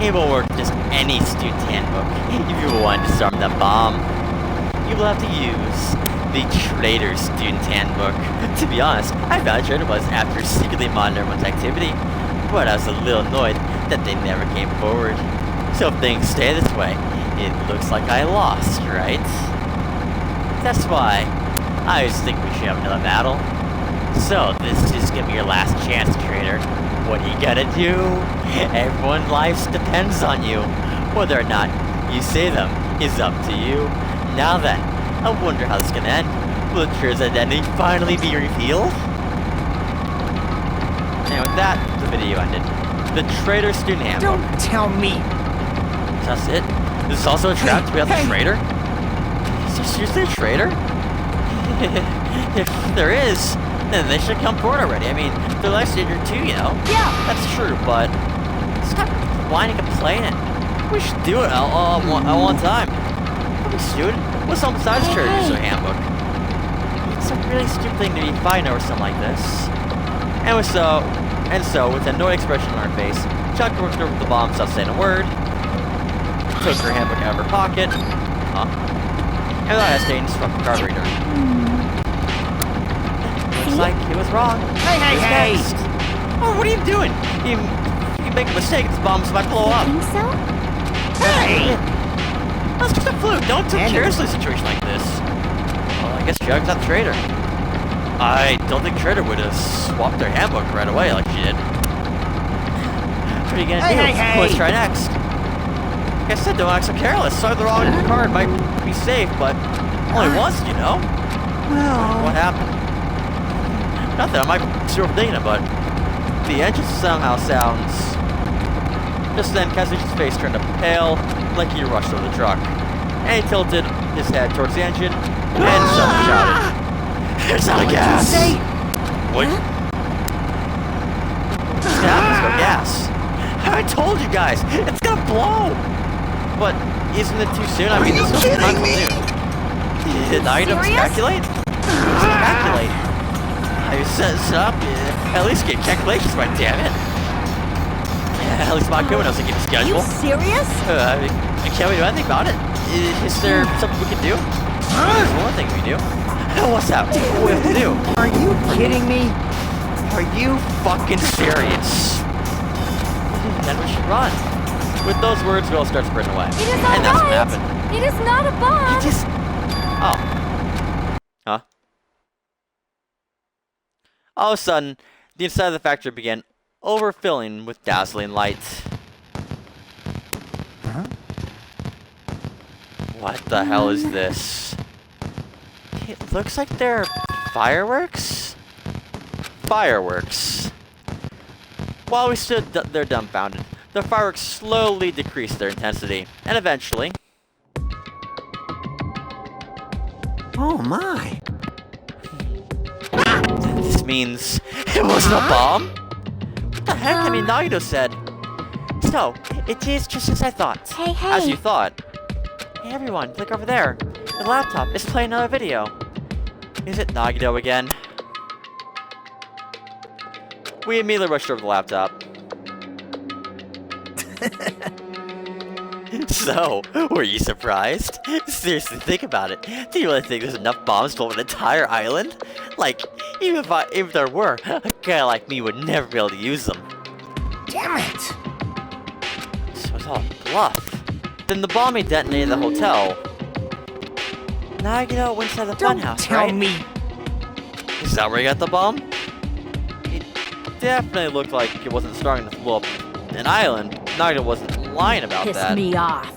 it won't work with just any student handbook. If you want to disarm that bomb, you will have to use the Traitor Student Handbook. To be honest, I found Traitor was after secretly monitoring everyone's activity, but I was a little annoyed that they never came forward. So if things stay this way, it looks like I lost, right? That's why I just think we should have another battle. So this is gonna be your last chance, Traitor. What are you gonna do? Everyone's life depends on you. Whether or not you say them is up to you. Now then, I wonder how this is gonna end. Will the Traitor's identity finally be revealed? And with that, the video ended. The Traitor Student Handbook. don't tell me. That's it? This is also a trap to be out the traitor? Is there seriously a traitor? If there is, then they should come forward already. I mean, their life's in danger too, you know? Yeah, that's true, but stop whining and complaining. We should do it all at one time. Don't be stupid. What's on besides Traitor's Handbook? It's a really stupid thing to be fighting over something like this. And so, with an annoyed expression on her face, Chuck worked over the bomb without saying a word. Took her handbook out of her pocket, and without hesitating, struck the card reader. Looks like it was wrong. Hey! Next. Oh, what are you doing? You make a mistake, this bomb's about to blow up. Think so? Hey! That's just a fluke. Don't take seriously a situation like this. Well, I guess Jug's not the traitor. I don't think Traitor would have swapped their handbook right away like she did. What are you gonna do? Hey! Let's try next. Like I said, don't act so careless. Sorry, the wrong card might be safe, but only once, you know? Well, What happened? Nothing, I might be overthinking it, but the engine somehow sounds... Just then, Kazuchi's face turned pale, like he rushed over the truck. And he tilted his head towards the engine, and suddenly shouted, "It's out of gas!" say? What? Snap, there's no gas. I told you guys, it's gonna blow! But isn't it too soon? I mean, this is not too soon. Did I speculate? Speculate? I set up, at least get calculations right, damn it. Yeah, at least Monokuma knows to keep a schedule. Serious? I can't we do anything about it? Is there something we can do? There's one thing we do. What's that? What do we have to do? Are you kidding me? Are you fucking serious? then we should run. With those words, we all start sprinting away. It is And that's what alright! happened. It is not a bomb! He just... Oh. Huh? All of a sudden, the inside of the factory began overfilling with dazzling lights. Huh? What the hell is this? It looks like they're fireworks? Fireworks. While we stood there dumbfounded, the fireworks slowly decreased their intensity, and eventually... Oh my. This means it wasn't a bomb? What the heck? I mean, Nagito said. So, it is just as I thought. Hey, hey! As you thought. Hey everyone, look over there. The laptop is playing another video. Is it Nagito again? We immediately rushed over the laptop. So, were you surprised? Seriously, think about it. Do you really think there's enough bombs to blow an entire island? Like, even if there were, a guy like me would never be able to use them. Damn it. So it's all a bluff. Then the bomb he detonated at the hotel. Nagito went inside the Don't funhouse, tell right? me. Is that where he got the bomb? It definitely looked like it wasn't strong enough to blow up an island. Nagito wasn't lying about Piss that. me off.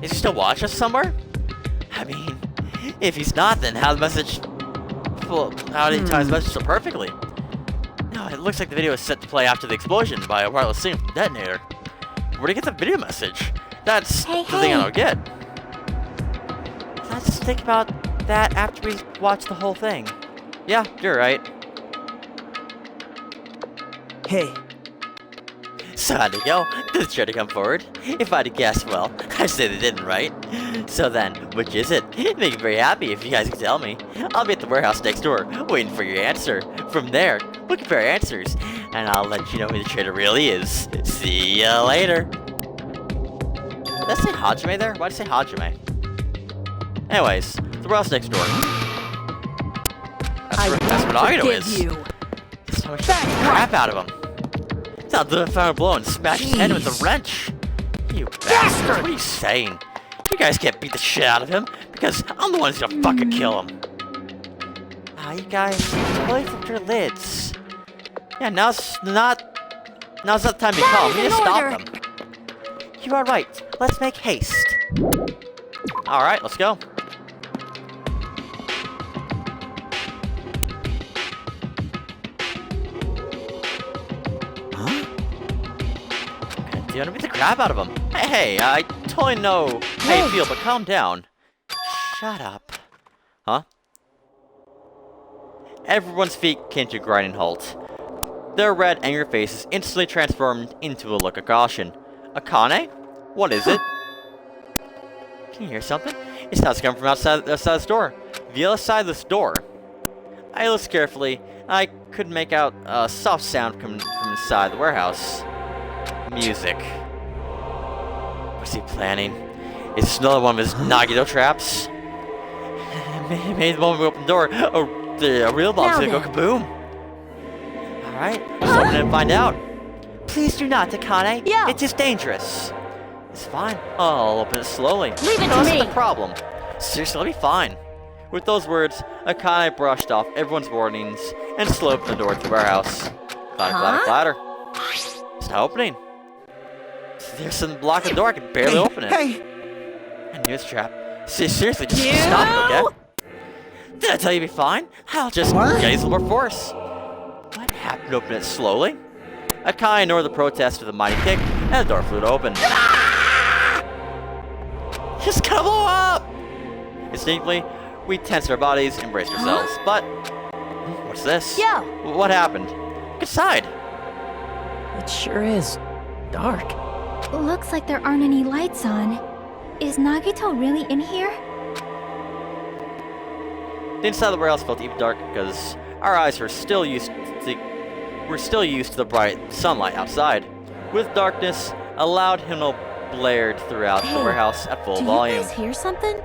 Is he still watching us somewhere? I mean, if he's not, then how did he tie his message so perfectly? No, it looks like the video is set to play after the explosion by a wireless signal from the detonator. Where'd he get the video message? That's the thing I don't get. Let's think about that after we watch the whole thing. Yeah, you're right. Hey, So how'd it go? Did they try to come forward? If I'd have guessed, well, I'd say they didn't, right? So then, which is it? Make me very happy if you guys can tell me. I'll be at the warehouse next door, waiting for your answer. From there, we'll compare answers, and I'll let you know who the traitor really is. See ya later. Did I say Hajime there? Why'd I say Hajime? Anyways, the warehouse next door. That's where Nagito is. You. This time I should beat the crap out of him. I'll do a final blow and smash his head with a wrench. You bastards, what are you saying? You guys can't beat the shit out of him, because I'm the one who's gonna fucking kill him. Ah, you guys, totally flipped your lids. Yeah, now's not the time to call. We need to stop them. You are right. Let's make haste. Alright, let's go. You want to beat the crap out of him. Hey, I totally know how you feel, but calm down. Shut up. Huh? Everyone's feet came to a grinding halt. Their red, angry faces instantly transformed into a look of caution. Akane? What is it? Can you hear something? It sounds coming from outside this door. The other side of this door. I listened carefully. I could make out a soft sound coming from inside the warehouse. Music. What's he planning? Is this another one of his Nagito traps? Maybe the moment we open the door, the real bomb's gonna go kaboom. Alright, let's open it and find out. Please do not, Akane. Yeah. It's just dangerous. It's fine. I'll open it slowly. Leave it to That's me. the problem. Seriously, it'll be fine. With those words, Akane brushed off everyone's warnings and slowly opened the door to the warehouse. Clatter, clatter, clatter. It's not opening. There's something blocking the door. I can barely open it. Hey, I knew it's a trap. Seriously, just stop, okay? Did I tell you to be fine? I'll just What? use a little more force. What happened to open it slowly? Akane ignored the protest with a mighty kick, and the door flew open. Just gonna blow up! Instinctively, we tensed our bodies and braced ourselves. But, what's this? Yeah. What happened? Look inside. It sure is dark. Looks like there aren't any lights on. Is Nagito really in here? The inside of the warehouse felt even darker because our eyes were still used to the bright sunlight outside. With darkness, a loud hymnal blared throughout the warehouse at full Do volume. you guys hear something?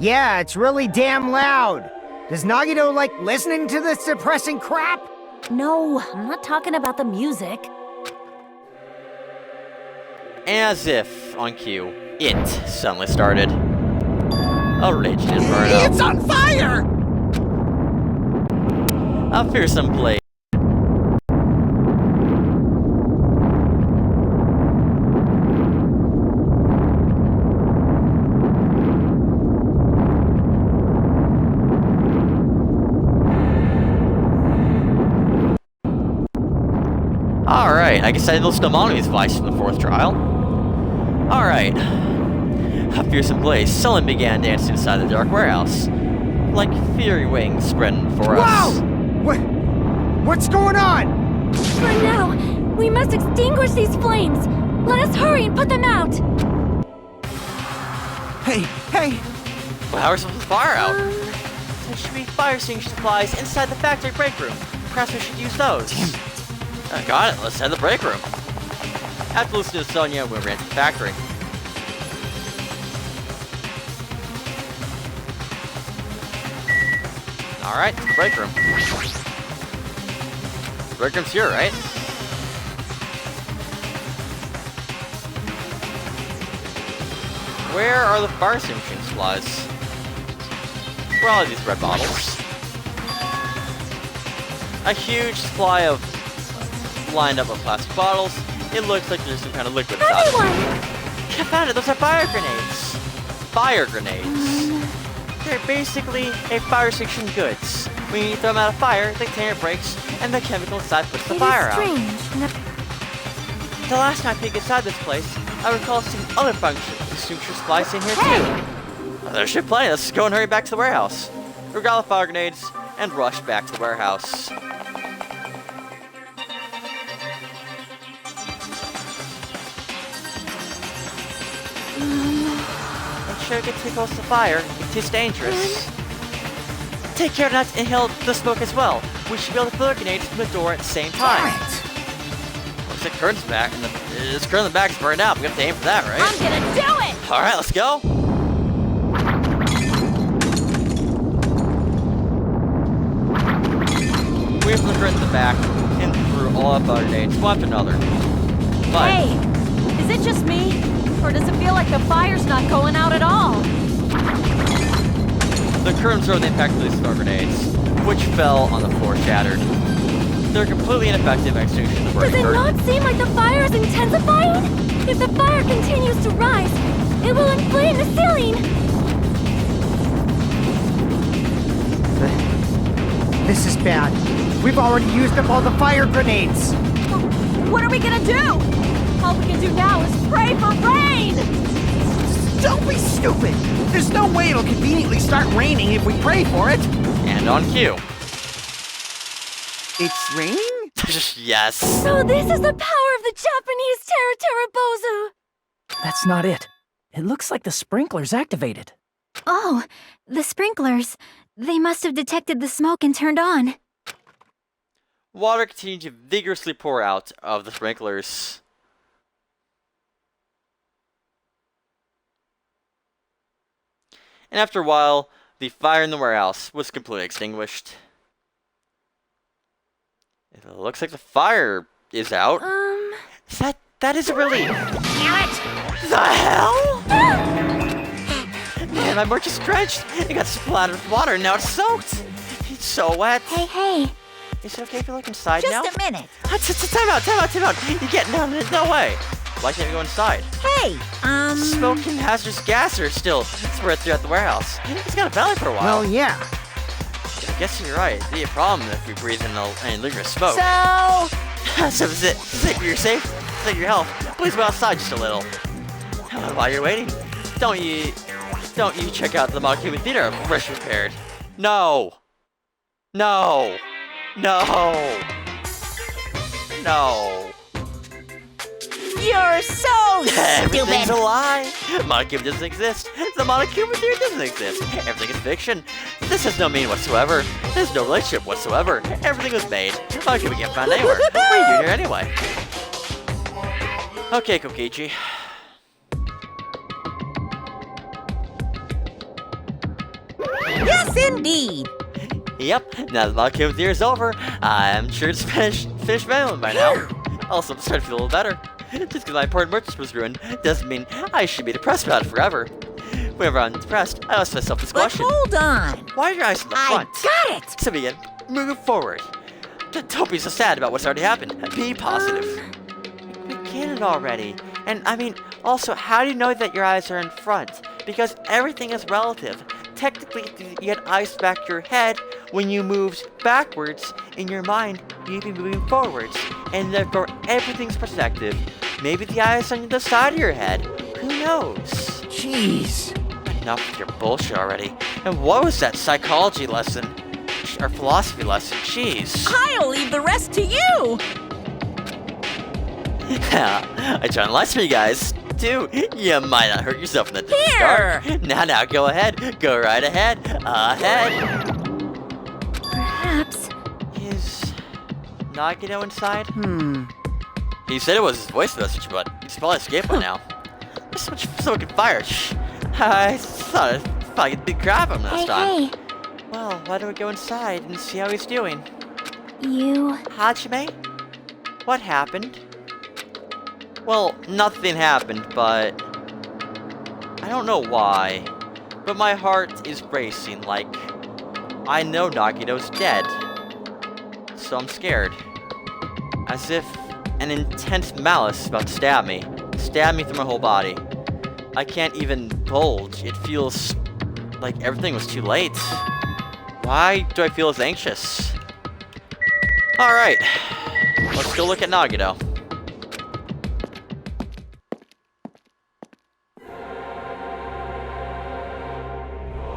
yeah, it's really damn loud. Does Nagito like listening to this depressing crap? No, I'm not talking about the music. As if, on cue, it suddenly started. A raging inferno. It's on fire! A fearsome blaze. Alright, I guess I enlisted Monokuma's advice from the 4th trial. Alright. A fearsome blaze suddenly began dancing inside the dark warehouse, like fiery wings spreading for us. Wow! What's going on? For now, we must extinguish these flames. Let us hurry and put them out. Hey! Well, how are we supposed to fire out? There should be fire extinguisher supplies inside the factory break room. Perhaps we should use those. Got it, let's head to the break room. After listening to Sonia, we ran to the factory. Alright, to the break room. The break room's here, right? Where are the fire extinguishing supplies? Where are all these red bottles? A huge supply of lined up of plastic bottles. It looks like there's some kind of liquid inside. I found it! Those are fire grenades! Fire grenades. They're basically a fire extinction goods. When you throw them out of fire, the container breaks, and the chemical inside puts the fire out. The last time I peeked inside this place, I recall seeing other extinguisher supplies in here too. Well, there should be plenty. Let's just go and hurry back to the warehouse. We got all the fire grenades and rush back to the warehouse. Make sure you get too close to fire. It's dangerous. Take care not to inhale the smoke as well. We should be able to throw the grenades from the door at the same time. Looks like curtain's back, and this curtain in the back is burned out. We have to aim for that, right? I'm gonna do it! Alright, let's go! We have the curtain in the back, and through all of our grenades, one after another. But Hey, is it just me? Or does it feel like the fire's not going out at all? the curtains throw the impact of these star grenades, which fell on the floor shattered. They're completely ineffective at extinguishing the burning Does it curtain. not seem like the fire is intensifying? If the fire continues to rise, it will inflame the ceiling! This is bad. We've already used up all the fire grenades. What are we gonna do? All we can do now is pray for rain! Don't be stupid! There's no way it'll conveniently start raining if we pray for it. And on cue. It's raining? Yes. So this is the power of the Japanese Terra Bozu! That's not it. It looks like the sprinkler's activated. Oh, the sprinklers. They must have detected the smoke and turned on. Water continued to vigorously pour out of the sprinklers. And after a while, the fire in the warehouse was completely extinguished. It looks like the fire is out. That is a relief. Damn it! The hell? Man, my merch is drenched. It got splattered with water and now it's soaked. It's so wet. Hey. Is it okay if you look inside Just now? a minute. Time out. You're getting down there. No way. Why can't you go inside? Hey, Smoke and hazardous gas are still spread throughout the warehouse. It's got a valley for a while. Well, yeah. I guess you're right. It'd be a problem if we breathe in any lingering smoke. so... So is it for your safety, for your health? Please go outside just a little. While you're waiting, don't you check out the Monokuma Theater fresh repaired? No. You're so Everything's stupid. a lie. Monokuma doesn't exist. The Monokuma Theater doesn't exist. Everything is fiction. This has no meaning whatsoever. There's no relationship whatsoever. Everything was made. Monokuma can't find anywhere. What are you doing here anyway? Okay, Kokichi. Yes, indeed. Yep, now that the Monokuma Theater is over, I'm sure it's finished battling by now. Also, I'm starting to feel a little better. Just because my important purchase was ruined doesn't mean I should be depressed about it forever. Whenever I'm depressed, I ask myself this But question. hold on. Why are your eyes in the front? I got it. So begin, move forward. Don't be so sad about what's already happened. Be positive. We get it already. And I mean, also, how do you know that your eyes are in front? Because everything is relative. Technically, you had eyes back your head. When you moved backwards, in your mind, you'd be moving forwards. And therefore, everything's perspective. Maybe the eyes on the side of your head. Who knows? Jeez. Enough with your bullshit already. And what was that psychology lesson? Or philosophy lesson? Jeez. I'll leave the rest to you! I try and lie for you guys, too. You might not hurt yourself in the Here! start. Now, go ahead. Go right ahead. Ahead. Perhaps. Is Nagito inside? He said it was his voice message, but he's probably escaped by now. There's so much so can fire. Shh. I thought I'd probably get big crap on him last time. Hey, Well, why don't we go inside and see how he's doing? you. Hajime? What happened? Well, nothing happened, but I don't know why. But my heart is racing like I know Nagito's dead. So I'm scared. As if an intense malice is about to stab me. Stab me through my whole body. I can't even bulge. It feels like everything was too late. Why do I feel as anxious? Alright, let's go look at Nagito.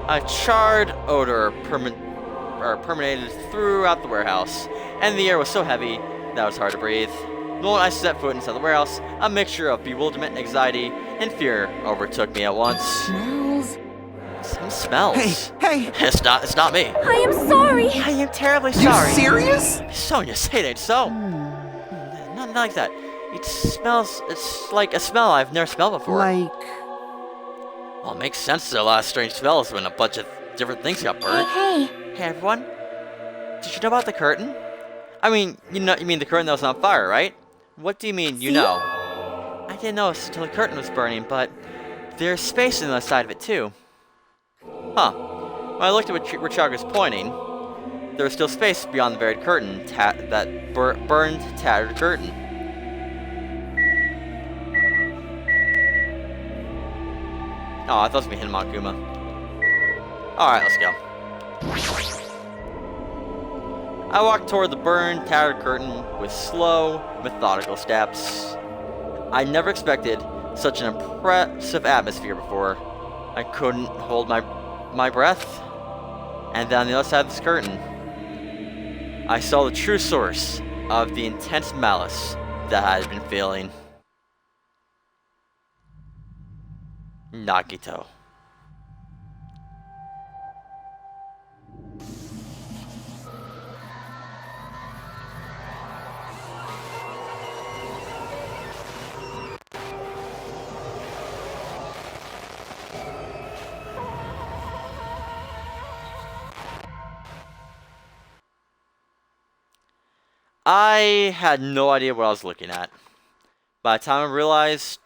A charred odor permeated throughout the warehouse, and the air was so heavy that it was hard to breathe. The moment I set foot inside the warehouse, a mixture of bewilderment, anxiety, and fear overtook me at once. Smells. Some smells. Hey, It's not me. I am sorry! I am terribly you sorry. serious? Sonia, say it ain't so. Not like that. It's like a smell I've never smelled before. Like, Well, it makes sense there's a lot of strange smells when a bunch of different things got burned. Hey, Hey everyone, did you know about the curtain? I mean, you mean the curtain that was on fire, right? What do you mean, you See? know? I didn't notice until the curtain was burning, but there's space on the other side of it too. Huh. When I looked at where Chag was pointing, there was still space beyond the buried curtain, that burned, tattered curtain. Oh, I thought it was going to be hidden Monokuma. Alright, let's go. I walked toward the burned, tattered curtain with slow, methodical steps. I never expected such an impressive atmosphere before. I couldn't hold my breath. And then on the other side of this curtain, I saw the true source of the intense malice that I had been feeling. Nagito. I had no idea what I was looking at. By the time I realized,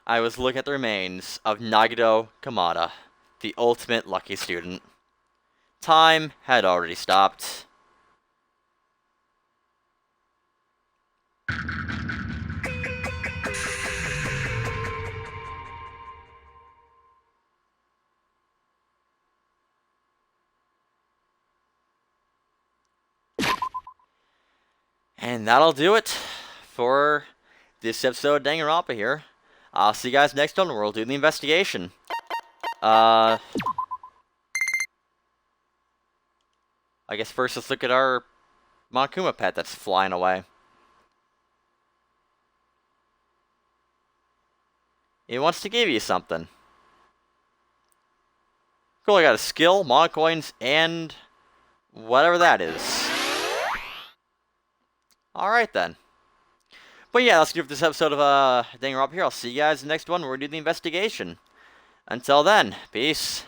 I was looking at the remains of Nagito Kamada, the ultimate lucky student. Time had already stopped. And that'll do it for this episode of Danganronpa here. I'll see you guys next time where we'll do the investigation. I guess first let's look at our Monokuma pet that's flying away. He wants to give you something. Cool, I got a skill, monocoins, and whatever that is. Alright then. But yeah, that's it for this episode of Danganronpa here. I'll see you guys in the next one where we do the investigation. Until then, peace.